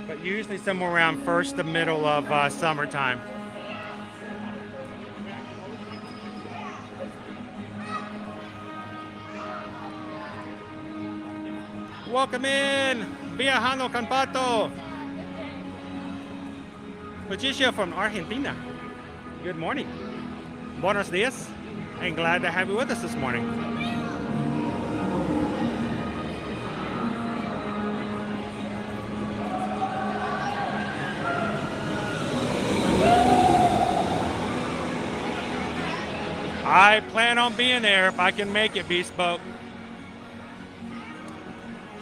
Speaker 2: But usually somewhere around first to middle of summertime. Welcome in, Viajando con Pato. Patricia from Argentina. Good morning. Buenos dias. And glad to have you with us this morning. I plan on being there if I can make it, Bespoke.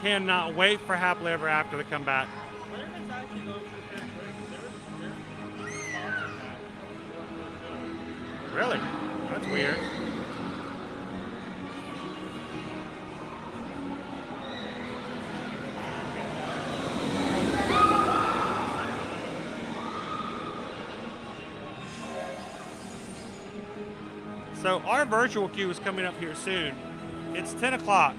Speaker 2: Cannot wait for Happily Ever After to come back. Really? That's weird. So our virtual queue is coming up here soon. It's 10 o'clock.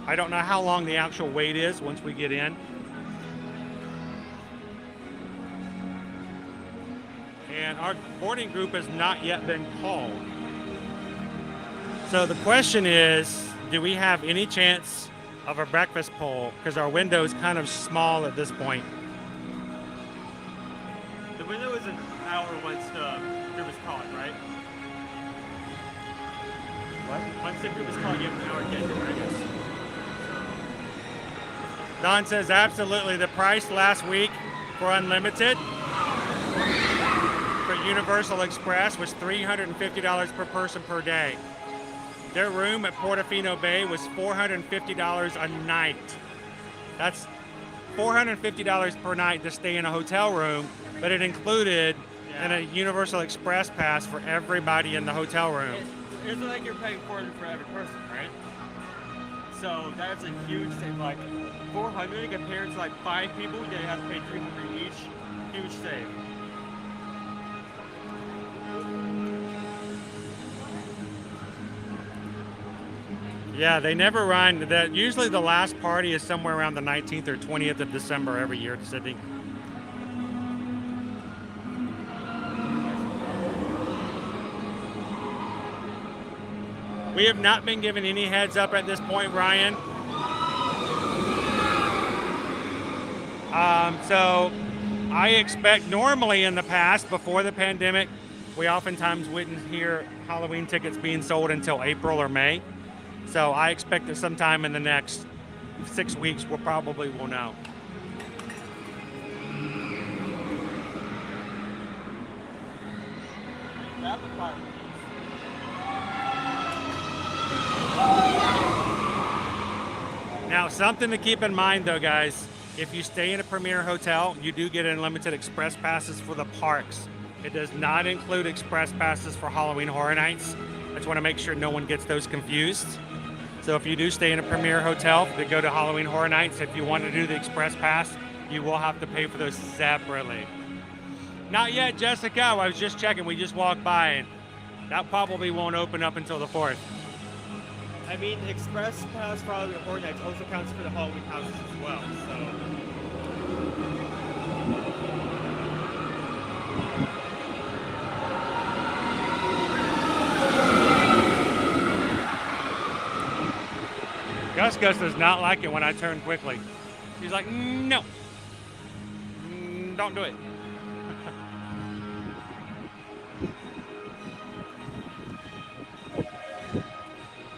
Speaker 2: I don't know how long the actual wait is once we get in. And our boarding group has not yet been called. So the question is, do we have any chance of a breakfast poll? Because our window is kind of small at this point.
Speaker 8: The window is an hour once the group is called, right?
Speaker 2: What?
Speaker 8: Once the group is called, you have an hour to get there, I guess.
Speaker 2: Don says absolutely. The price last week for unlimited for Universal Express was $350 per person per day. Their room at Portofino Bay was $450 a night. That's $450 per night to stay in a hotel room, but it included a Universal Express pass for everybody in the hotel room.
Speaker 8: It's like you're paying for every person, right? So that's a huge thing. Like 400 compared to like 5 people, they have to pay 300 each. Huge save.
Speaker 2: Yeah, they never run. That usually the last party is somewhere around the 19th or 20th of December every year in Sydney. We have not been given any heads up at this point, Ryan. So I expect normally in the past, before the pandemic, we oftentimes wouldn't hear Halloween tickets being sold until April or May. So I expect that sometime in the next 6 weeks, we'll probably will know. Now, something to keep in mind, though, guys. If you stay in a premier hotel, you do get unlimited express passes for the parks. It does not include express passes for Halloween Horror Nights. I just want to make sure no one gets those confused. So if you do stay in a premier hotel to go to Halloween Horror Nights, if you want to do the express pass, you will have to pay for those separately. Not yet, Jessica. I was just checking. We just walked by, and that probably won't open up until the 4th.
Speaker 8: I mean, the Express Pass for Halloween Horror Nights also counts for the Halloween houses as well, so.
Speaker 2: Gus does not like it when I turn quickly. She's like, no, don't do it.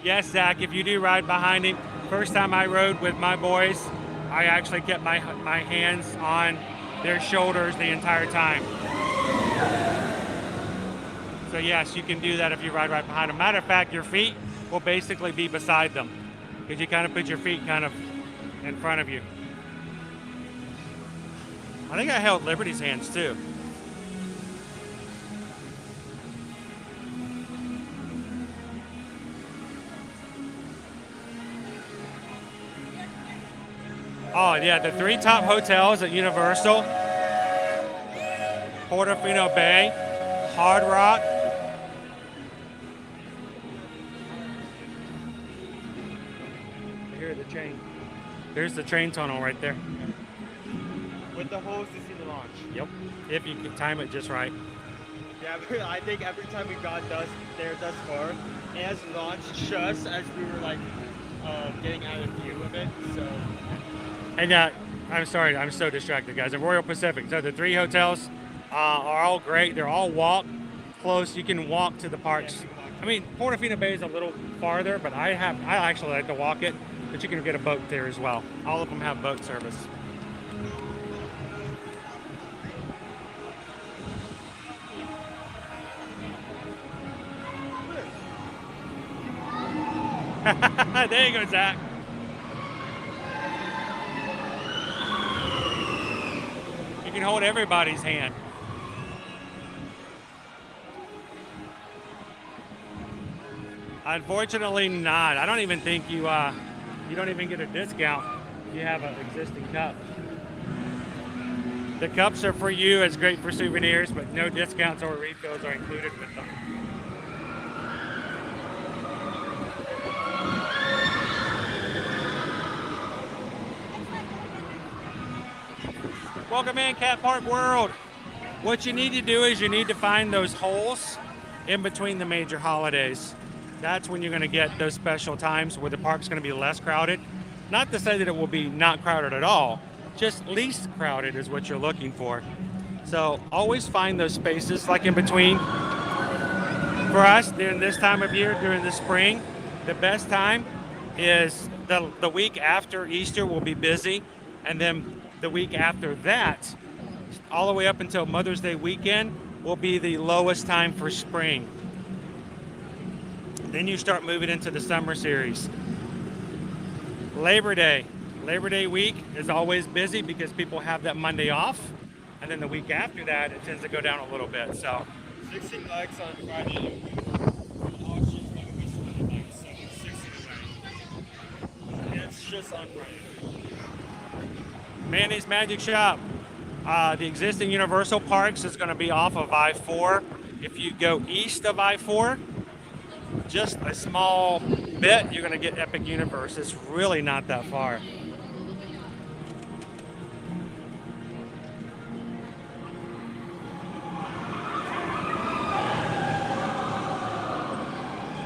Speaker 2: Yes, Zach, if you do ride behind him, first time I rode with my boys, I actually kept my hands on their shoulders the entire time. So yes, you can do that if you ride right behind them. Matter of fact, your feet will basically be beside them because you kind of put your feet kind of in front of you. I think I held Liberty's hands too. Oh yeah, the 3 top hotels at Universal, Portofino Bay, Hard Rock. Here's the train. There's the train tunnel right there.
Speaker 8: With the holes to see the launch.
Speaker 2: Yep, if you can time it just right.
Speaker 8: Yeah, I think every time we got thus far, it has launched just as we were like getting out of view of it. So.
Speaker 2: And I'm sorry, I'm so distracted, guys. At Royal Pacific, so the 3 hotels are all great. They're all walk close. You can walk to the parks. I mean, Portofino Bay is a little farther, but I actually like to walk it. But you can get a boat there as well. All of them have boat service. There you go, Zach. You can hold everybody's hand. Unfortunately not. I don't even think you don't even get a discount if you have an existing cup. The cups are for you. It's great for souvenirs, but no discounts or refills are included with them. Welcome in, Cat Park World. What you need to do is you need to find those holes in between the major holidays. That's when you're going to get those special times where the park's going to be less crowded. Not to say that it will be not crowded at all, just least crowded is what you're looking for. So always find those spaces like in between. For us, during this time of year, during the spring, the best time is the week after Easter will be busy, and then the week after that, all the way up until Mother's Day weekend, will be the lowest time for spring. Then you start moving into the summer series. Labor Day week is always busy because people have that Monday off, and then the week after that, it tends to go down a little bit. So
Speaker 8: 16 likes on Friday. It's just on Friday.
Speaker 2: Manny's Magic Shop. The existing Universal Parks is going to be off of I-4. If you go east of I-4, just a small bit, you're going to get Epic Universe. It's really not that far.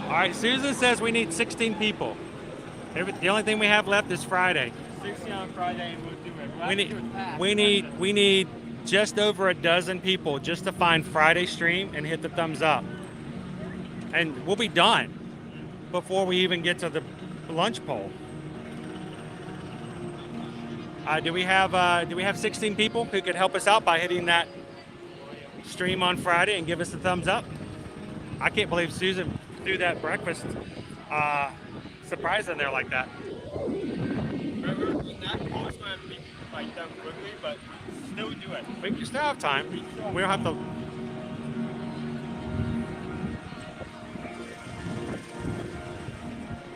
Speaker 2: All right, Susan says we need 16 people. The only thing we have left is Friday.
Speaker 8: 16 on Friday and we'll do it.
Speaker 2: We need just over a dozen people just to find Friday stream and hit the thumbs up. And we'll be done before we even get to the lunch poll. Do we have 16 people who could help us out by hitting that stream on Friday and give us a thumbs up? I can't believe Susan threw that breakfast surprise in there like that.
Speaker 8: Remember, not always going to be like done quickly, but still do it.
Speaker 2: We can still have time. We don't have to.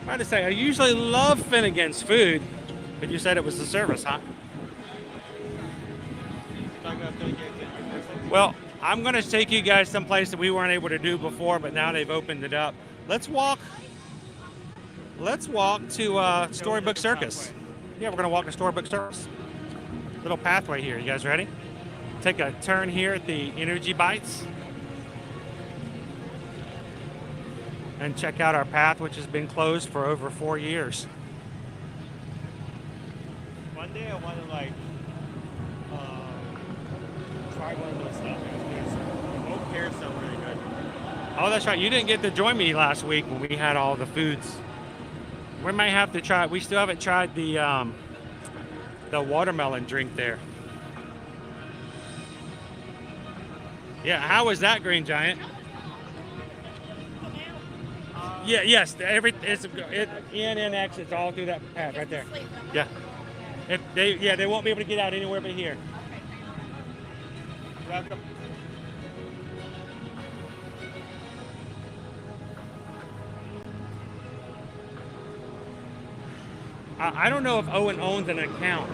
Speaker 2: I had to say, I usually love Finnegan's food, but you said it was the service, huh? Well, I'm going to take you guys someplace that we weren't able to do before, but now they've opened it up. Let's walk to Storybook Circus. Yeah, we're going to walk to Storybook Circus. Little pathway here. You guys ready? Take a turn here at the Energy Bites. And check out our path, which has been closed for over 4 years.
Speaker 8: One day I want to try one of those stuff. Both pairs sound really good.
Speaker 2: Oh, that's right. You didn't get to join me last week when we had all the foods. We may have to try. We still haven't tried the watermelon drink there. Yeah, how was that, Green Giant? Yeah, yes, in and exits all through that path right there. Yeah. They won't be able to get out anywhere but here. Welcome. I don't know if Owen owns an account.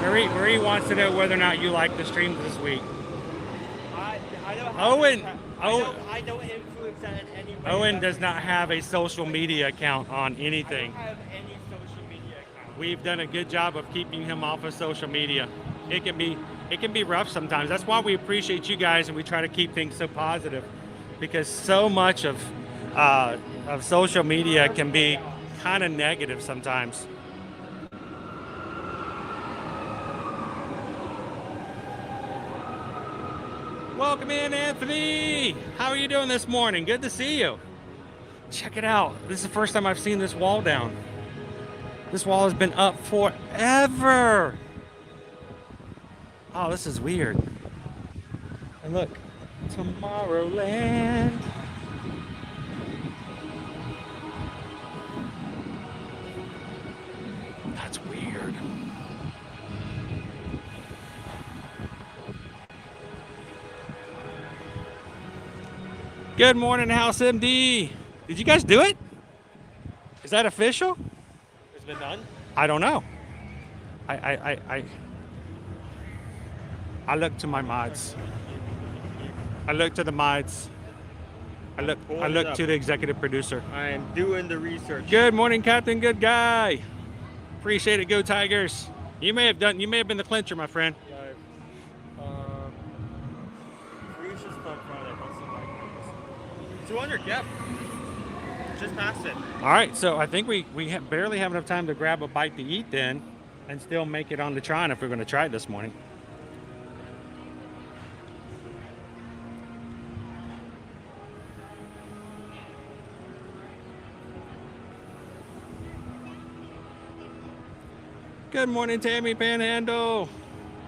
Speaker 2: Marie wants to know whether or not you like the streams this week. I don't influence that in any way. Owen does not have a social media account on anything. I don't have any social media account. We've done a good job of keeping him off of social media. It can be rough sometimes. That's why we appreciate you guys and we try to keep things so positive, because so much of social media can be kind of negative sometimes. Welcome in, Anthony. How are you doing this morning? Good to see you. Check it out. This is the first time I've seen this wall down. This wall has been up forever. Oh, this is weird. And look, Tomorrowland. That's weird. Good morning, House MD. Did you guys do it? Is that official?
Speaker 8: It's been done?
Speaker 2: I don't know. I look to my mods. I look to the mods. I look to the executive producer.
Speaker 8: I am doing the research.
Speaker 2: Good morning, Captain Good Guy. Appreciate it. Go Tigers. You may have been the clincher, my friend.
Speaker 8: Reach is from Friday. 200, yep. Just passed it.
Speaker 2: All right, so I think we barely have enough time to grab a bite to eat then and still make it on the Tron if we're going to try it this morning. Good morning, Tammy Panhandle.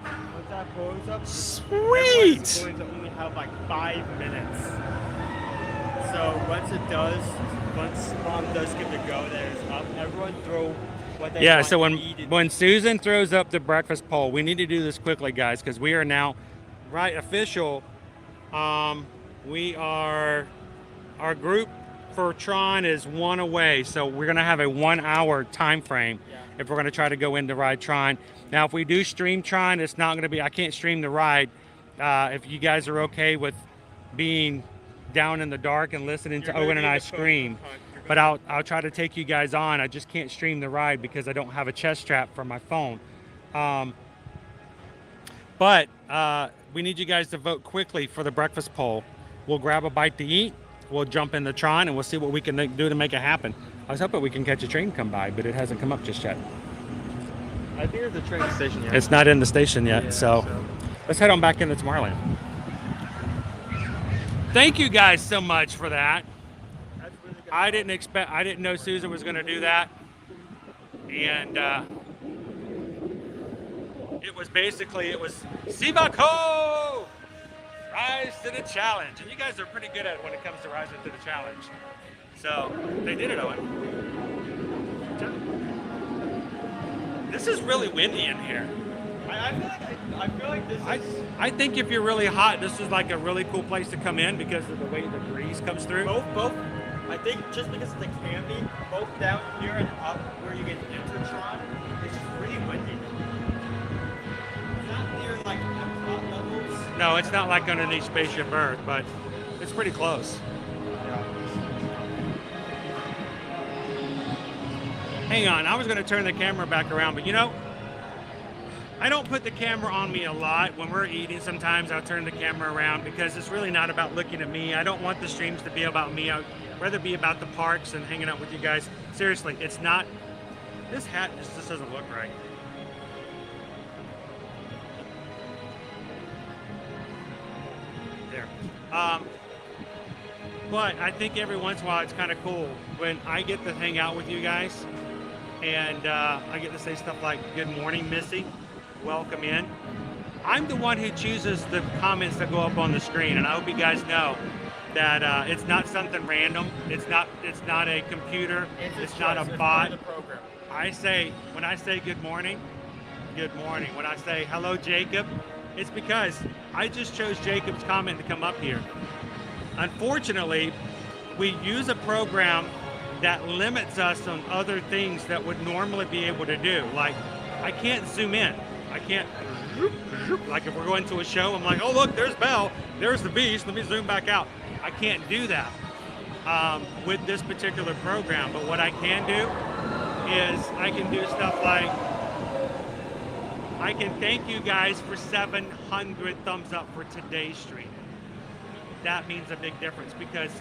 Speaker 8: Once that blows up,
Speaker 2: sweet.
Speaker 8: Going to only have like 5 minutes. So once it does, once Mom does give the go that it's up, everyone throw what they want.
Speaker 2: So when Susan throws up the breakfast poll, we need to do this quickly, guys, because we are now official. We are, our group for Tron is 1 away, so we're gonna have a 1 hour time frame if we're gonna try to go in to ride Tron. Now, if we do stream Tron, it's not gonna be, I can't stream the ride. If you guys are okay with being down in the dark and listening to Owen and I scream, but I'll try to take you guys on. I just can't stream the ride because I don't have a chest strap for my phone. But we need you guys to vote quickly for the breakfast poll. We'll grab a bite to eat, we'll jump in the Tron, and we'll see what we can do to make it happen. I was hoping we can catch a train come by, but it hasn't come up just yet.
Speaker 8: I think there's a train station yet.
Speaker 2: It's not in the station yet, so let's head on back into Tomorrowland. Thank you guys so much for that. I didn't know Susan was going to do that. And it was Sivako! Rise to the challenge. And you guys are pretty good at it when it comes to rising to the challenge. So they did it, Owen. This is really windy in here.
Speaker 8: I feel like this is...
Speaker 2: I think if you're really hot, this is like a really cool place to come in because of the way the breeze comes through.
Speaker 8: Both. I think just because of the canopy, both down here and up where you get into Tron, it's just really windy. It's not near like top levels.
Speaker 2: No, it's not like underneath Spaceship Earth, but it's pretty close. Hang on, I was going to turn the camera back around, but you know, I don't put the camera on me a lot. When we're eating, sometimes I'll turn the camera around because it's really not about looking at me. I don't want the streams to be about me. I'd rather be about the parks and hanging out with you guys. Seriously, it's not, this hat just doesn't look right. There. But I think every once in a while it's kind of cool when I get to hang out with you guys and I get to say stuff like, good morning, Missy. Welcome in. I'm the one who chooses the comments that go up on the screen, and I hope you guys know that it's not something random. It's not a computer. It's not a bot. When I say good morning, good morning. When I say hello, Jacob, it's because I just chose Jacob's comment to come up here. Unfortunately, we use a program that limits us on other things that would normally be able to do. Like, I can't zoom in. I can't, like if we're going to a show, I'm like, oh look, there's Belle, there's the Beast, let me zoom back out. I can't do that with this particular program, but what I can do is I can do stuff like, I can thank you guys for 700 thumbs up for today's stream. That means a big difference because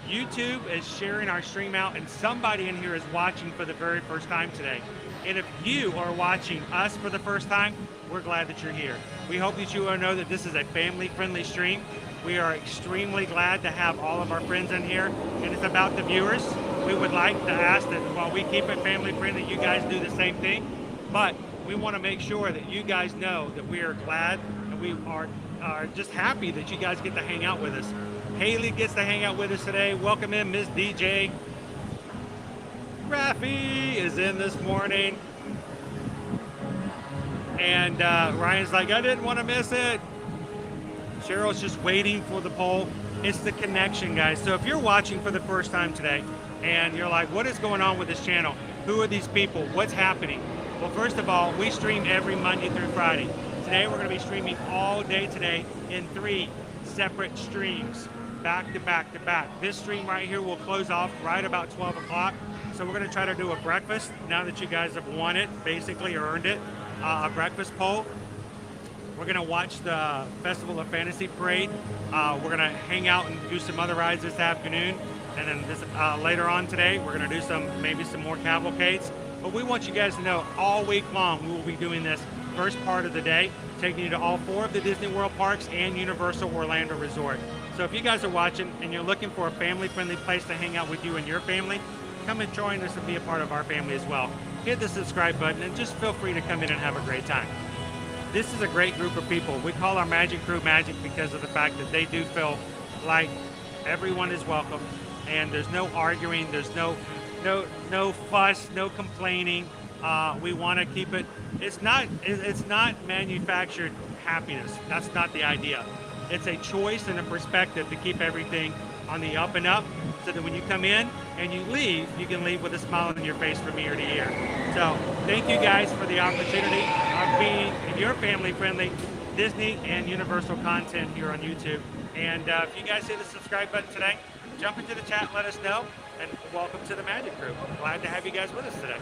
Speaker 2: YouTube is sharing our stream out and somebody in here is watching for the very first time today. And if you are watching us for the first time, we're glad that you're here. We hope that you will know that this is a family-friendly stream. We are extremely glad to have all of our friends in here, and it's about the viewers. We would like to ask that while we keep it family-friendly, you guys do the same thing. But we want to make sure that you guys know that we are glad and we are just happy that you guys get to hang out with us. Haley gets to hang out with us today. Welcome in, Miss DJ. Rafi is in this morning. And Ryan's like, I didn't want to miss it. Cheryl's just waiting for the poll. It's the connection, guys. So if you're watching for the first time today and you're like, what is going on with this channel? Who are these people? What's happening? Well, first of all, we stream every Monday through Friday. Today we're going to be streaming all day today in 3 separate streams, back to back to back. This stream right here will close off right about 12 o'clock. So we're going to try to do a breakfast now that you guys have won it, basically earned it, a breakfast poll. We're going to watch the Festival of Fantasy Parade. We're going to hang out and do some other rides this afternoon. And then this, later on today, we're going to do maybe some more cavalcades. But we want you guys to know all week long we will be doing this first part of the day, taking you to all 4 of the Disney World parks and Universal Orlando Resort. So if you guys are watching and you're looking for a family-friendly place to hang out with you and your family, come and join us and be a part of our family as well. Hit the subscribe button and just feel free to come in and have a great time. This is a great group of people. We call our Magic Crew Magic because of the fact that they do feel like everyone is welcome and there's no arguing, there's no fuss, no complaining. We want to keep it. It's not manufactured happiness. That's not the idea. It's a choice and a perspective to keep everything on the up and up, so that when you come in and you leave, you can leave with a smile on your face from ear to ear. So thank you guys for the opportunity of being your family-friendly Disney and Universal content here on YouTube. And if you guys hit the subscribe button today, jump into the chat, let us know, and welcome to the Magic Crew. Glad to have you guys with us today.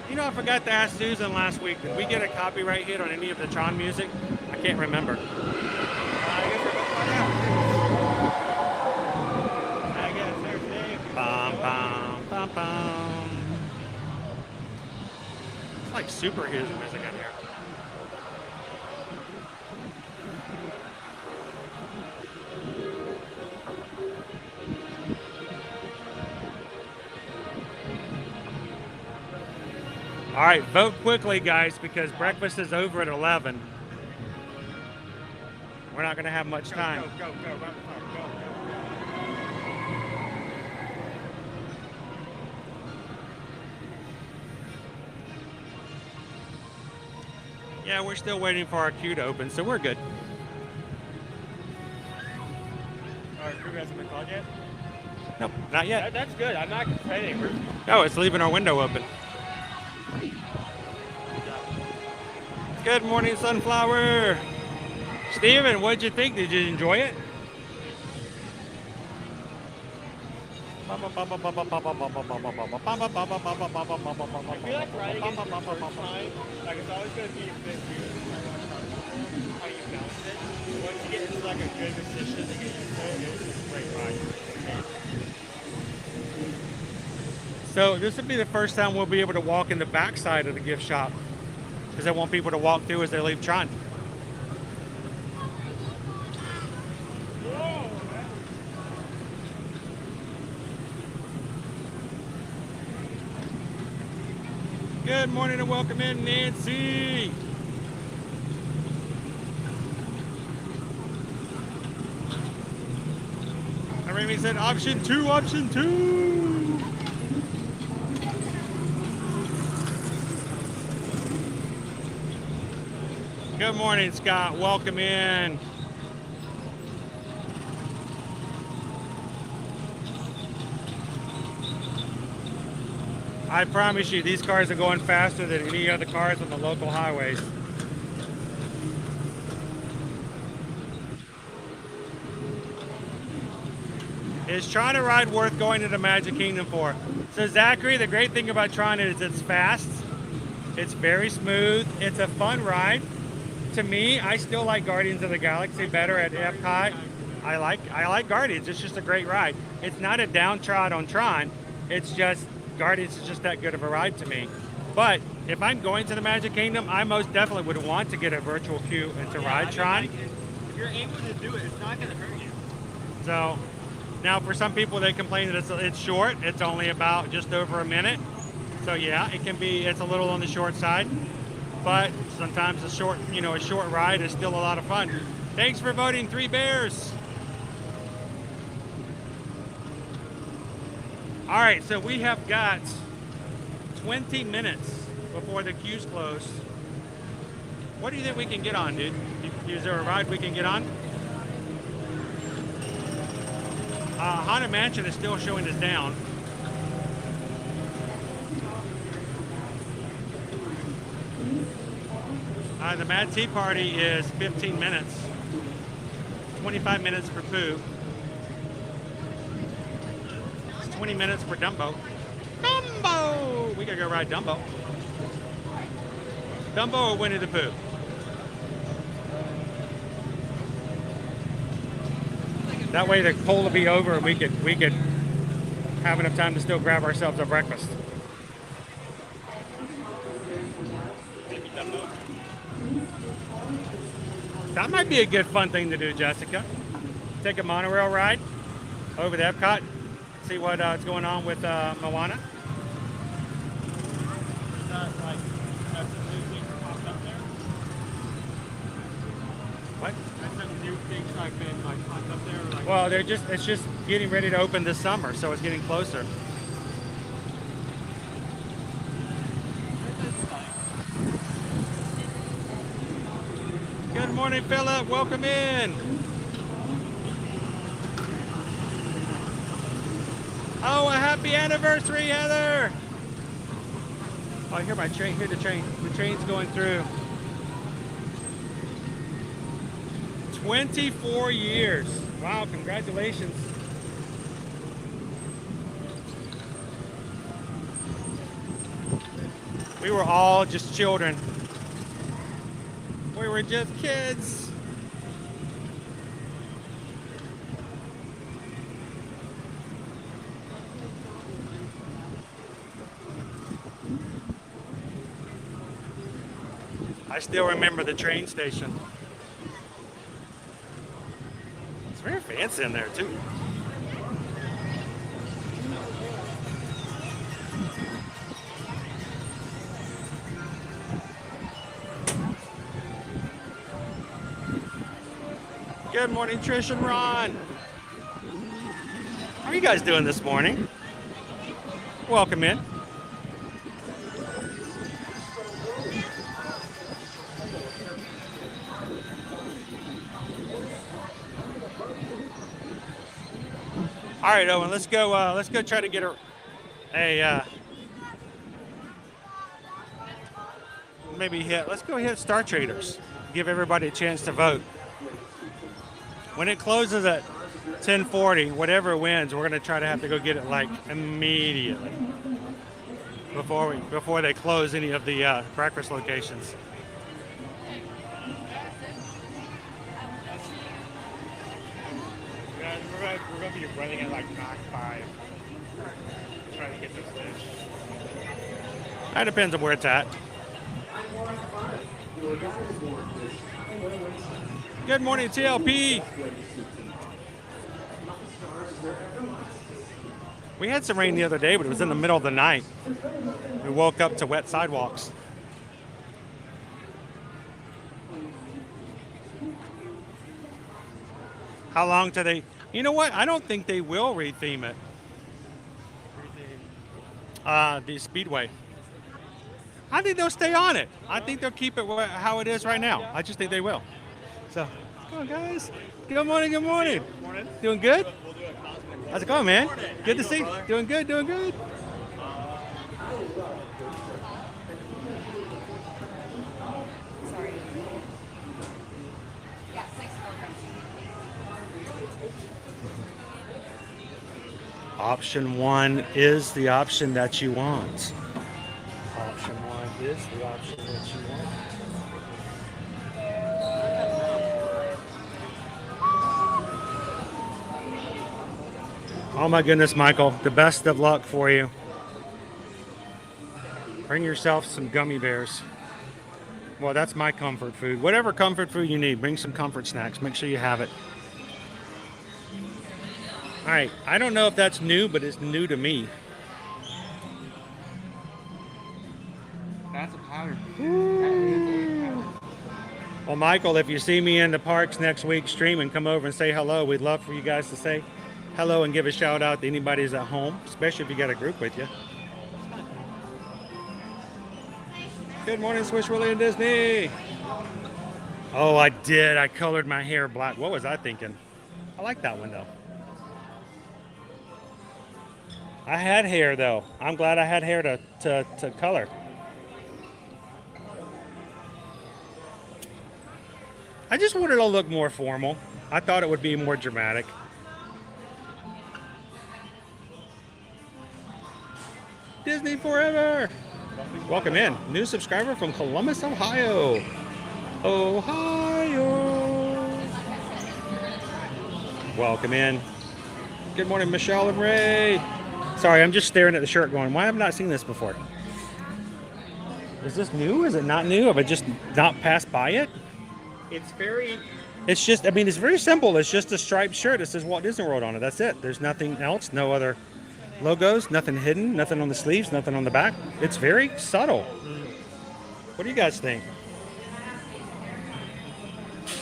Speaker 2: You know, I forgot to ask Susan last week, did we get a copyright hit on any of the Tron music? I can't remember. Bum, bum, bum, bum. It's like superhero music in here. All right, vote quickly, guys, because breakfast is over at 11. We're not going to have much time. Go. Yeah, we're still waiting for our queue to open, so we're good.
Speaker 8: Our crew hasn't been called yet?
Speaker 2: Nope, not yet.
Speaker 8: That's good. I'm not complaining.
Speaker 2: No, it's leaving our window open. Good morning, Sunflower. Steven, what'd you think? Did you enjoy it?
Speaker 8: I feel like riding it for the first time, like it's always going to be a bit weird how you bounce it. Once you get into like a good position to get used to it, it's just a great ride.
Speaker 2: So this will be the first time we'll be able to walk in the backside of the gift shop, because I want people to walk through as they leave Tron. Good morning and welcome in, Nancy.
Speaker 7: Remy said option 2, option 2. Good morning, Scott. Welcome in. I promise you, these cars are going faster than any other cars on the local highways. Is Tron a ride worth going to the Magic Kingdom for? So Zachary, the great thing about Tron is it's fast, it's very smooth, it's a fun ride. To me, I still like Guardians of the Galaxy better at Epcot. I like Guardians, it's just a great ride. It's not a downtrod on Tron, it's just, Guardians is just that good of a ride to me. But if I'm going to the Magic Kingdom, I most definitely would want to get a virtual queue and to ride Tron.
Speaker 8: If you're able to do it, it's not going to hurt you.
Speaker 7: So, now for some people they complain that it's short, it's only about just over a minute. So yeah, it's a little on the short side. But sometimes a short ride is still a lot of fun. Thanks for voting, 3 Bears. All right, so we have got 20 minutes before the queues close. What do you think we can get on, dude? Is there a ride we can get on? Haunted Mansion is still showing us down. The Mad Tea Party is 15 minutes. 25 minutes for Pooh. It's 20 minutes for Dumbo. Dumbo! We gotta go ride Dumbo. Dumbo or Winnie the Pooh? That way the poll will be over and we could have enough time to still grab ourselves a breakfast. That might be a good fun thing to do, Jessica. Take a monorail ride over to Epcot, see what's going on with Moana. What? Well, it's just getting ready to open this summer, so it's getting closer. Good morning, Philip. Welcome in. Oh, a happy anniversary, Heather. Oh, I hear my train. Hear the train. The train's going through. 24 years. Wow, congratulations. We were all just children. We were just kids. I still remember the train station. It's very fancy in there too. Good morning, Trish and Ron. How are you guys doing this morning? Welcome in. All right, Owen, let's go try to get let's go hit Star Traders. Give everybody a chance to vote. When it closes at 10:40, whatever wins, we're gonna try to have to go get it like immediately before they close any of the breakfast locations.
Speaker 8: We're going to be running at like Mach 5. Trying to get this fish.
Speaker 7: That depends on where it's at. Good morning, TLP. We had some rain the other day, but it was in the middle of the night. We woke up to wet sidewalks. How long do they... You know what? I don't think they will retheme it. The Speedway. I think they'll stay on it. I think they'll keep it how it is right now. I just think they will. So, come on, guys. Good morning. Good morning. Doing good? How's it going, man? Good to see you. Doing good. Doing good. Option 1 is the option that you want. Option 1 is the option that you want. Oh my goodness, Michael, the best of luck for you. Bring yourself some gummy bears. Well, that's my comfort food. Whatever comfort food you need, bring some comfort snacks. Make sure you have it. All right, I don't know if that's new, but it's new to me.
Speaker 8: That's a powder.
Speaker 7: Well, Michael, if you see me in the parks next week streaming, come over and say hello. We'd love for you guys to say hello and give a shout out to anybody who's at home, especially if you got a group with you. Good morning, Swish Willie and Disney. Oh, I did. I colored my hair black. What was I thinking? I like that one, though. I had hair, though. I'm glad I had hair to color. I just wanted it to look more formal. I thought it would be more dramatic. Disney forever. Welcome in. New subscriber from Columbus, Ohio. Welcome in. Good morning, Michelle and Ray. Sorry, I'm just staring at the shirt going, why have I not seen this before? Is this new? Is it not new? Have I just not passed by it? It's just, I mean, it's very simple. It's just a striped shirt. It says Walt Disney World on it. That's it. There's nothing else. No other logos, nothing hidden, nothing on the sleeves, nothing on the back. It's very subtle. What do you guys think?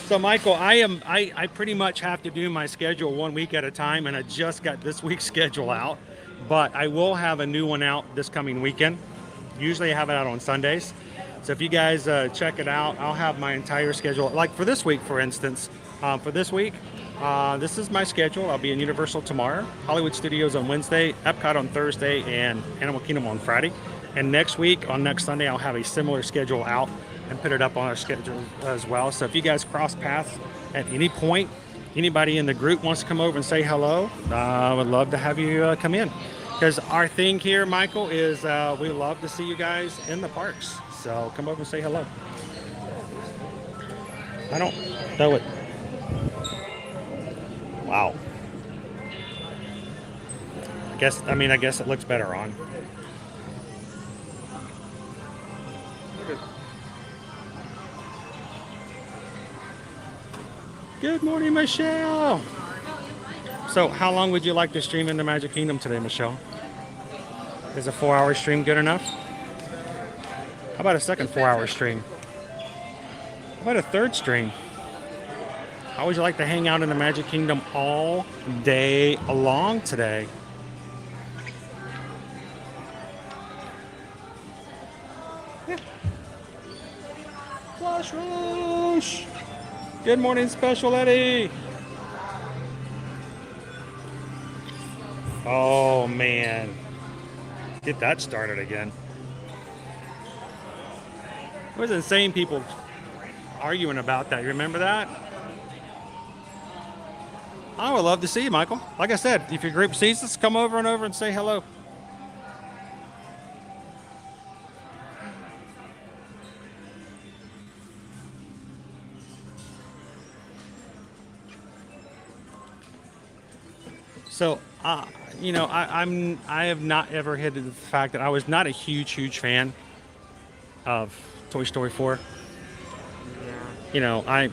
Speaker 7: So, Michael, I pretty much have to do my schedule 1 week at a time, and I just got this week's schedule out. But I will have a new one out this coming weekend. Usually I have it out on Sundays. So if you guys check it out, I'll have my entire schedule. Like for this week, for instance, this is my schedule. I'll be in Universal tomorrow, Hollywood Studios on Wednesday, Epcot on Thursday, and Animal Kingdom on Friday. And next week, on next Sunday, I'll have a similar schedule out and put it up on our schedule as well. So if you guys cross paths at any point, anybody in the group wants to come over and say hello, I would love to have you come in. Because our thing here, Michael, is we love to see you guys in the parks. So come over and say hello. I don't know it. Wow. I guess it looks better on. Good morning, Michelle. So how long would you like to stream in the Magic Kingdom today, Michelle? Is a 4-hour stream good enough? How about a second 4-hour stream? How about a third stream? How would you like to hang out in the Magic Kingdom all day long today? Yeah. Flash Rush! Good morning, Special Eddie! Oh, man. Get that started again. It was insane people arguing about that. You remember that? I would love to see you, Michael. Like I said, if your group sees us, come over and say hello. So, I have not ever hidden the fact that I was not a huge fan of Toy Story 4. I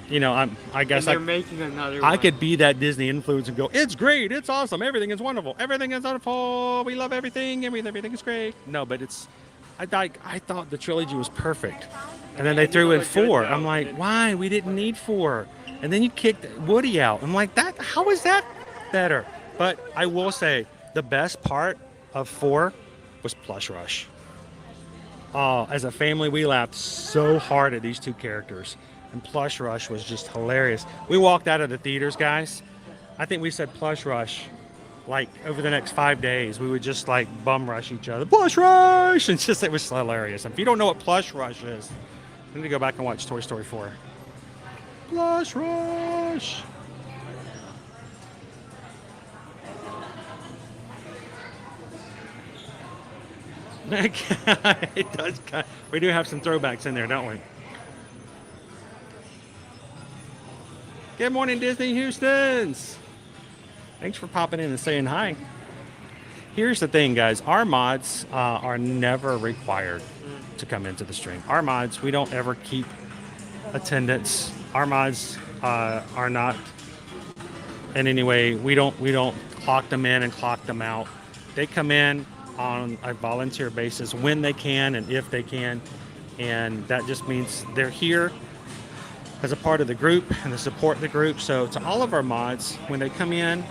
Speaker 7: guess
Speaker 8: they're making another one.
Speaker 7: I could be that Disney influence and go, it's great, it's awesome, everything is wonderful, everything is wonderful, we love everything is great. No, but I thought the trilogy was perfect. And then they threw in 4. I'm like, why? We didn't need 4. And then you kicked Woody out. I'm like, how is that better. But I will say the best part of 4 was Plush Rush. Oh, as a family, we laughed so hard at these 2 characters. And Plush Rush was just hilarious. We walked out of the theaters, guys. I think we said Plush Rush like over the next 5 days. We would just like bum rush each other. Plush Rush! And just, it was hilarious. If you don't know what Plush Rush is, you need to go back and watch Toy Story 4. Plush Rush! It does. We do have some throwbacks in there, don't we? Good morning, Disney Houstons. Thanks for popping in and saying hi. Here's the thing, guys. Our mods are never required to come into the stream. Our mods, we don't ever keep attendance. Our mods are not in any way. We don't clock them in and clock them out. They come in on a volunteer basis when they can and if they can, and that just means they're here as a part of the group and to support the group. So to all of our mods, when they come in,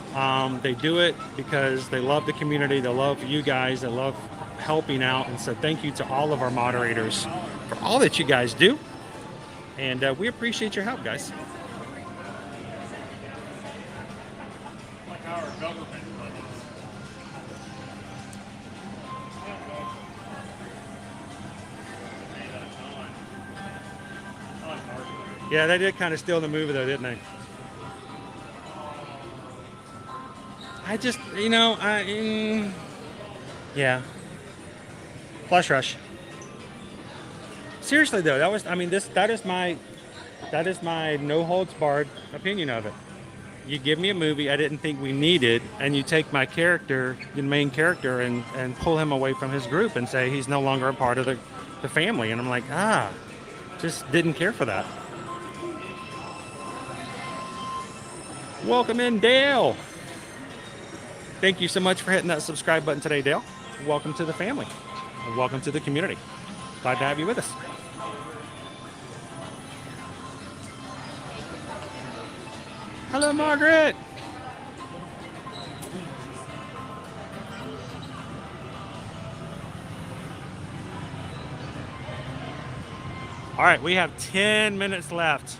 Speaker 7: they do it because they love the community, they love you guys, they love helping out. And so thank you to all of our moderators for all that you guys do, and we appreciate your help, guys. Yeah, they did kind of steal the movie, though, didn't they? I just, yeah. Plush Rush. Seriously, though, that is my no holds barred opinion of it. You give me a movie I didn't think we needed, and you take my character, the main character, and pull him away from his group and say he's no longer a part of the family. And I'm like, just didn't care for that. Welcome in, Dale. Thank you so much for hitting that subscribe button today, Dale. Welcome to the family. And welcome to the community. Glad to have you with us. Hello, Margaret. All right, we have 10 minutes left.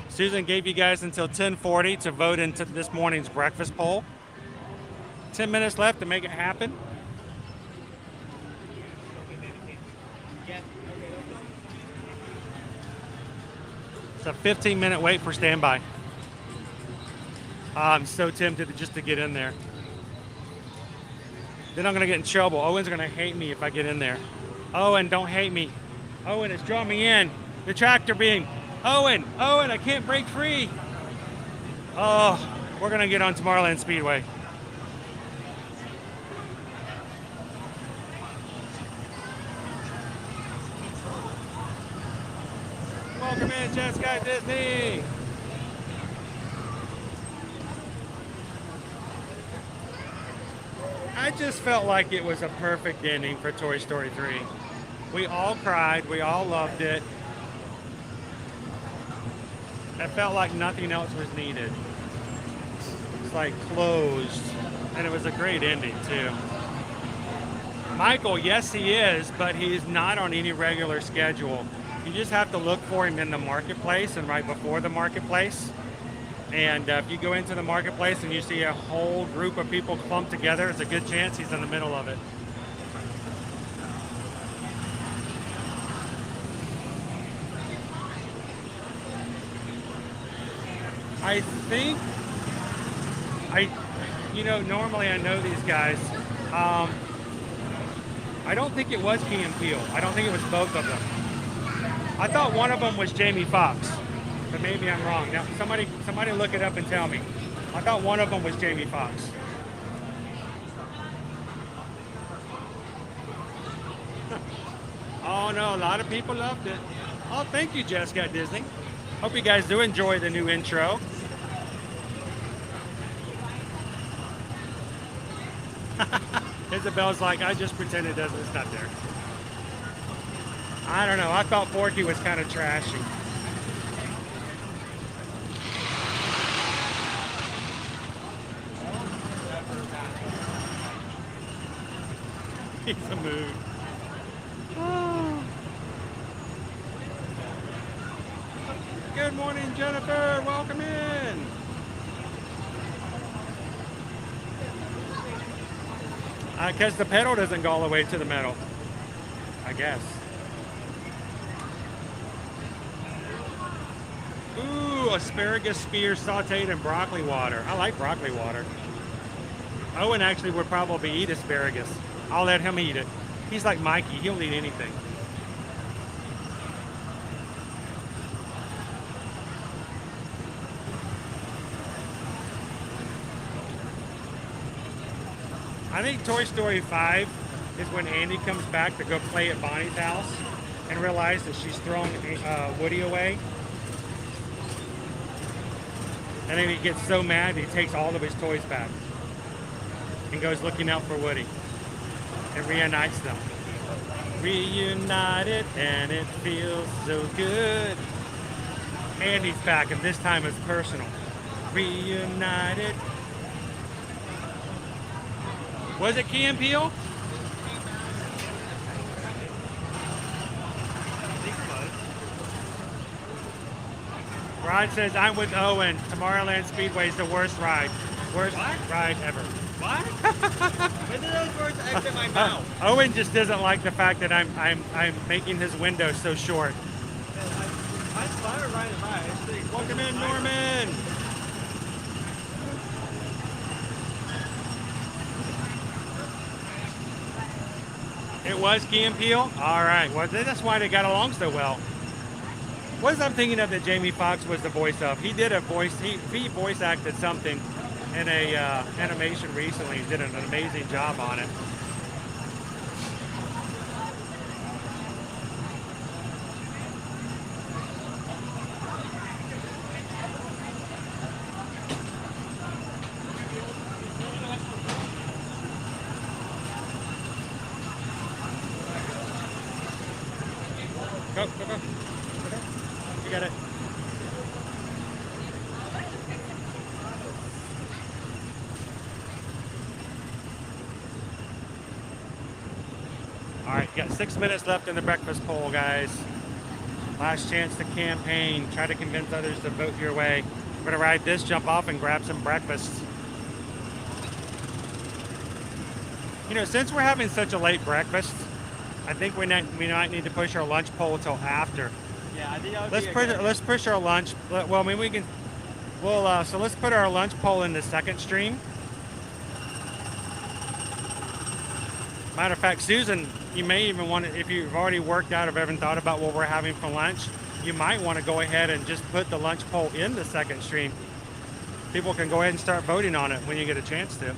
Speaker 7: Susan gave you guys until 10:40 to vote into this morning's breakfast poll. 10 minutes left to make it happen. It's a 15-minute wait for standby. I'm so tempted just to get in there. Then I'm going to get in trouble. Owen's going to hate me if I get in there. Owen, don't hate me. Owen, it's drawing me in. The tractor beam. Owen, I can't break free. Oh, we're going to get on Tomorrowland Speedway. Welcome in, Jessica Disney. I just felt like it was a perfect ending for Toy Story 3. We all cried. We all loved it. It felt like nothing else was needed. It's like closed. And it was a great ending, too. Michael, yes, he is, but he's not on any regular schedule. You just have to look for him in the marketplace and right before the marketplace. And if you go into the marketplace and you see a whole group of people clumped together, it's a good chance he's in the middle of it. I think, normally I know these guys. I don't think it was Key and Peele. I don't think it was both of them. I thought one of them was Jamie Foxx, but maybe I'm wrong. Now, somebody look it up and tell me. I thought one of them was Jamie Foxx. Oh no, a lot of people loved it. Oh, thank you, Jessica at Disney. Hope you guys do enjoy the new intro. Isabel's like, I just pretend it's not there. I don't know. I thought Forky was kind of trashy. She's a mood. Oh. Good morning, Jennifer. Welcome in. Because the pedal doesn't go all the way to the metal, I guess. Ooh, asparagus spears sauteed in broccoli water. I like broccoli water. Owen actually would probably eat asparagus. I'll let him eat it. He's like Mikey. He'll eat anything. I think Toy Story 5 is when Andy comes back to go play at Bonnie's house and realize that she's thrown Woody away. And then he gets so mad he takes all of his toys back and goes looking out for Woody and reunites them. Reunited and it feels so good. Andy's back and this time it's personal. Reunited. Was it Key and Peele? Rod says, I'm with Owen. Tomorrowland Speedway is the worst ride. Worst ride ever.
Speaker 8: What? When did those words exit my mouth?
Speaker 7: Owen just doesn't like the fact that I'm making his window so short.
Speaker 8: I started riding by.
Speaker 7: Welcome in, Norman. It was Key and Peele? All right. Well, that's why they got along so well. What was I thinking of that Jamie Foxx was the voice of? He did a voice, he voice acted something in a animation recently. He did an amazing job on it. Go. You got it. All right, got 6 minutes left in the breakfast poll, guys. Last chance to campaign. Try to convince others to vote your way. We're gonna ride this, jump off, and grab some breakfast. You know, since we're having such a late breakfast, I think we might need to push our lunch poll till after.
Speaker 8: Yeah, I think that would be
Speaker 7: Let's push our lunch. Well, I mean, we can. Well, so let's put our lunch poll in the second stream. Matter of fact, Susan, you may even want to, if you've already worked out or haven't thought about what we're having for lunch, you might want to go ahead and just put the lunch poll in the second stream. People can go ahead and start voting on it when you get a chance to.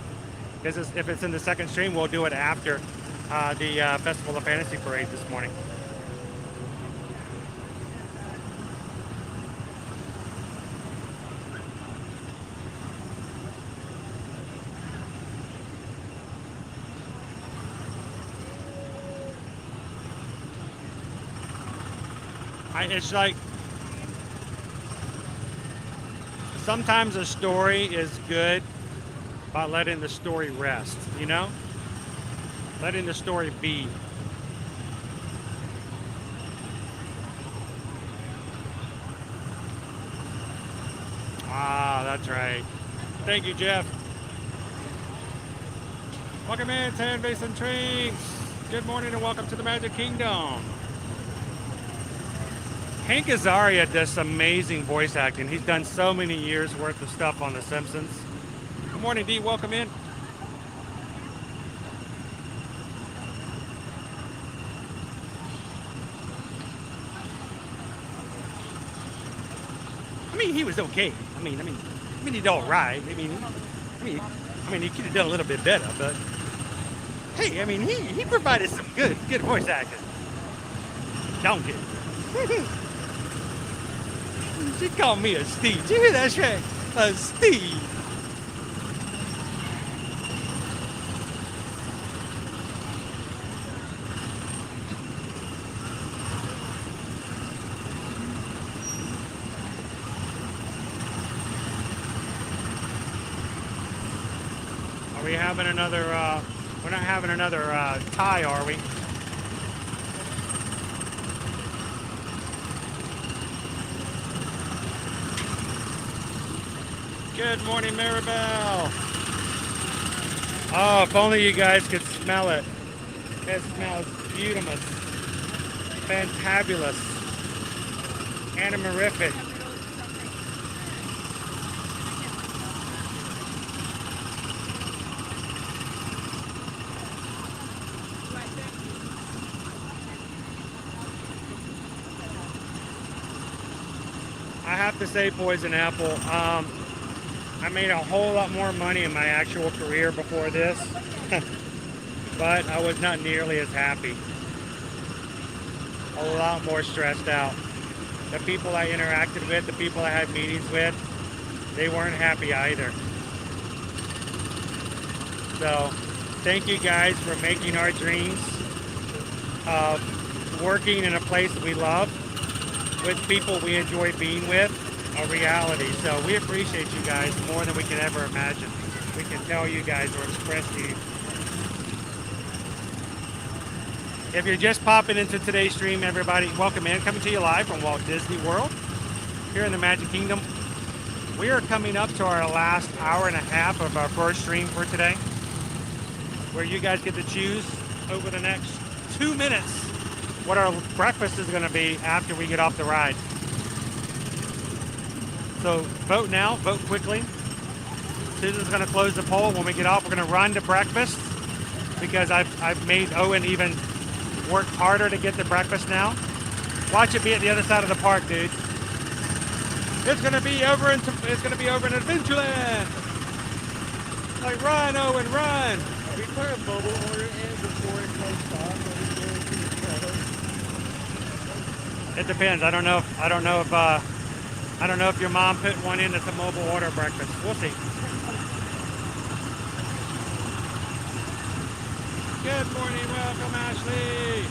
Speaker 7: Because if it's in the second stream, we'll do it after the Festival of Fantasy Parade this morning. It's like sometimes a story is good by letting the story rest, you know? Letting the story be. Ah, that's right. Thank you, Jeff. Welcome in, Tan Basin Trains. Good morning and welcome to the Magic Kingdom. Hank Azaria does some amazing voice acting. He's done so many years worth of stuff on The Simpsons. Good morning, Dee. Welcome in. I mean, he was okay. I mean, he did all right. I mean, he could have done a little bit better, but hey, I mean, he provided some good voice acting. Don't get it. She called me a Steve. Did you hear that shit? A Steve. Are we having another We're not having another tie, are we? Good morning, Maribel. Oh, if only you guys could smell it. It smells beautiful, fantabulous, animorific. I have to say, Poison Apple, I made a whole lot more money in my actual career before this, but I was not nearly as happy. A lot more stressed out. The people I interacted with, the people I had meetings with, they weren't happy either. So, thank you guys for making our dreams of working in a place that we love, with people we enjoy being with, a reality. So we appreciate you guys more than we can ever imagine. We can tell you guys or express to you. If you're just popping into today's stream, everybody, welcome in. Coming to you live from Walt Disney World here in the Magic Kingdom. We are coming up to our last hour and a half of our first stream for today, where you guys get to choose over the next 2 minutes what our breakfast is going to be after we get off the ride. So vote now, vote quickly. Susan's going to close the poll. When we get off, we're going to run to breakfast because I've made Owen even work harder to get to breakfast now. Watch it be at the other side of the park, dude. It's going to be over in Adventureland. Like, run, Owen, run.
Speaker 8: We put a mobile order in before it takes off.
Speaker 7: It depends. I don't know if your mom put one in that's a mobile order breakfast. We'll see. Good morning, welcome, Ashley.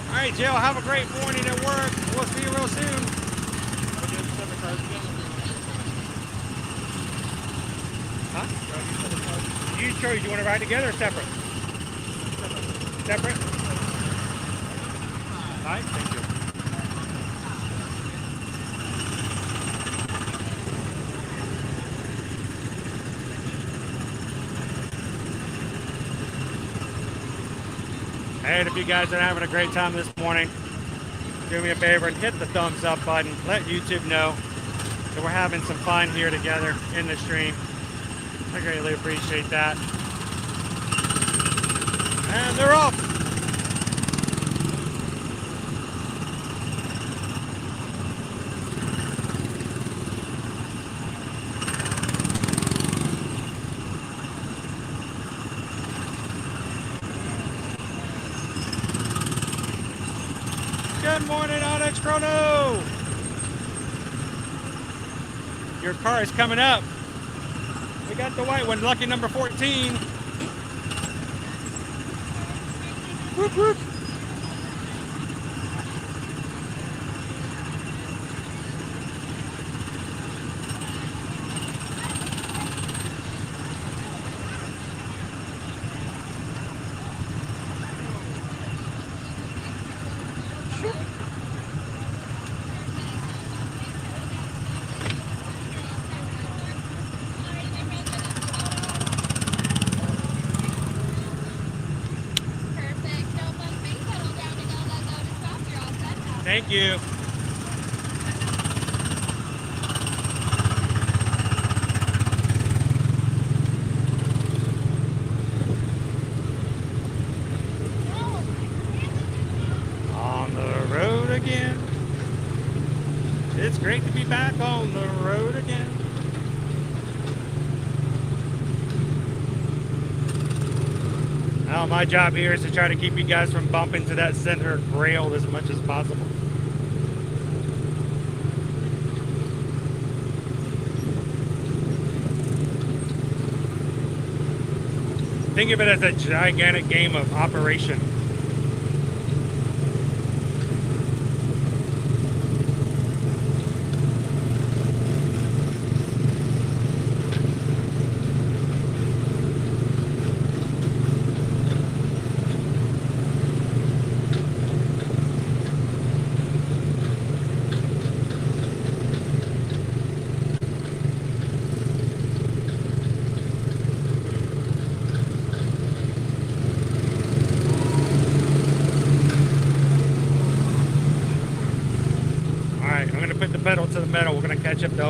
Speaker 7: All right, Jill, have a great morning at work. We'll see you real soon. Huh? You choose. You want to ride together or separate? Separate? All right, thank you. Hey, if you guys are having a great time this morning, do me a favor and hit the thumbs up button. Let YouTube know that we're having some fun here together in the stream. I greatly appreciate that. And they're off. Good morning, Onyx Chrono. Your car is coming up. We got the white one, lucky number 14. Whoop, whoop. Thank you. On the road again. It's great to be back on the road again. Now, my job here is to try to keep you guys from bumping to that center rail as much as possible. Think of it as a gigantic game of Operation.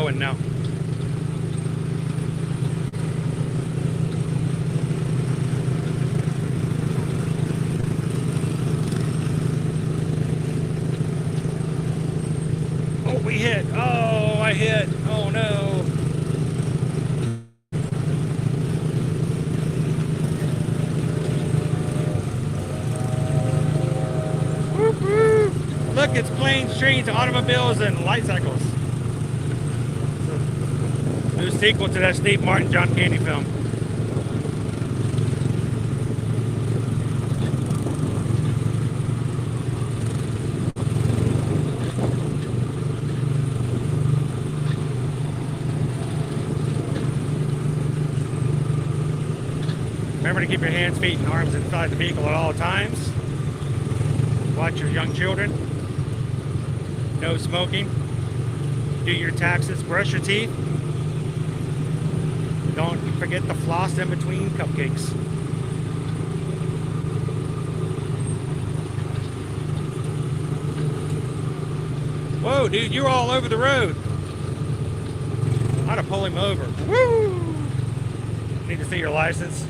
Speaker 7: Owen now. Oh, we hit. Oh, I hit. Oh, no. Whoop, whoop. Look, it's planes, trains, automobiles, and light cycles. New sequel to that Steve Martin, John Candy film. Remember to keep your hands, feet, and arms inside the vehicle at all times. Watch your young children. No smoking. Do your taxes. Brush your teeth. Don't forget the floss in between cupcakes. Whoa, dude, you're all over the road. I'd have pulled him over. Woo! Need to see your license.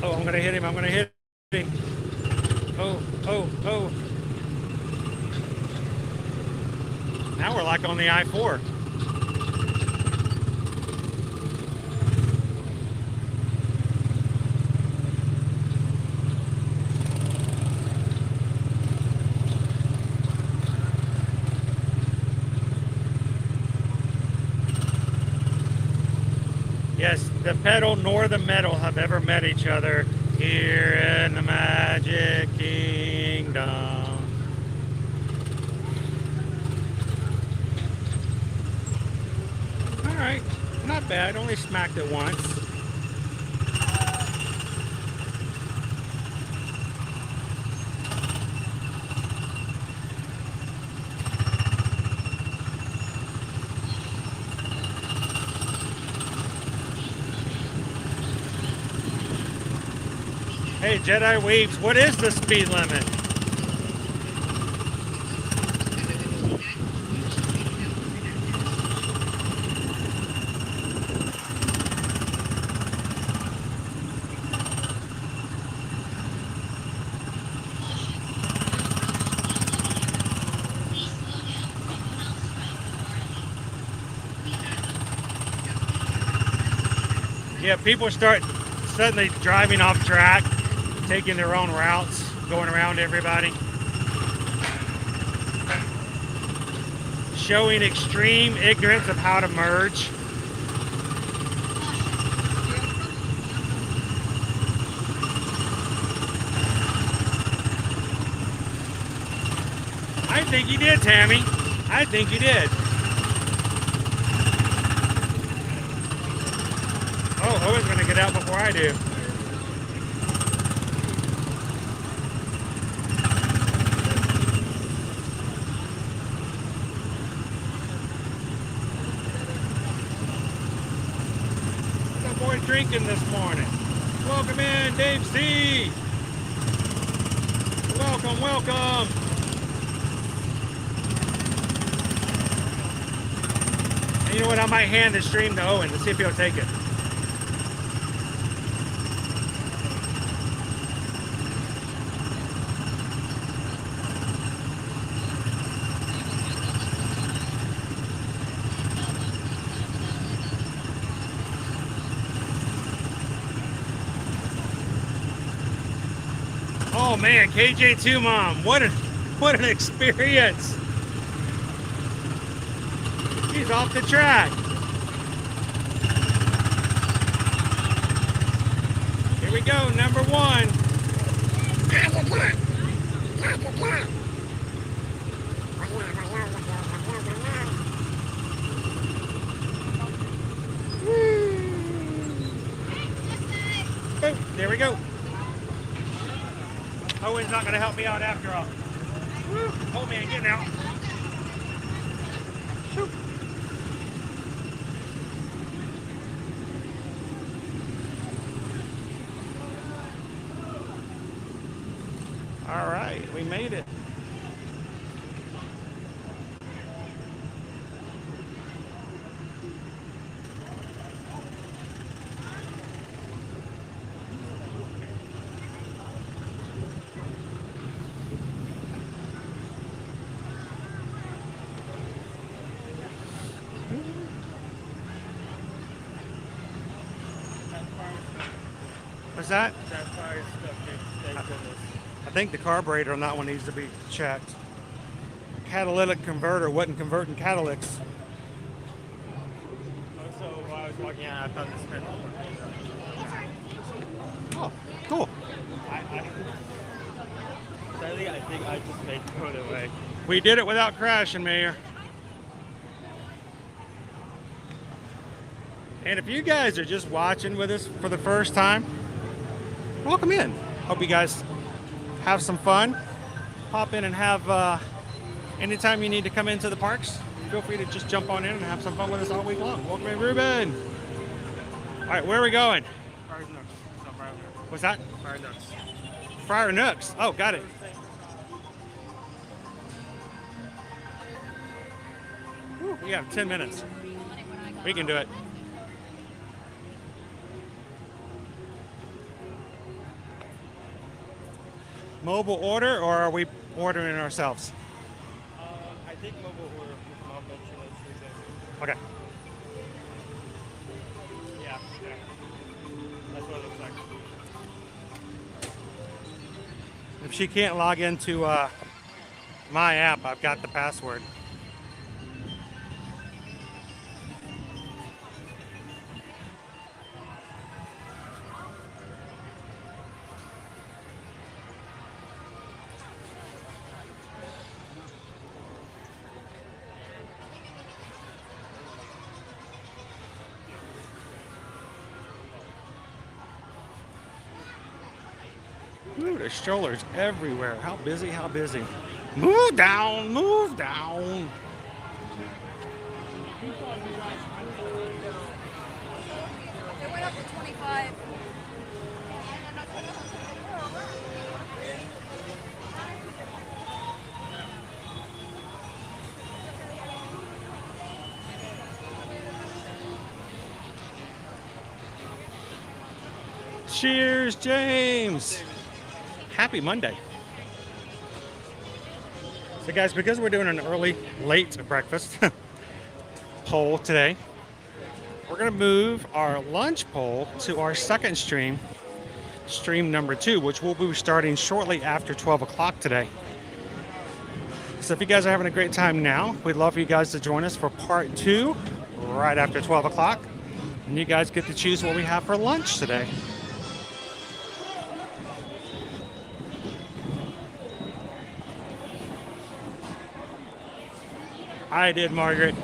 Speaker 7: Oh, I'm gonna hit him. I'm gonna hit him. Oh, oh, oh. Now we're like on the I-4. Yes, the pedal nor the metal have ever met each other here in the Magic Kingdom. Alright, not bad, only smacked it once. Hey, Jedi Weaves, what is the speed limit? Yeah, people start suddenly driving off track, taking their own routes, going around everybody. Showing extreme ignorance of how to merge. I think you did, Tammy. I think you did. Oh, Owen's gonna get out before I do. Drinking this morning. Welcome in, Dave C. Welcome, welcome. And you know what? I might hand the stream to Owen to see if he'll take it. Oh man, KJ2 Mom, what an experience. He's off the track. Here we go, number one. Oh, there we go. Owen's not going to help me out after all. Woo. Oh man, getting out. Woo. All right, we made it. What's that?
Speaker 8: That fire stuff, thank goodness.
Speaker 7: I think the carburetor on that one needs to be checked. Catalytic converter wasn't converting catalytics.
Speaker 8: Also, while I was walking out, I found this pen.
Speaker 7: Oh, cool.
Speaker 8: Sadly, I think I just made throw it away.
Speaker 7: We did it without crashing, Mayor. And if you guys are just watching with us for the first time, welcome in. Hope you guys have some fun. Pop in and have, anytime you need to come into the parks, feel free to just jump on in and have some fun with us all week long. Welcome in, Ruben. All right, where are we going?
Speaker 8: Friar Nooks. No, Friar Nooks.
Speaker 7: What's that?
Speaker 8: Friar Nooks.
Speaker 7: Friar Nooks. Oh, got it. Whew, we have 10 minutes. We can do it. Mobile order, or are we ordering ourselves?
Speaker 8: I think mobile order with mom mentioned it.
Speaker 7: Okay.
Speaker 8: Yeah. That's what it looks like.
Speaker 7: If she can't log into my app, I've got the password. Ooh, there's strollers everywhere. How busy, how busy. Move down, move down.
Speaker 6: It went up to 25.
Speaker 7: Cheers, James. Happy Monday. So guys, because we're doing an early, late breakfast poll today, we're gonna move our lunch poll to our second stream, stream number 2, which will be starting shortly after 12 o'clock today. So if you guys are having a great time now, we'd love for you guys to join us for part 2 right after 12 o'clock. And you guys get to choose what we have for lunch today. I did, Margaret.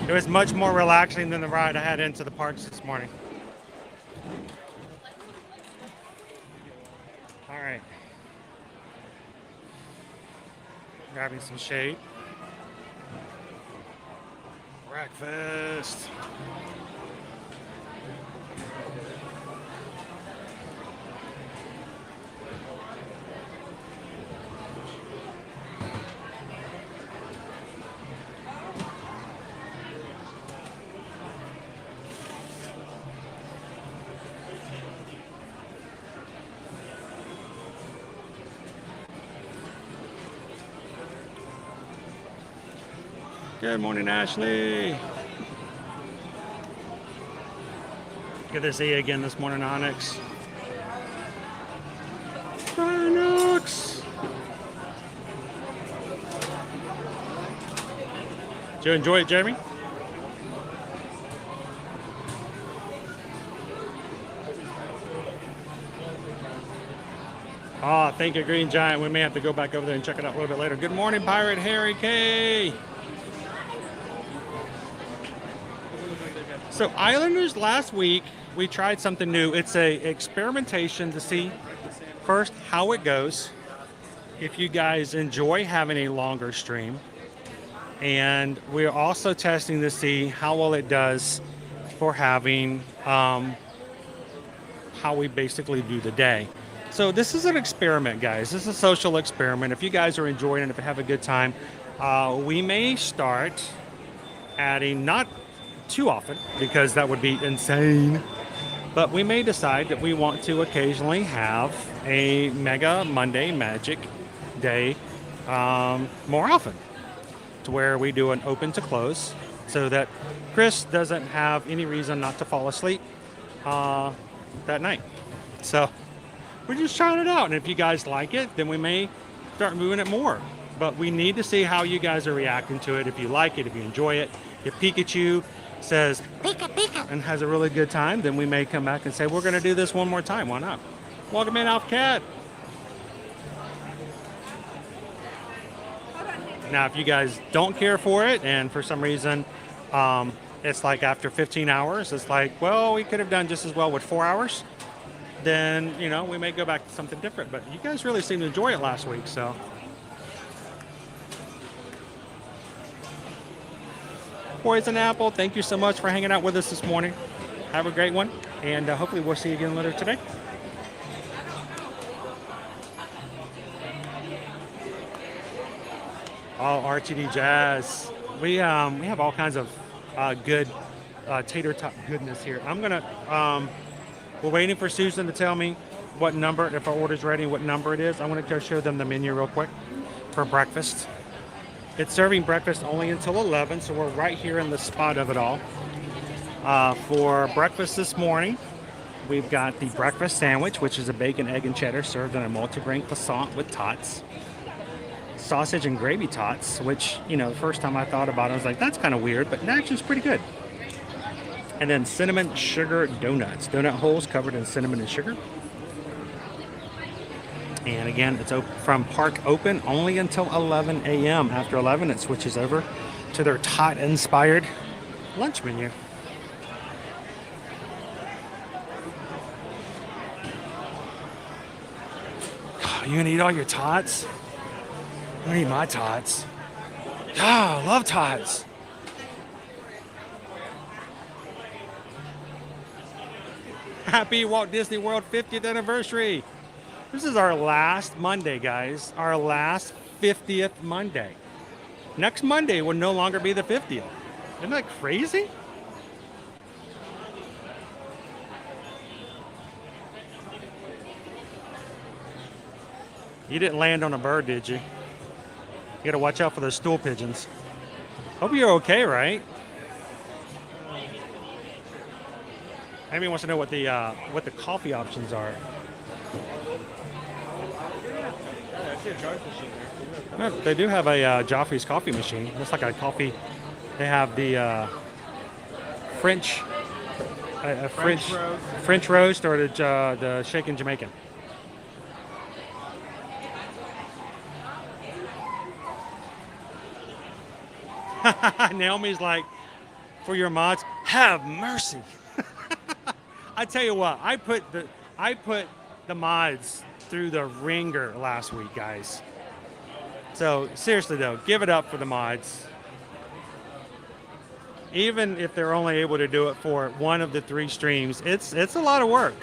Speaker 7: It was much more relaxing than the ride I had into the parks this morning. All right. Grabbing some shade. Breakfast. Good morning, Ashley. Good to see you again this morning, Onyx. Onyx. Did you enjoy it, Jeremy? Oh, thank you, Green Giant. We may have to go back over there and check it out a little bit later. Good morning, Pirate Harry K. So Islanders, last week, we tried something new. It's a experimentation to see first how it goes, if you guys enjoy having a longer stream. And we're also testing to see how well it does for having, how we basically do the day. So this is an experiment, guys. This is a social experiment. If you guys are enjoying it, if you have a good time, we may start adding, not too often, because that would be insane, but we may decide that we want to occasionally have a Mega Monday Magic Day more often, to where we do an open to close, so that Chris doesn't have any reason not to fall asleep that night. So we're just trying it out. And if you guys like it, then we may start moving it more. But we need to see how you guys are reacting to it. If you like it, if you enjoy it. If Pikachu says Pika Pika and has a really good time, then we may come back and say we're going to do this one more time. Why not? Welcome in, Alf Cat. Now, if you guys don't care for it, and for some reason, it's like after 15 hours, it's like, well, we could have done just as well with 4 hours, then, you know, we may go back to something different. But you guys really seemed to enjoy it last week, so. Poison Apple, thank you so much for hanging out with us this morning. Have a great one, and hopefully we'll see you again later today. Oh, RTD Jazz. We have all kinds of good tater tot goodness here. I'm gonna we're waiting for Susan to tell me what number, if our order's ready, what number it is. I'm gonna go show them the menu real quick for breakfast. It's serving breakfast only until 11, so we're right here in the spot of it all. For breakfast this morning, we've got the breakfast sandwich, which is a bacon, egg, and cheddar served in a multigrain croissant with tots. Sausage and gravy tots, which, you know, the first time I thought about it, I was like, that's kind of weird, but actually it's pretty good. And then cinnamon sugar donuts. Donut holes covered in cinnamon and sugar. And again, it's from park open only until 11 a.m. After 11, it switches over to their tot-inspired lunch menu. You gonna eat all your tots? I'm gonna eat my tots. Ah, I love tots. Happy Walt Disney World 50th anniversary. This is our last Monday, guys. Our last 50th Monday. Next Monday will no longer be the 50th. Isn't that crazy? You didn't land on a bird, did you? You gotta watch out for those stool pigeons. Hope you're okay, right? Amy wants to know what the coffee options are. Yeah, they do have a Joffrey's coffee machine. Looks like a coffee. They have the French roast or the shaken Jamaican. Naomi's like, for your mods, have mercy. I tell you what, I put the mods through the ringer last week, guys. So seriously though, give it up for the mods. Even if they're only able to do it for one of the 3 streams, it's a lot of work.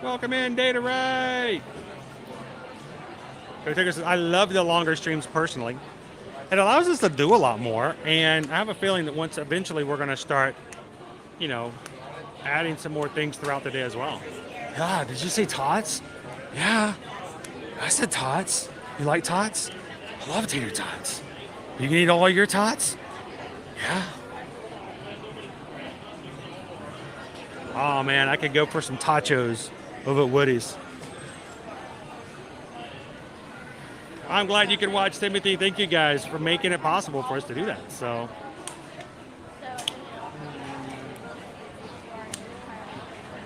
Speaker 7: Welcome in, Data Ray. I love the longer streams personally. It allows us to do a lot more, and I have a feeling that once eventually we're going to start, you know, adding some more things throughout the day as well. Yeah, did you say tots? Yeah, I said tots. You like tots? I love tater tots. You can eat all your tots? Yeah. Oh man, I could go for some tachos over at Woody's. I'm glad you could watch, Timothy. Thank you guys for making it possible for us to do that. So,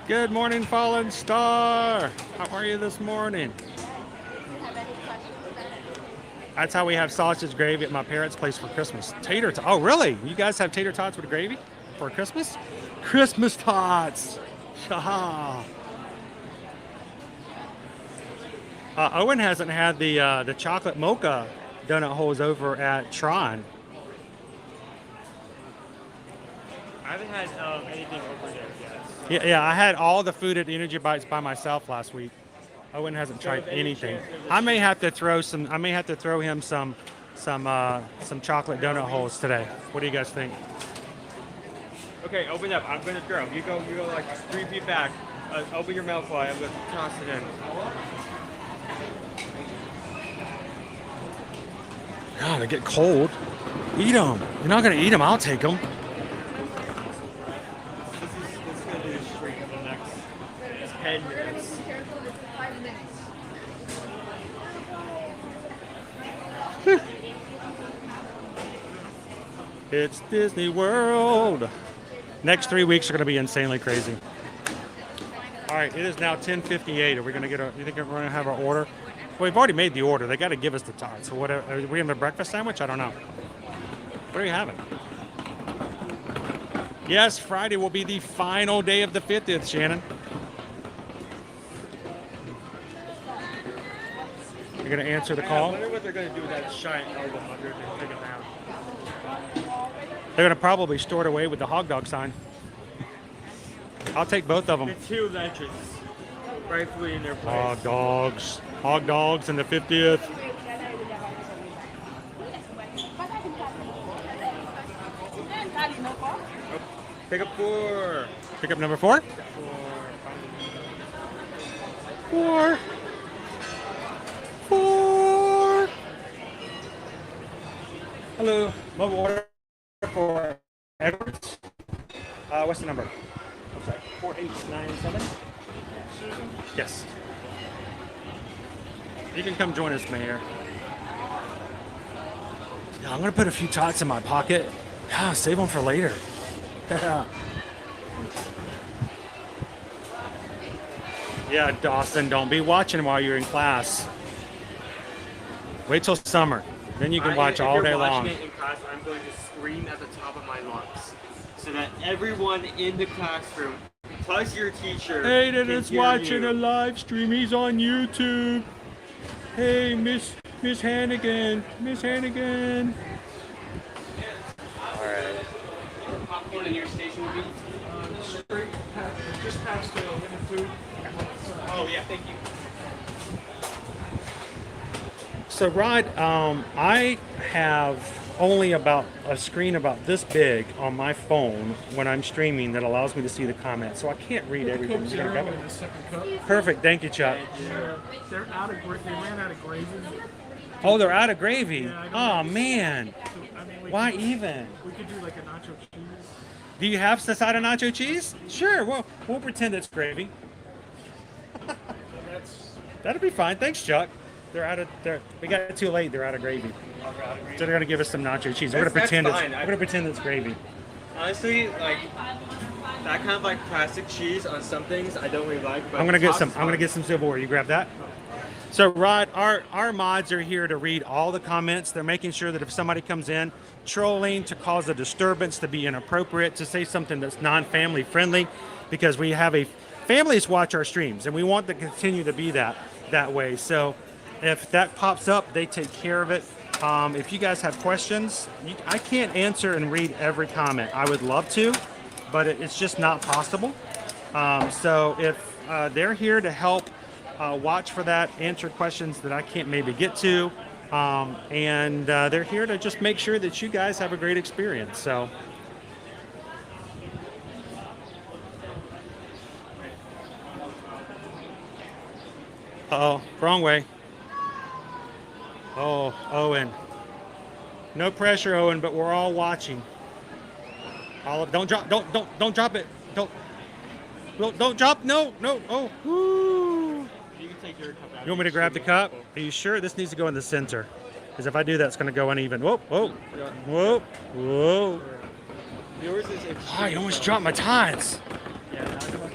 Speaker 7: good morning, Fallen Star. How are you this morning? That's how we have sausage gravy at my parents' place for Christmas. Tater tots. Oh, really? You guys have tater tots with gravy for Christmas? Christmas tots. Shaha. Owen hasn't had the chocolate mocha donut holes over at Tron.
Speaker 8: I haven't had anything over there yet.
Speaker 7: Yeah, I had all the food at Energy Bites by myself last week. Owen hasn't tried anything. I may have to throw him some chocolate donut holes today. What do you guys think?
Speaker 8: Okay, open up. I'm gonna throw. You go like 3 feet back. Open your mouth wide. I'm gonna toss it in.
Speaker 7: God, they get cold. Eat them. You're not gonna eat them. I'll take them.
Speaker 8: This is going to be a streak of the next 10 minutes.
Speaker 7: It's Disney World. Next 3 weeks are going to be insanely crazy. All right, it is now 10:58. Are we going to get a? You think we're going to have our order? Well, we've already made the order. They got to give us the tots. So what? Are we having a breakfast sandwich? I don't know. What are you having? Yes, Friday will be the final day of the 50th, Shannon. You're going to answer the
Speaker 8: I
Speaker 7: call?
Speaker 8: wonder what they're going to do with that giant L100 and take it down.
Speaker 7: They're going to probably store it away with the hog dog sign. I'll take both of them.
Speaker 8: The two legends, rightfully in their place.
Speaker 7: Hog dogs. Hog dogs in the 50th.
Speaker 8: Pick up 4.
Speaker 7: Pick up number 4? 4. 4. Hello. Mobile order for Edwards. What's the number? I'm sorry. 4897. Yes. You can come join us, Mayor. Yeah, I'm gonna put a few tots in my pocket. Yeah, save them for later. Yeah, Dawson, don't be watching while you're in class. Wait till summer. Then you can watch all day long.
Speaker 8: If you're watching it in class, I'm going to scream at the top of my lungs so that everyone in the classroom, plus your teacher,
Speaker 7: Hayden
Speaker 8: can
Speaker 7: is
Speaker 8: hear
Speaker 7: watching
Speaker 8: you.
Speaker 7: a live stream. He's on YouTube. Hey, Miss Hannigan. Miss Hannigan.
Speaker 8: All right. Popcorn in your station would be
Speaker 14: Just past the women food.
Speaker 8: Oh yeah, thank you.
Speaker 7: So, Rod, I have only about a screen about this big on my phone when I'm streaming that allows me to see the comments. So I can't read everything. You gonna grab it?
Speaker 14: In the second cup.
Speaker 7: Perfect. Thank you, Chuck.
Speaker 14: They're out of they ran out of gravy.
Speaker 7: Oh, they're out of gravy.
Speaker 14: Yeah,
Speaker 7: Oh, man.
Speaker 14: I mean,
Speaker 7: Why even?
Speaker 14: We could do like a nacho cheese.
Speaker 7: Do you have the side of nacho cheese? Sure. We'll pretend it's gravy. That'll be fine. Thanks, Chuck. They're out of there. We got it too late. They're out of gravy. So they're gonna give us some nacho cheese. We're gonna pretend it's. We're gonna pretend it's gravy.
Speaker 8: Honestly, like that kind of like plastic cheese on some things I don't really like. But
Speaker 7: I'm gonna get
Speaker 8: tops
Speaker 7: some.
Speaker 8: is
Speaker 7: I'm gonna
Speaker 8: fine.
Speaker 7: get some Civil War. You grab that. So, Rod, our mods are here to read all the comments. They're making sure that if somebody comes in trolling to cause a disturbance, to be inappropriate, to say something that's non-family friendly, because we have families watch our streams, and we want to continue to be that way. So, if that pops up, they take care of it. If you guys have questions, I can't answer and read every comment. I would love to, but it's just not possible. So if they're here to help watch for that, answer questions that I can't maybe get to, and they're here to just make sure that you guys have a great experience. So. Uh-oh, wrong way. Oh, Owen. No pressure, Owen, but we're all watching. Olive, don't drop drop it. Don't drop. No. Oh. Woo.
Speaker 8: You can take your cup out.
Speaker 7: You want me to grab the cup? Are you sure this needs to go in the center? Because if I do that, it's going to go uneven. Whoa.
Speaker 8: Yours is
Speaker 7: Oh, you almost dropped my tots.
Speaker 8: Yeah, not so much.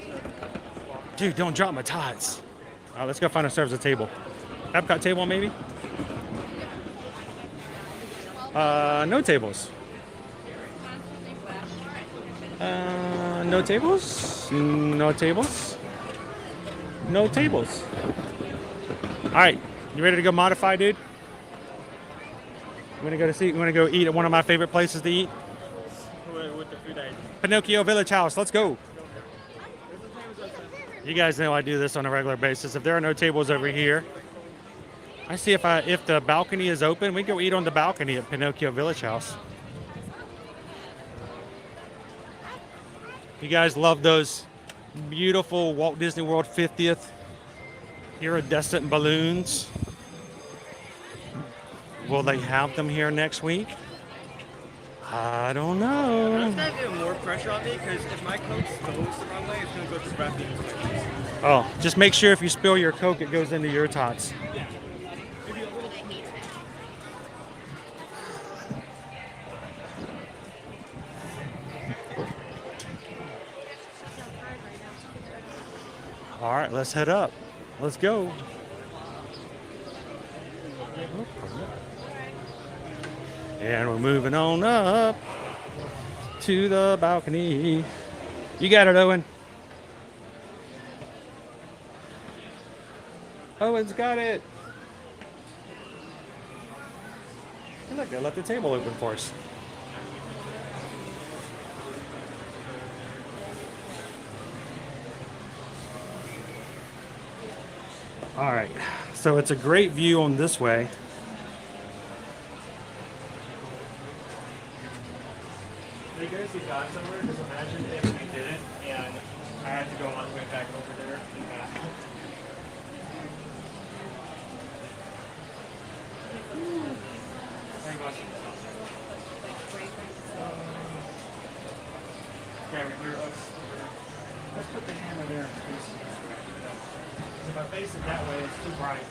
Speaker 7: Dude, don't drop my tots. All right, let's go find ourselves a table. Epcot table, maybe? No tables. No tables? No tables? No tables. All right, you ready to go modify, dude? You wanna go eat at one of my favorite places to eat?
Speaker 8: With the food I
Speaker 7: Pinocchio Village House. Let's go. You guys know I do this on a regular basis. If there are no tables over here, I see if the balcony is open, we go eat on the balcony at Pinocchio Village House. You guys love those beautiful Walt Disney World 50th Iridescent balloons. Will they have them here next week? I don't know.
Speaker 8: That's gonna get more pressure on me because if my Coke goes the wrong way, it's gonna go directly into my face.
Speaker 7: Oh, just make sure if you spill your Coke, it goes into your tots.
Speaker 8: Yeah. Maybe a little.
Speaker 7: All right, let's head up. Let's go. And we're moving on up to the balcony. You got it, Owen. Owen's got it. Look, they left the table open for us. All right, so it's a great view on this way.
Speaker 8: Are you guys got somewhere? Because imagine if we didn't and I had to go all the way back over there and back.
Speaker 7: Let's put the hammer there. If I face it that way, it's too bright.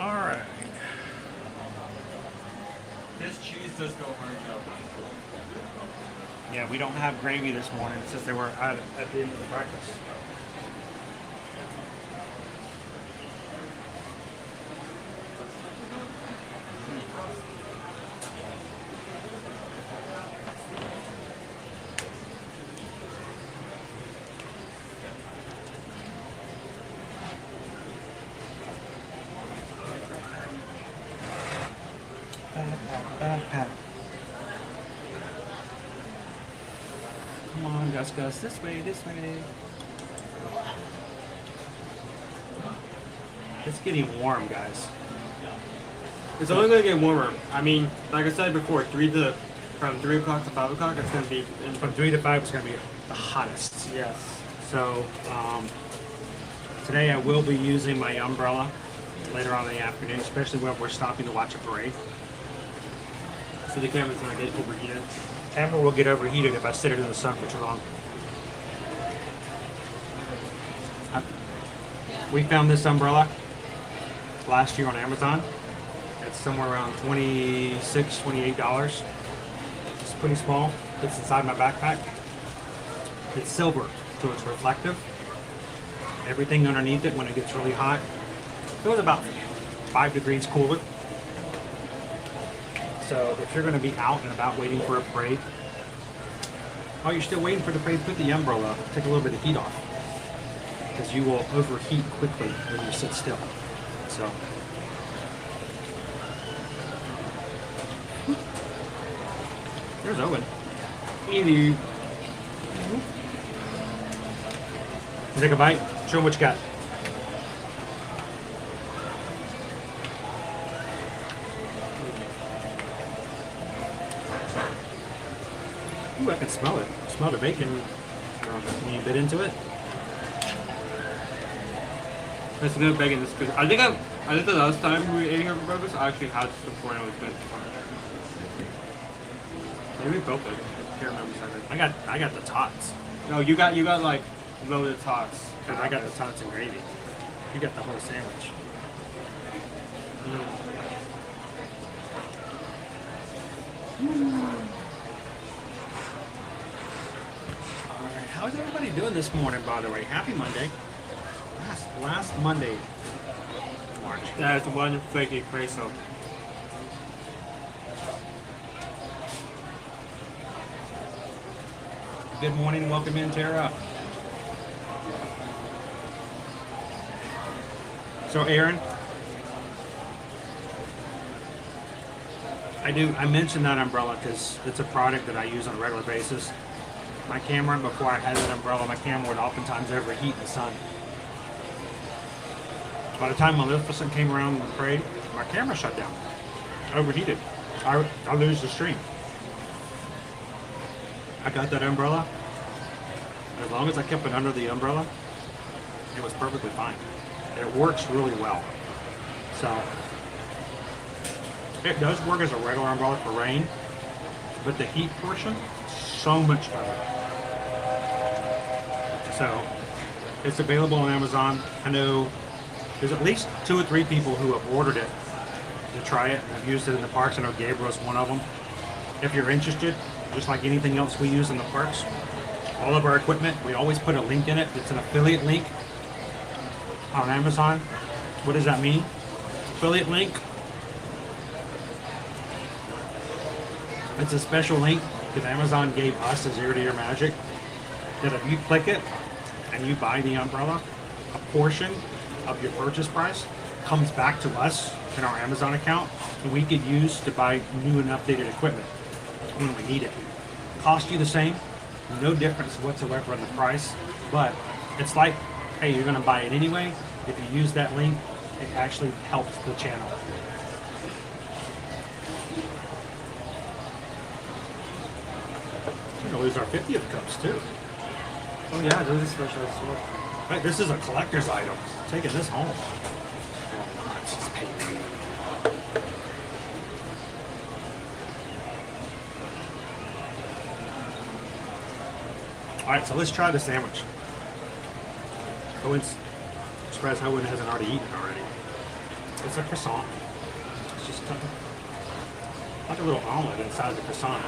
Speaker 7: All right.
Speaker 8: This cheese does go hard though.
Speaker 7: Yeah, we don't have gravy this morning since they were at the end of the breakfast. Backpack. Come on, Gus, this way, this way. It's getting warm, guys.
Speaker 8: It's only going to get warmer. I mean, like I said before, from 3 o'clock to 5 o'clock, it's going to be...
Speaker 7: From 3 to 5, it's going to be the hottest.
Speaker 8: Yes.
Speaker 7: So, today I will be using my umbrella later on in the afternoon, especially when we're stopping to watch a parade.
Speaker 8: So the camera's going to get overheated.
Speaker 7: Camera will get overheated if I sit it in the sun for too long. We found this umbrella last year on Amazon. It's somewhere around $26, $28. It's pretty small. It's inside my backpack. It's silver, so it's reflective. Everything underneath it when it gets really hot. It was about 5 degrees cooler. So if you're going to be out and about waiting for a parade, while you're still waiting for the parade, put the umbrella up, take a little bit of heat off, because you will overheat quickly when you sit still. So there's Owen. Easy. Take a bite. Show him what you got. Ooh, I can smell it. Smell the bacon when you bit into it.
Speaker 8: It's good bacon. It's good. I think the last time we ate here for breakfast, I actually had this before and it was good.
Speaker 7: Maybe both of them. can't remember something.
Speaker 2: I got the tots.
Speaker 8: No, you got like loaded tots.
Speaker 2: Cause I got the tots and gravy. You got the whole sandwich. All right, how's everybody doing this morning? By the way, happy Monday. Last Monday, March.
Speaker 8: That's one flaky queso.
Speaker 2: Good morning, welcome in, Tara. So, Aaron, I mentioned that umbrella because it's a product that I use on a regular basis. My camera, before I had that umbrella, my camera would oftentimes overheat in the sun. By the time Maleficent came around and prayed, my camera shut down. Overheated. I lose the stream. I got that umbrella. As long as I kept it under the umbrella, it was perfectly fine. It works really well. So, it does work as a regular umbrella for rain, but the heat portion, so much better. So, it's available on Amazon. I know there's at least 2 or 3 people who have ordered it to try it and have used it in the parks. I know Gabriel's one of them. If you're interested, just like anything else we use in the parks, all of our equipment, we always put a link in it. It's an affiliate link on Amazon. What does that mean? Affiliate link. It's a special link that Amazon gave us as Ear to Ear Magic, that if you click it and you buy the umbrella, a portion of your purchase price comes back to us in our Amazon account, and we could use to buy new and updated equipment when we need it. Cost you the same, no difference whatsoever in the price, but it's like, hey, you're gonna buy it anyway. If you use that link, it actually helps the channel. We're gonna lose our 50th cups too.
Speaker 8: Oh yeah, those are special as well.
Speaker 2: Right, this is a collector's item. Taking this home. All right, so let's try the sandwich. Owen's surprised Owen hasn't already eaten already. It's a croissant. It's just like a little omelet inside the croissant.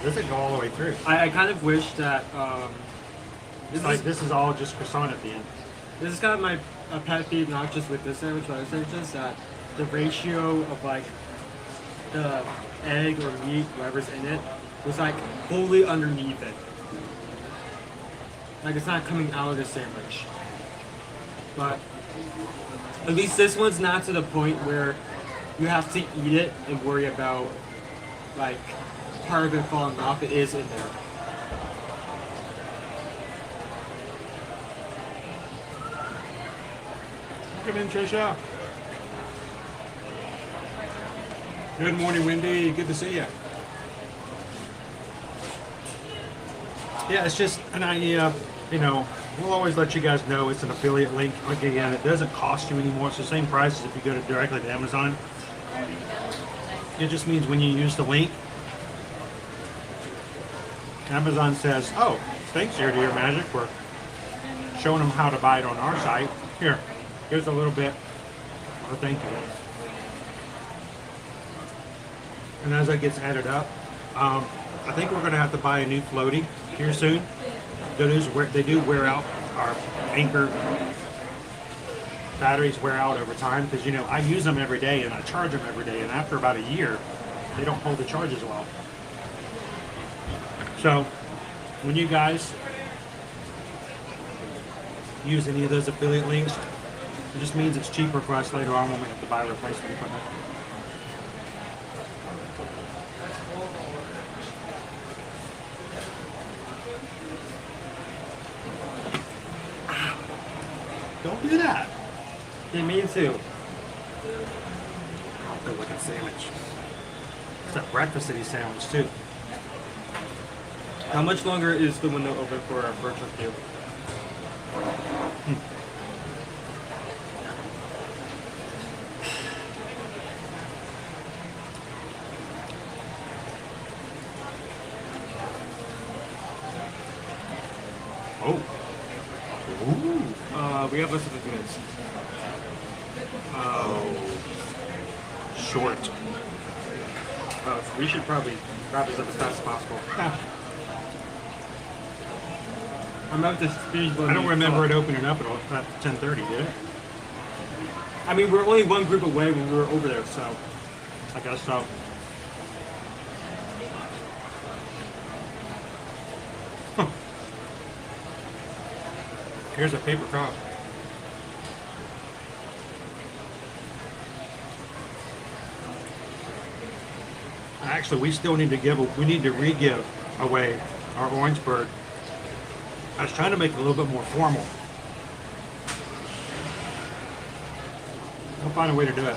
Speaker 2: Does it go all the way through?
Speaker 8: I kind of wish that
Speaker 2: this is all just croissant at the end.
Speaker 8: This is kind of my pet peeve, not just with this sandwich, but other sandwiches, that the ratio of like the egg or meat, whatever's in it, was like wholly underneath it. Like it's not coming out of the sandwich. But at least this one's not to the point where you have to eat it and worry about like part of it falling off. It is in there.
Speaker 2: Come in, Trisha. Good morning, Wendy. Good to see you. Yeah, it's just an idea, you know, we'll always let you guys know it's an affiliate link. Like again, it doesn't cost you anymore. It's the same price as if you go directly to Amazon. It just means when you use the link, Amazon says, oh, thanks, Ear to Ear Magic, for showing them how to buy it on our site. Here's a little bit of a thank you. And as that gets added up, I think we're going to have to buy a new floaty here soon. They do wear out. Our Anchor batteries wear out over time because, you know, I use them every day and I charge them every day, and after about a year, they don't hold the charge as well. So when you guys use any of those affiliate links, it just means it's cheaper for us later on when we have to buy replacement equipment. Don't do that.
Speaker 8: Didn't mean to.
Speaker 2: Good looking sandwich. It's a breakfasty sandwich too.
Speaker 8: How much longer is the window open for a virtual queue?
Speaker 2: Oh. Ooh.
Speaker 8: We have listed the goods.
Speaker 2: Short.
Speaker 8: We should probably wrap this up as fast as possible. I'm about to speed.
Speaker 2: I don't remember it opening up at 10:30, did it?
Speaker 8: I mean, we're only one group away when we were over there, so
Speaker 2: I guess so. Huh. Here's a paper cup. Actually, we still need to re-give away our Orangeburg. I was trying to make it a little bit more formal. I'll find a way to do it.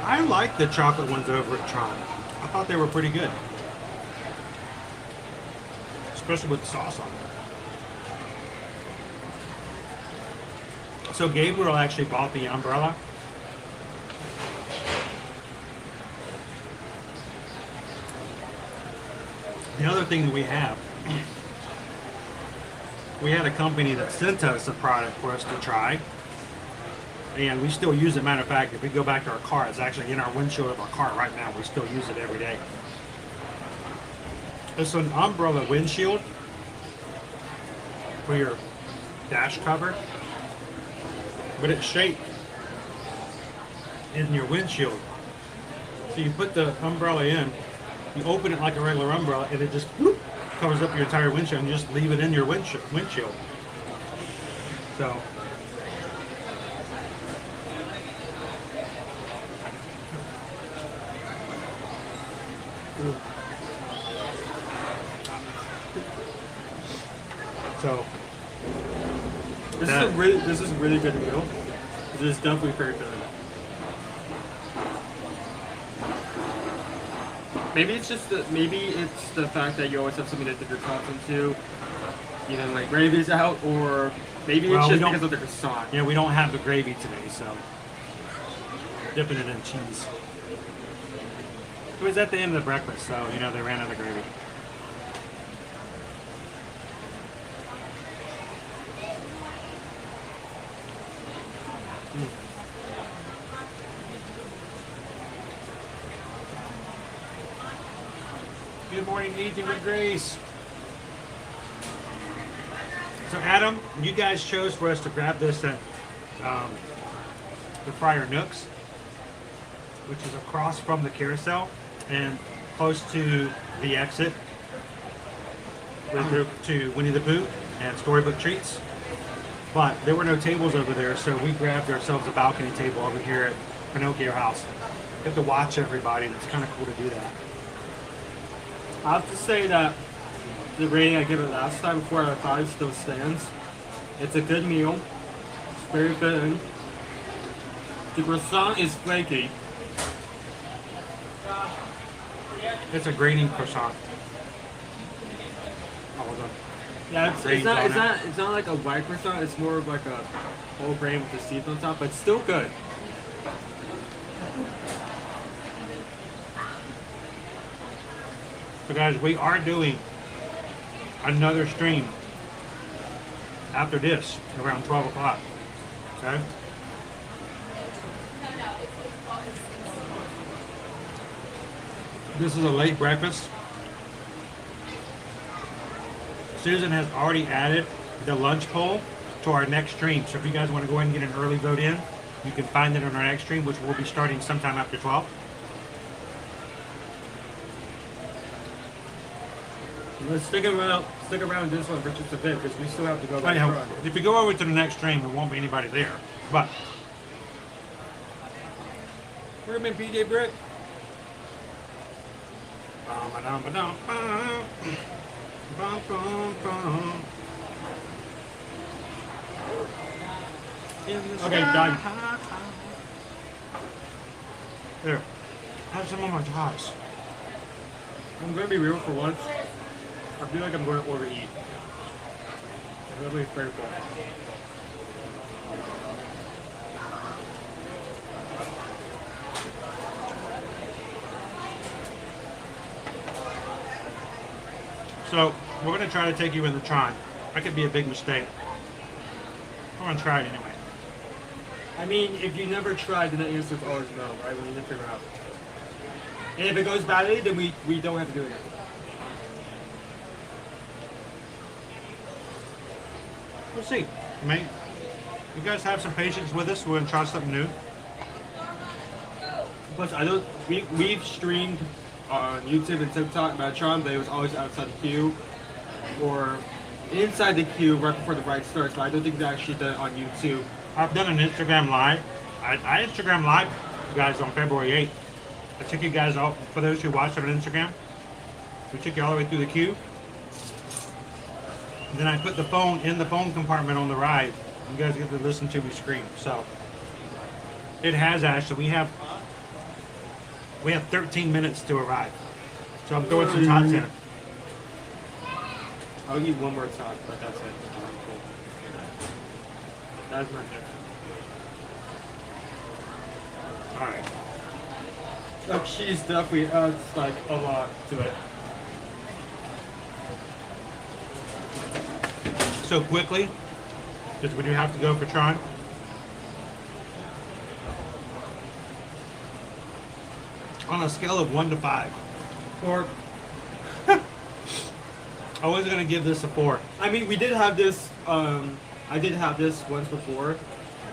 Speaker 2: I like the chocolate ones over at Tron. I thought they were pretty good. Especially with the sauce on it. So Gabriel actually bought the umbrella. The other thing that we have, we had a company that sent us a product for us to try. And we still use it. Matter of fact, if we go back to our car, it's actually in our windshield of our car right now. We still use it every day. It's an umbrella windshield for your dash cover, but it's shaped in your windshield. So you put the umbrella in, you open it like a regular umbrella, and it just whoop, covers up your entire windshield, and you just leave it in your windshield. So. So
Speaker 8: this is a really good meal. This is definitely very good. Maybe it's the fact that you always have something to dip your thoughts into. Either like gravy's out, or maybe it's just because of the croissant.
Speaker 2: Yeah, we don't have the gravy today, so dipping it in cheese. It was at the end of the breakfast, so you know they ran out of gravy. Good morning, Eating with Grace. So Adam, you guys chose for us to grab this at the Friar Nooks, which is across from the carousel and close to the exit to Winnie the Pooh and Storybook Treats. But there were no tables over there, so we grabbed ourselves a balcony table over here at Pinocchio House. You have to watch everybody, and it's kind of cool to do that.
Speaker 8: I have to say that the rating I gave it last time, 4 out of 5, still stands. It's a good meal. It's very filling. The croissant is flaky.
Speaker 2: It's a grating croissant.
Speaker 8: Yeah, it's not like a white croissant. It's more of like a whole grain with the seeds on top, but it's still good.
Speaker 2: So guys, we are doing another stream after this around 12 o'clock. Okay? This is a late breakfast. Susan has already added the lunch poll to our next stream. So if you guys want to go ahead and get an early vote in, you can find it on our next stream, which will be starting sometime after 12.
Speaker 8: Let's stick around this one for just a bit, because we still have to go back.
Speaker 2: Anyhow, if you go over to the next stream, there won't be anybody there. But
Speaker 8: we're in PJ Brick.
Speaker 2: Okay, done.
Speaker 7: Here, have some of my tots.
Speaker 8: I'm gonna be real for once. I feel like I'm going to overeat. I'm really fearful.
Speaker 7: So, we're going to try to take you in the Tron. That could be a big mistake. I'm going to try it anyway.
Speaker 8: I mean, if you never tried, then the answer is always no, right? We need to figure out. And if it goes badly, then we don't have to do it.
Speaker 7: We'll see. Mate, you guys have some patience with us. We're going to try something new.
Speaker 8: Plus, I don't. We've streamed on YouTube and TikTok Metron, but it was always outside the queue or inside the queue right before the ride starts. But I don't think they actually done it on YouTube.
Speaker 7: I've done an Instagram live. I Instagram live you guys on February 8th. I took you guys out, for those who watched on Instagram, we took you all the way through the queue. And then I put the phone in the phone compartment on the ride. You guys get to listen to me scream. So it has actually. We have 13 minutes to arrive. So I'm throwing some tots in.
Speaker 8: I'll eat one more tot, but that's it. That's my pick.
Speaker 7: Alright.
Speaker 8: Like cheese definitely adds like a lot to it.
Speaker 7: So quickly, because we do have to go for Tron. On a scale of 1 to 5.
Speaker 8: Or
Speaker 7: I was gonna give this a 4.
Speaker 8: I mean, we did have this. I did have this once before,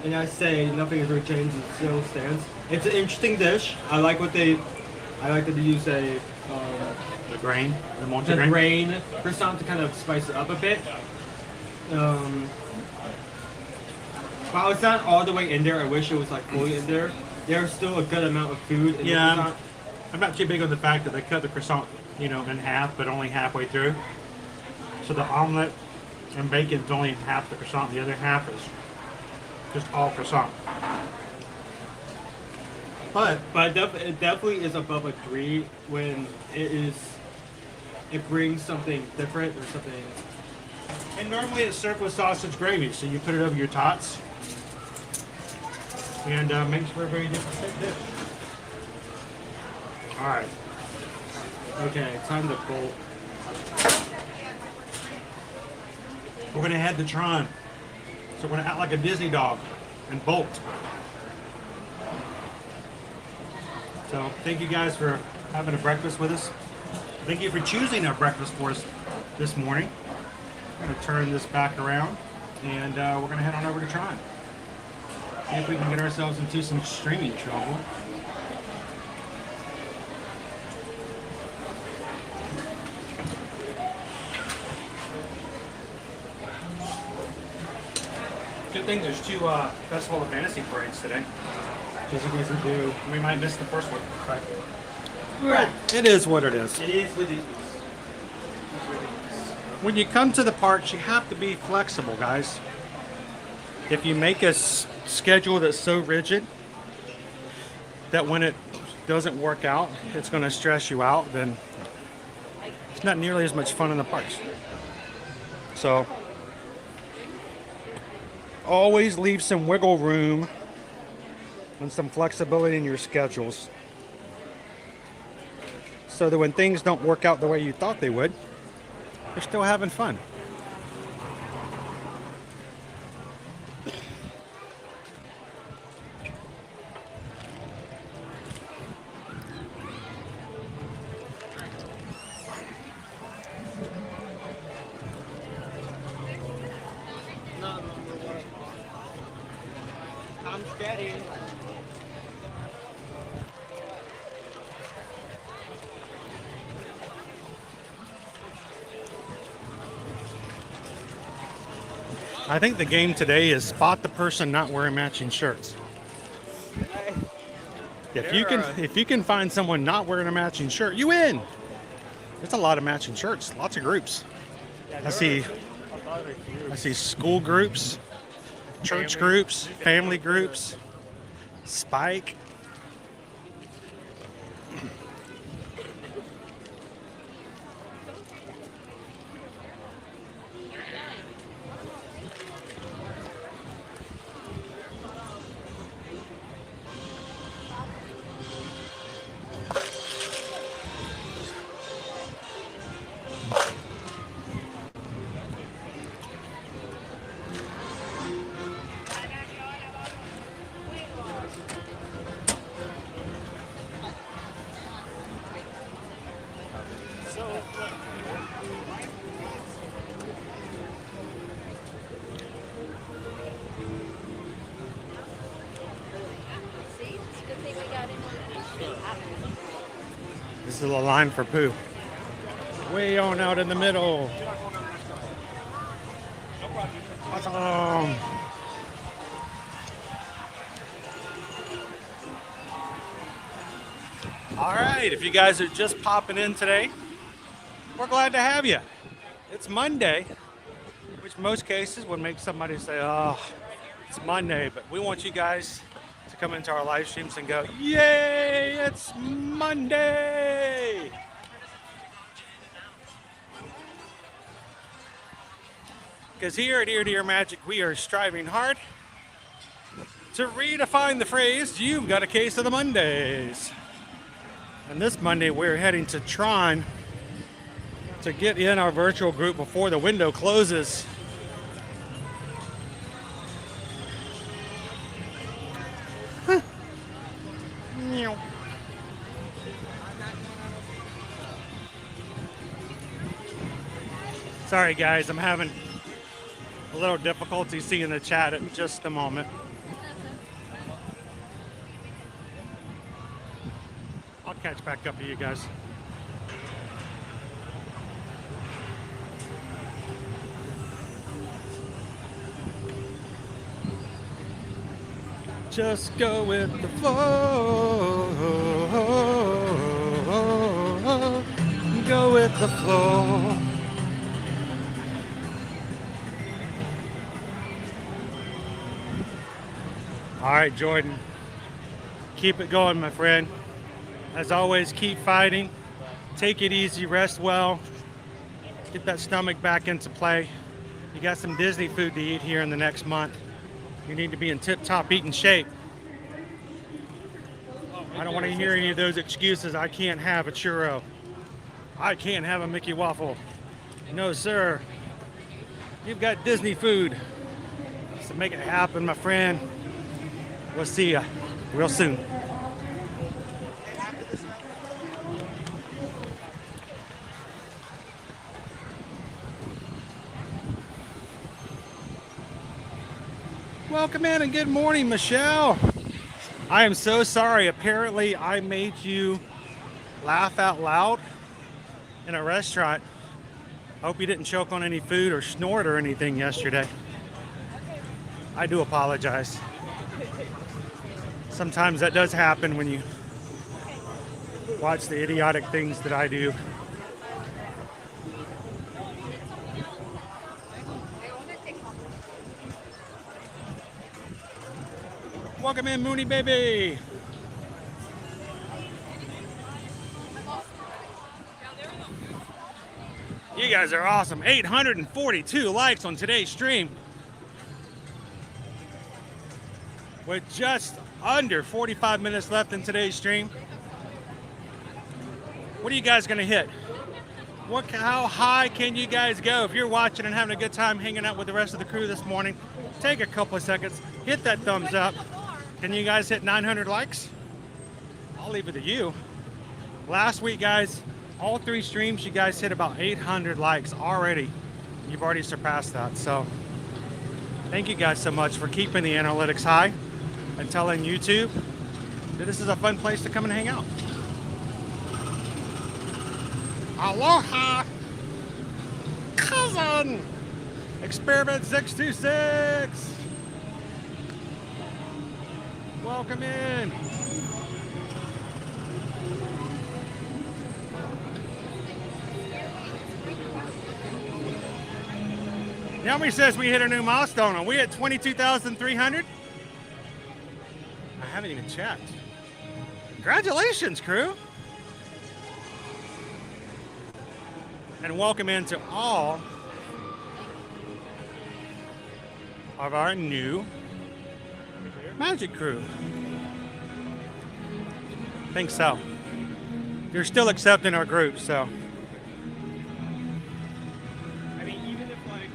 Speaker 8: and I say nothing has really changed. It still stands. It's an interesting dish. I like what they. I like that they use a
Speaker 7: the grain, the
Speaker 8: multi-grain croissant to kind of spice it up a bit. While it's not all the way in there, I wish it was like fully in there. There's still a good amount of food in the croissant.
Speaker 7: I'm not too big on the fact that they cut the croissant, in half, but only halfway through. So the omelet and bacon's only half the croissant. The other half is just all croissant.
Speaker 8: But it definitely is above a 3 when it brings something different or something.
Speaker 7: And normally it's served with sausage gravy, so you put it over your tots. And makes for a very different dish. Alright.
Speaker 8: Okay, time to bolt.
Speaker 7: We're going to head to Tron. So we're going to act like a Disney dog and bolt. So thank you guys for having a breakfast with us. Thank you for choosing our breakfast for us this morning. I'm going to turn this back around and we're going to head on over to Tron. See if we can get ourselves into some streaming trouble. Good thing there's 2 Festival of Fantasy parades today. Because you guys do, we might miss the first one. Right. It is what it is.
Speaker 8: It is what it is.
Speaker 7: When you come to the parks, you have to be flexible, guys. If you make a schedule that's so rigid that when it doesn't work out, it's going to stress you out, then it's not nearly as much fun in the parks. So always leave some wiggle room and some flexibility in your schedules so that when things don't work out the way you thought they would, you're still having fun.
Speaker 8: I'm steady.
Speaker 7: I think the game today is spot the person not wearing matching shirts. If you can find someone not wearing a matching shirt, you win. There's a lot of matching shirts, lots of groups. I see school groups, church groups, family groups, Spike. This is a line for poo. Way on out in the middle. Awesome. All right, if you guys are just popping in today, we're glad to have you. It's Monday, which most cases would make somebody say, oh, it's Monday, but we want you guys to come into our live streams and go, yay, it's Monday. Because here at Ear to Ear Magic, we are striving hard to redefine the phrase, you've got a case of the Mondays. And this Monday, we're heading to Tron to get in our virtual group before the window closes. Huh. Sorry guys, I'm having a little difficulty seeing the chat at just a moment. I'll catch back up to you guys. Just go with the flow. Go with the flow. All right, Jordan. Keep it going, my friend. As always, keep fighting. Take it easy, rest well. Get that stomach back into play. You got some Disney food to eat here in the next month. You need to be in tip-top eating shape. I don't want to hear any of those excuses. I can't have a churro. I can't have a Mickey waffle. No, sir. You've got Disney food. So make it happen, my friend. We'll see ya real soon. Welcome in and good morning, Michelle. I am so sorry. Apparently, I made you laugh out loud in a restaurant. Hope you didn't choke on any food or snort or anything yesterday. I do apologize. Sometimes that does happen when you watch the idiotic things that I do. Welcome in, Mooney baby. You guys are awesome. 842 likes on today's stream. With just under 45 minutes left in today's stream. What are you guys gonna hit? How high can you guys go? If you're watching and having a good time hanging out with the rest of the crew this morning, take a couple of seconds, hit that thumbs up. Can you guys hit 900 likes? I'll leave it to you. Last week, guys, all 3 streams, you guys hit about 800 likes already. You've already surpassed that. So thank you guys so much for keeping the analytics high and telling YouTube that this is a fun place to come and hang out. Aloha, cousin. Experiment 626. Welcome in. Yummy says we hit a new milestone. Are we at 22,300? I haven't even checked. Congratulations, crew. And welcome into all of our new Magic crew. Think so. You're still accepting our group, so.
Speaker 8: I mean, even if, like,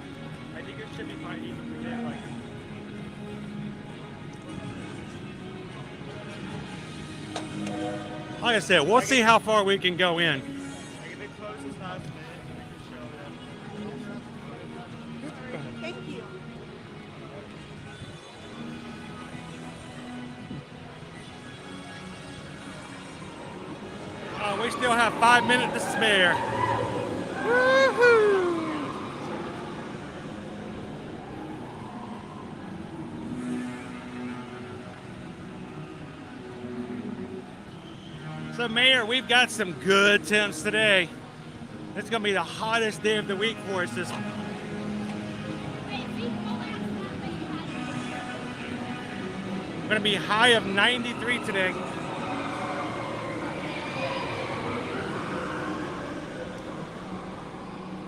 Speaker 8: I think it should be fine even if we get,
Speaker 7: like I said, we'll see how far we can go in.
Speaker 8: like, if it closes last minute, we can show them.
Speaker 13: Thank you.
Speaker 7: We still have 5 minutes to spare. Woohoo! So, Mayor, we've got some good temps today. It's going to be the hottest day of the week for us this. We're going to be high of 93 today.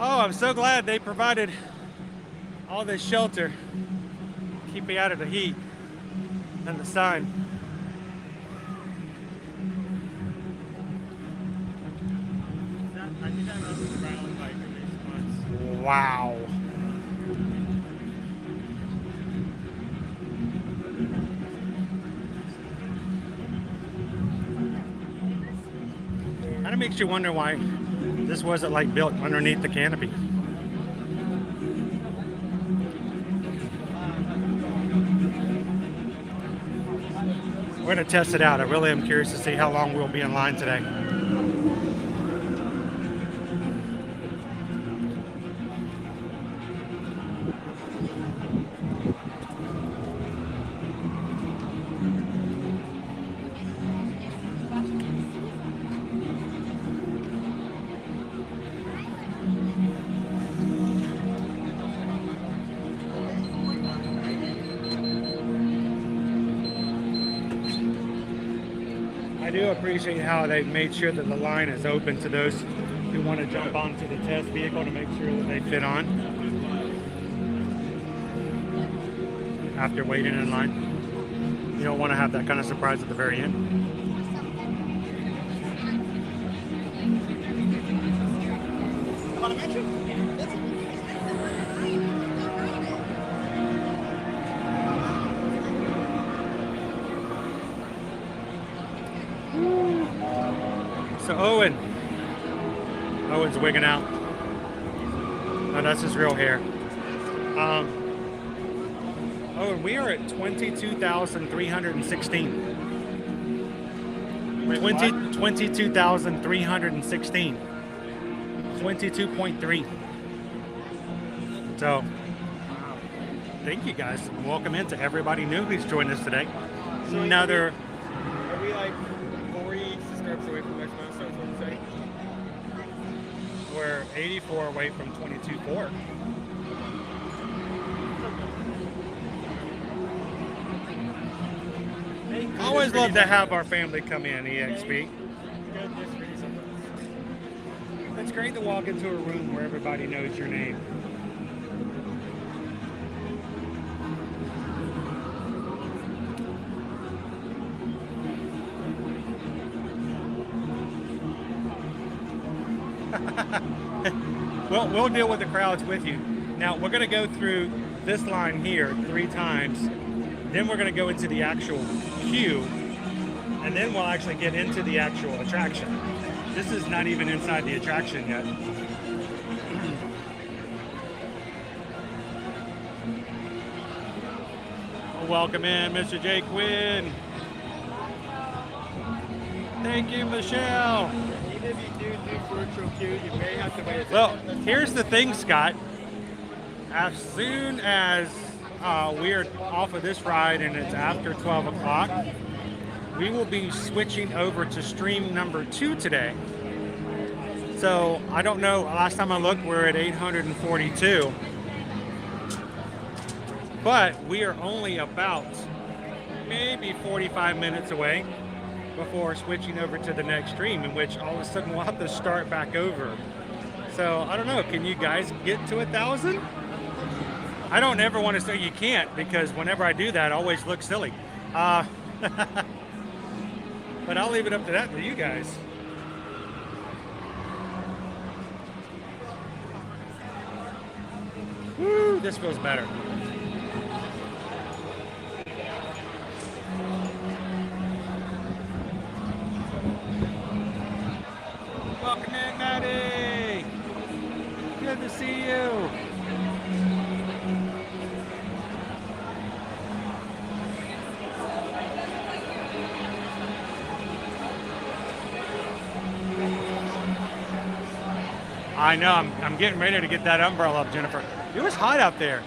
Speaker 7: Oh, I'm so glad they provided all this shelter. Keep me out of the heat and the sun. Wow. Kind of makes you wonder why this wasn't like built underneath the canopy. We're going to test it out. I really am curious to see how long we'll be in line today. I do appreciate how they've made sure that the line is open to those who want to jump onto the test vehicle to make sure that they fit on after waiting in line. You don't want to have that kind of surprise at the very end. So Owen's wigging out. Oh, that's his real hair. Owen, we are at 22,316. 22,316. 22.3. So, thank you guys. Welcome in to everybody new who's joined us today.
Speaker 8: So
Speaker 7: Another.
Speaker 8: Are we like 40 subscribers away from next month? So that's what I'm saying.
Speaker 7: We're 84 away from 22.4. I always love to have our family come in, EXP. It's great to walk into a room where everybody knows your name. Well, we'll deal with the crowds with you. Now, we're going to go through this line here 3 times. Then we're going to go into the actual queue. And then we'll actually get into the actual attraction. This is not even inside the attraction yet. Welcome in, Mr. J. Quinn. Thank you, Michelle.
Speaker 8: Even if you do virtual queue, you may have to wait.
Speaker 7: Well, here's the thing, Scott. As soon as we're off of this ride and it's after 12 o'clock, we will be switching over to stream number 2 today. So I don't know, last time I looked, we're at 842. But we are only about maybe 45 minutes away before switching over to the next stream, in which all of a sudden we'll have to start back over. So I don't know, can you guys get to 1,000? I don't ever want to say you can't, because whenever I do that, I always look silly. But I'll leave it up to that for you guys. Woo, this feels better. Welcome in, Maddie. Good to see you. I know. I'm getting ready to get that umbrella up, Jennifer. It was hot out there.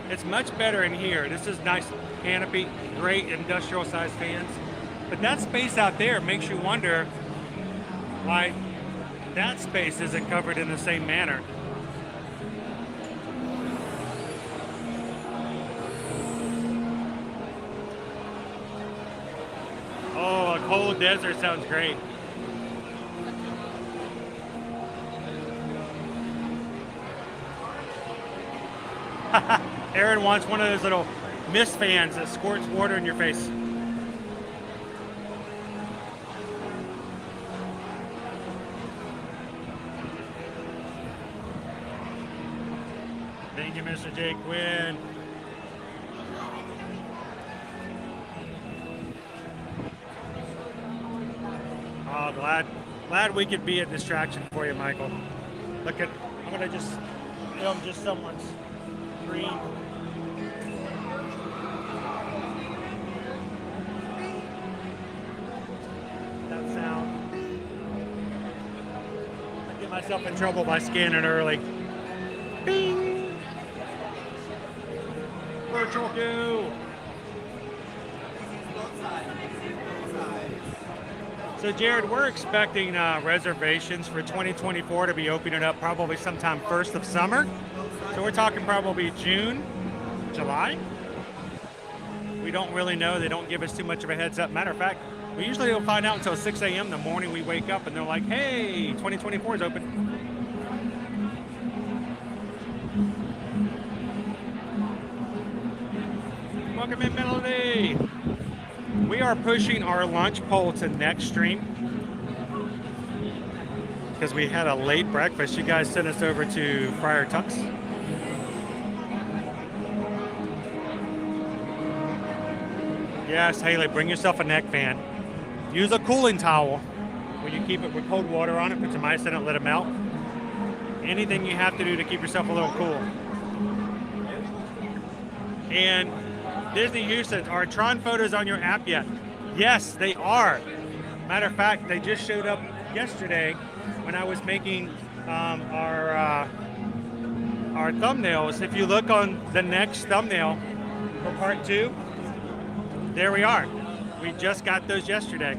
Speaker 7: It's much better in here. This is nice canopy, great industrial sized fans. But that space out there makes you wonder why that space isn't covered in the same manner. Oh, a cold desert sounds great. Aaron wants one of those little mist fans that squirts water in your face. Thank you, Mr. J. Quinn. Oh, glad we could be a distraction for you, Michael. Look at, I'm gonna just film just someone's screen. That sound. I get myself in trouble by scanning early. Bing! Virtual queue. So Jared, we're expecting reservations for 2024 to be opening up probably sometime 1st of summer. So we're talking probably June, July. We don't really know. They don't give us too much of a heads up. Matter of fact, we usually don't find out until 6 a.m. the morning we wake up and they're like, hey, 2024 is open. Welcome in, Melody. We are pushing our lunch poll to next stream because we had a late breakfast. You guys sent us over to Friar Tuck's. Yes, Haley, bring yourself a neck fan. Use a cooling towel where you keep it with cold water on it, put some ice in it, let it melt. Anything you have to do to keep yourself a little cool. And Disney Houston, are Tron photos on your app yet? Yes, they are. Matter of fact, they just showed up yesterday when I was making our thumbnails. If you look on the next thumbnail for part 2, there we are. We just got those yesterday.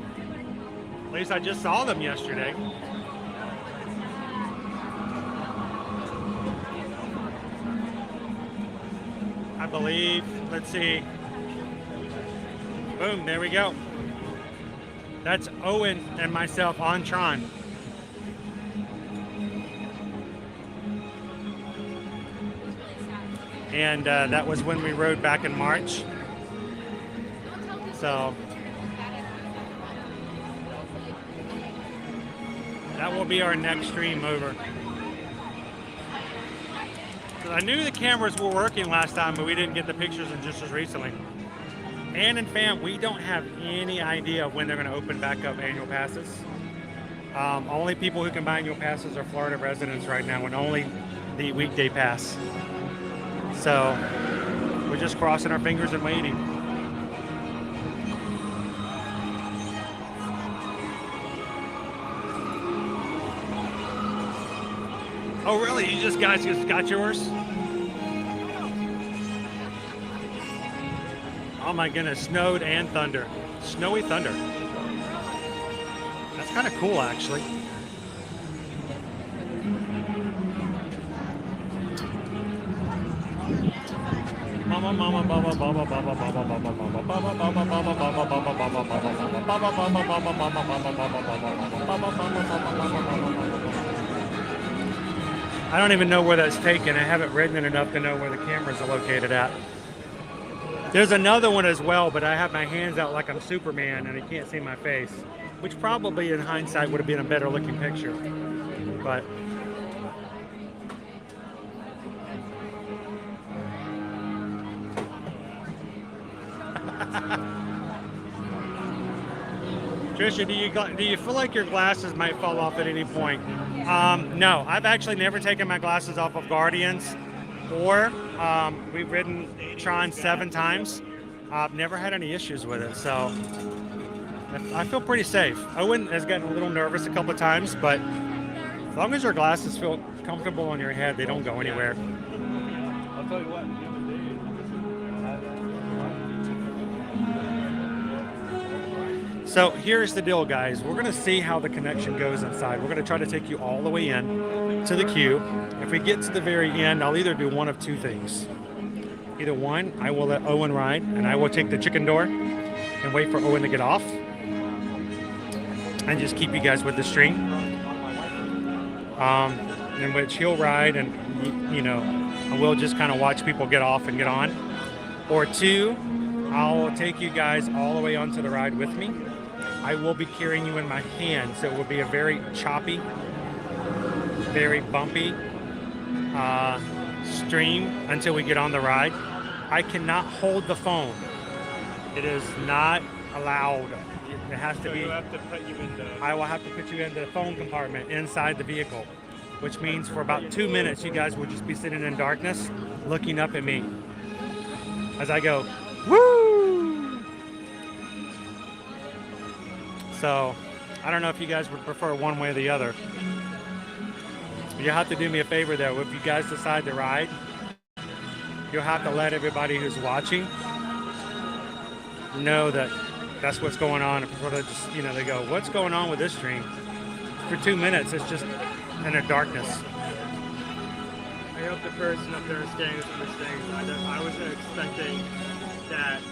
Speaker 7: At least I just saw them yesterday. I believe, let's see. Boom, there we go. That's Owen and myself on Tron. And that was when we rode back in March. So that will be our next stream over. I knew the cameras were working last time, but we didn't get the pictures in just as recently. And in fam, we don't have any idea when they're going to open back up annual passes. Only people who can buy annual passes are Florida residents right now, and only the weekday pass. So we're just crossing our fingers and waiting. Oh, really? You guys just got yours? Oh my goodness, snowed and thunder. Snowy thunder. That's kind of cool, actually. I don't even know where that's taken. I haven't ridden it enough to know where the cameras are located at. There's another one as well, but I have my hands out like I'm Superman and I can't see my face, which probably in hindsight would have been a better looking picture. But Trisha, do you feel like your glasses might fall off at any point? No, I've actually never taken my glasses off of Guardians, or we've ridden Tron 7 times. I've never had any issues with it, so I feel pretty safe. Owen has gotten a little nervous a couple of times, but as long as your glasses feel comfortable on your head, they don't go anywhere.
Speaker 8: I'll tell you what.
Speaker 7: So here's the deal, guys. We're going to see how the connection goes inside. We're going to try to take you all the way in to the queue. If we get to the very end, I'll either do one of two things. Either one, I will let Owen ride, and I will take the chicken door and wait for Owen to get off and just keep you guys with the stream. In which he'll ride and, you know, and we'll just kind of watch people get off and get on. Or two, I'll take you guys all the way onto the ride with me. I will be carrying you in my hand, so it will be a very choppy, very bumpy stream until we get on the ride. I cannot hold the phone. It is not allowed. It has to be. I will have to put you in the phone compartment inside the vehicle, which means for about 2 minutes, you guys will just be sitting in darkness, looking up at me as I go, woo! So, I don't know if you guys would prefer one way or the other. You have to do me a favor though. If you guys decide to ride, you'll have to let everybody who's watching know that that's what's going on. If sort of just, you know, they go, what's going on with this stream? For 2 minutes, it's just in a darkness.
Speaker 8: I hope the person up there staying is understanding. I was expecting that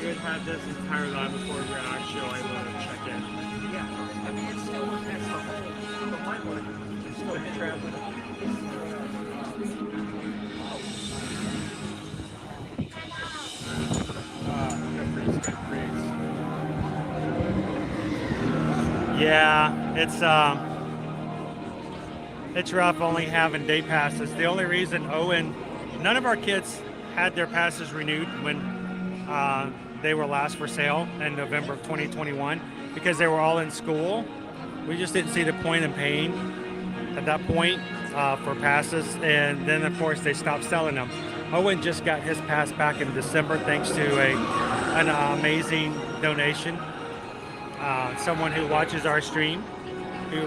Speaker 8: we would have this entire line before we were actually able to check in.
Speaker 17: Yeah, I mean, it's still looking at something. But my work is still traveling.
Speaker 7: Yeah, it's rough only having day passes. The only reason none of our kids had their passes renewed when they were last for sale in November of 2021 because they were all in school. We just didn't see the point in paying at that point for passes, and then of course they stopped selling them. Owen just got his pass back in December thanks to an amazing donation. Someone who watches our stream, who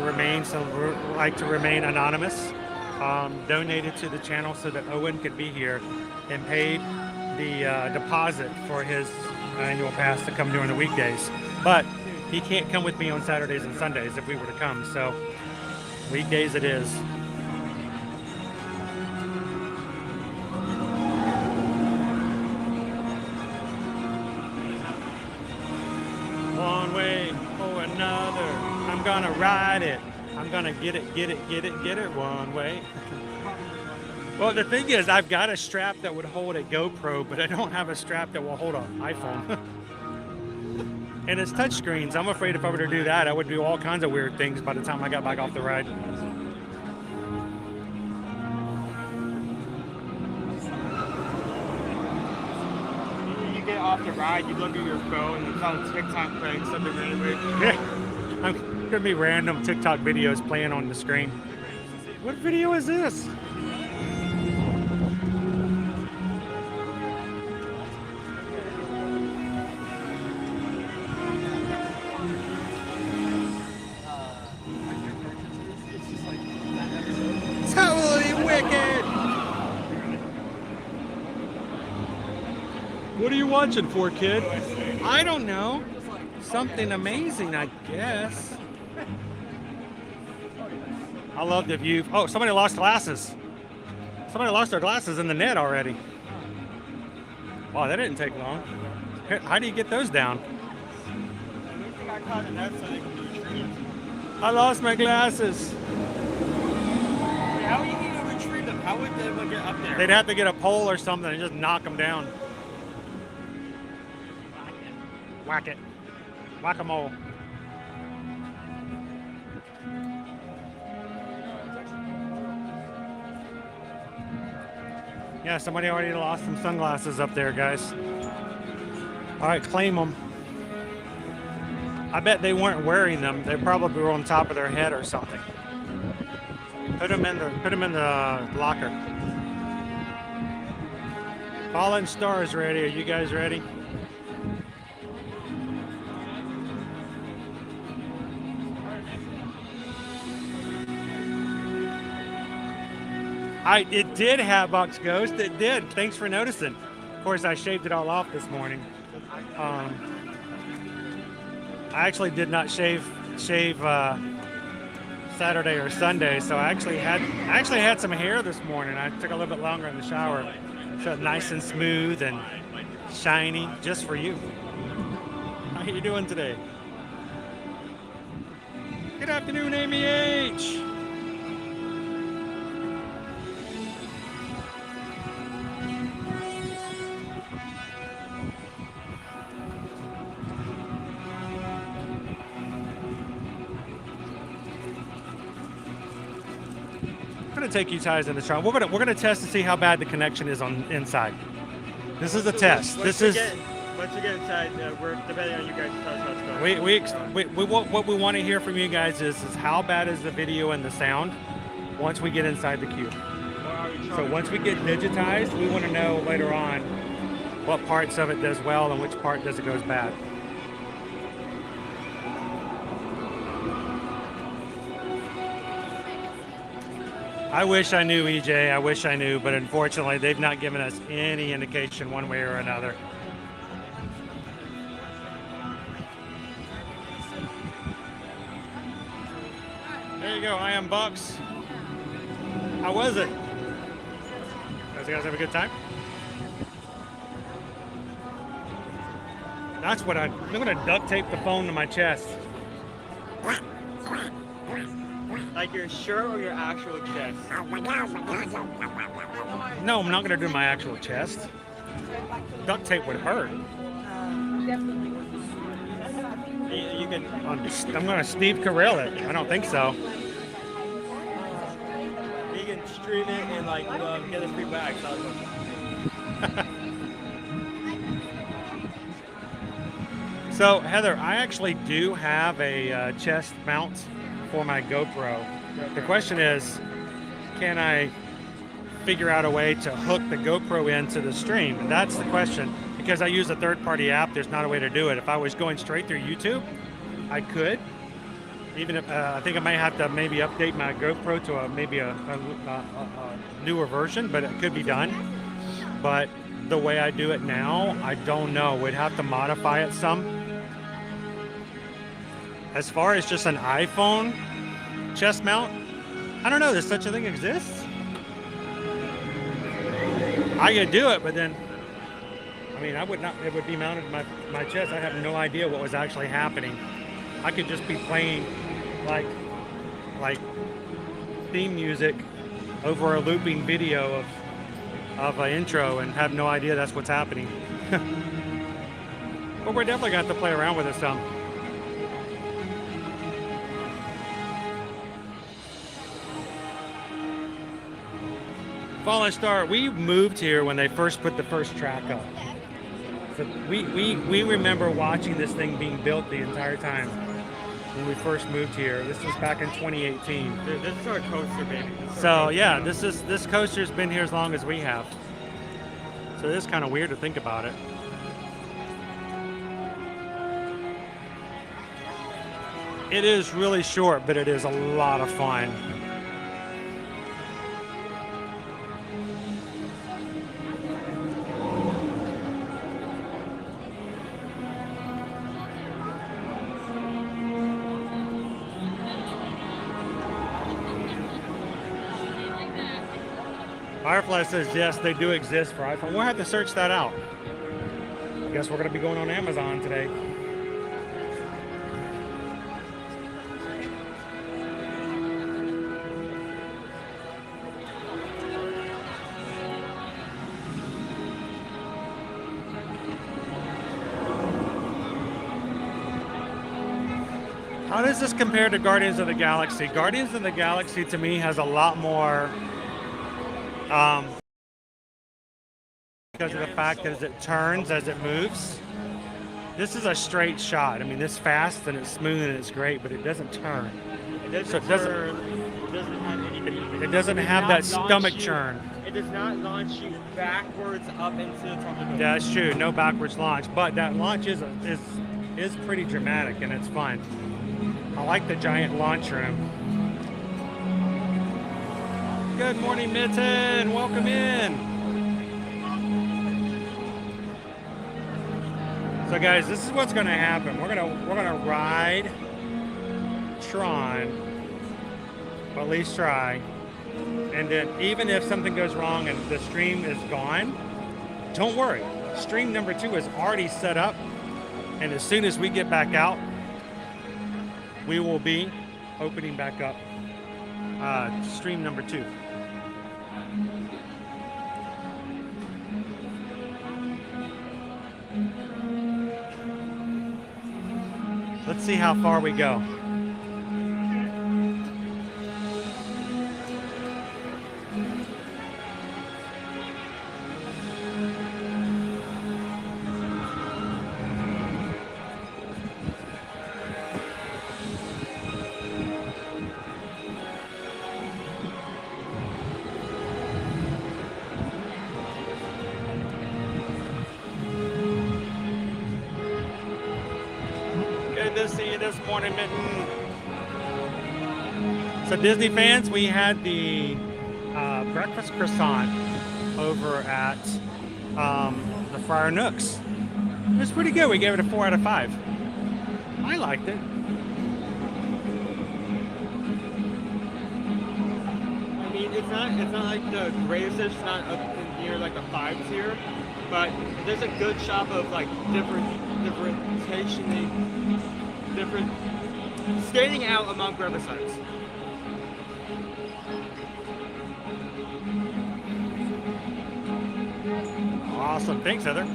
Speaker 7: like to remain anonymous, donated to the channel so that Owen could be here and paid the deposit for his annual pass to come during the weekdays. But he can't come with me on Saturdays and Sundays if we were to come, so weekdays it is. One way or another, I'm gonna ride it. I'm gonna get it one way. Well, the thing is, I've got a strap that would hold a GoPro, but I don't have a strap that will hold an iPhone. And it's touchscreens. I'm afraid if I were to do that, I would do all kinds of weird things by the time I got back off the ride.
Speaker 8: You get off the ride, you look at your phone, and it's on TikTok playing something randomly.
Speaker 7: Yeah, I'm gonna be random TikTok videos playing on the screen. What video is this? Totally wicked! What are you watching for, kid? I don't know. Something amazing, I guess. I love the view. Oh, somebody lost glasses. Somebody lost their glasses in the net already. Wow, that didn't take long. How do you get those down? I lost my glasses.
Speaker 8: How are you going to retrieve them? How would they get up there?
Speaker 7: They'd have to get a pole or something and just knock them down. Whack it. Whack-a-mole. Yeah, somebody already lost some sunglasses up there, guys. All right, claim them. I bet they weren't wearing them. They probably were on top of their head or something. Put them in the locker. Fallen Star is ready. Are you guys ready? It did have Buck's Ghost. It did. Thanks for noticing. Of course, I shaved it all off this morning. I actually did not shave Saturday or Sunday, so I actually had some hair this morning. I took a little bit longer in the shower, so nice and smooth and shiny, just for you. How you doing today? Good afternoon, Amy H. I'm gonna take you guys in the Tron. We're gonna test to see how bad the connection is on inside. This is a test.
Speaker 8: Once we get inside, we're depending on you guys to tell us how it's going.
Speaker 7: What we want to hear from you guys is how bad is the video and the sound once we get inside the cube. So once we get digitized, we want to know later on what parts of it does well and which part does it goes bad. I wish I knew, EJ. I wish I knew, but unfortunately, they've not given us any indication one way or another. There you go. I am Bucks. How was it? Did you guys have a good time? That's what I'm going to duct tape the phone to my chest.
Speaker 8: Like your shirt or your actual chest?
Speaker 7: No, I'm not going to do my actual chest. Duct tape would hurt.
Speaker 8: You can.
Speaker 7: I'm going to Steve Carell it. I don't think so.
Speaker 8: You can stream it and like get a free bag.
Speaker 7: So Heather, I actually do have a chest mount for my GoPro. The question is, can I figure out a way to hook the GoPro into the stream? And that's the question, because I use a third-party app. There's not a way to do it. If I was going straight through YouTube, I could. Even if I think I might have to maybe update my GoPro to maybe a newer version, but it could be done. But the way I do it now, I don't know. We'd have to modify it some. As far as just an iPhone chest mount, I don't know. Does such a thing exist? I could do it, but then, I mean, I would not. It would be mounted to my chest. I have no idea what was actually happening. I could just be playing like theme music over a looping video of an intro and have no idea that's what's happening. But we're definitely going to have to play around with it some. Fallen Star, we moved here when they first put the first track up. So we remember watching this thing being built the entire time when we first moved here. This was back in 2018.
Speaker 8: Dude, this is our coaster, baby.
Speaker 7: So yeah, this coaster's been here as long as we have. So it is kind of weird to think about it. It is really short, but it is a lot of fun. Firefly says yes, they do exist for iPhone. We'll have to search that out. I guess we're going to be going on Amazon today. How does this compare to Guardians of the Galaxy? Guardians of the Galaxy to me has a lot more because of the fact that as it turns, as it moves. This is a straight shot. I mean, this fast and it's smooth and it's great, but it doesn't turn. It doesn't have that stomach churn.
Speaker 8: It does not launch you backwards up into the top of the boat.
Speaker 7: Yeah, that's true. No backwards launch, but that launch is pretty dramatic and it's fun. I like the giant launch room. Good morning, Mitten. Welcome in. So guys, this is what's gonna happen. We're gonna ride Tron, or at least try. And then even if something goes wrong and the stream is gone, don't worry. Stream number 2 is already set up. And as soon as we get back out, we will be opening back up stream number 2. Let's see how far we go. Morning, Mitten. So Disney fans, we had the breakfast croissant over at the Friar Nooks. It was pretty good. We gave it a 4 out of 5. I liked it.
Speaker 8: I mean, it's not like the greatest dish. It's not up near like the 5s here, but there's a good shop of like different standing out among breakfast sites.
Speaker 7: Awesome. Thanks, Heather.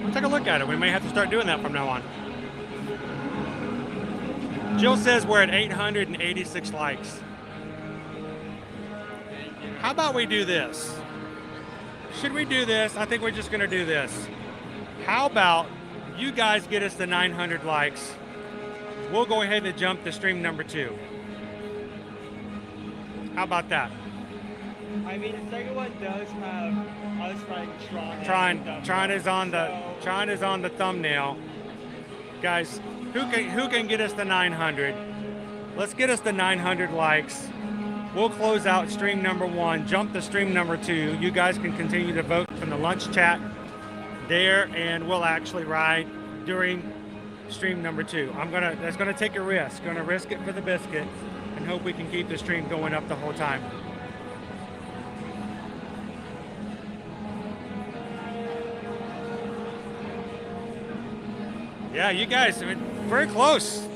Speaker 7: We'll take a look at it. We may have to start doing that from now on. Jill says we're at 886 likes. How about we do this? Should we do this? I think we're just going to do this. How about you guys get us the 900 likes? We'll go ahead and jump to stream number 2. How about that?
Speaker 8: I mean, the second one does have us riding Tron.
Speaker 7: Tron is on the thumbnail. Guys, who can get us the 900? Let's get us the 900 likes. We'll close out stream number 1, jump to stream number 2. You guys can continue to vote from the lunch chat there, and we'll actually ride during stream number 2. That's gonna take a risk. Gonna risk it for the biscuit and hope we can keep the stream going up the whole time. Yeah, you guys, I mean, very close.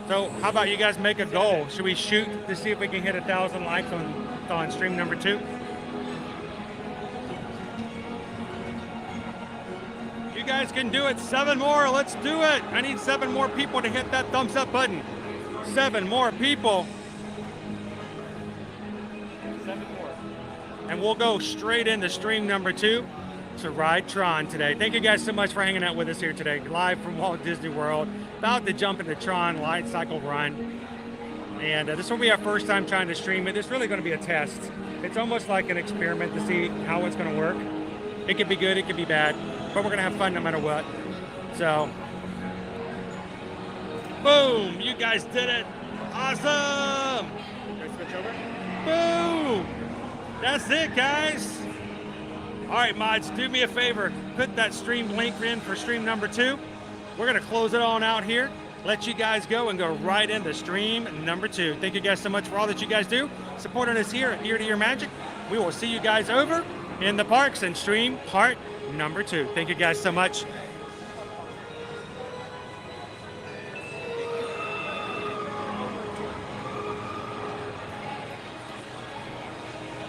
Speaker 7: So how about you guys make a goal? Should we shoot to see if we can hit 1,000 likes on stream number 2? You guys can do it. 7 more. Let's do it. I need 7 more people to hit that thumbs up button. 7 more people.
Speaker 8: 7 more.
Speaker 7: And we'll go straight into stream number 2 to ride Tron today. Thank you guys so much for hanging out with us here today. Live from Walt Disney World. About to jump into Tron Lightcycle run. And this will be our first time trying to stream it. It's really going to be a test. It's almost like an experiment to see how it's going to work. It could be good, it could be bad, but we're gonna have fun no matter what. So, boom, you guys did it. Awesome.
Speaker 8: Can I switch over?
Speaker 7: Boom. That's it, guys. All right, mods, do me a favor. Put that stream link in for stream number 2. We're gonna close it on out here. Let you guys go and go right into stream number 2. Thank you guys so much for all that you guys do. Supporting us here at Ear to Ear Magic. We will see you guys over in the parks and stream part number 2. Thank you guys so much.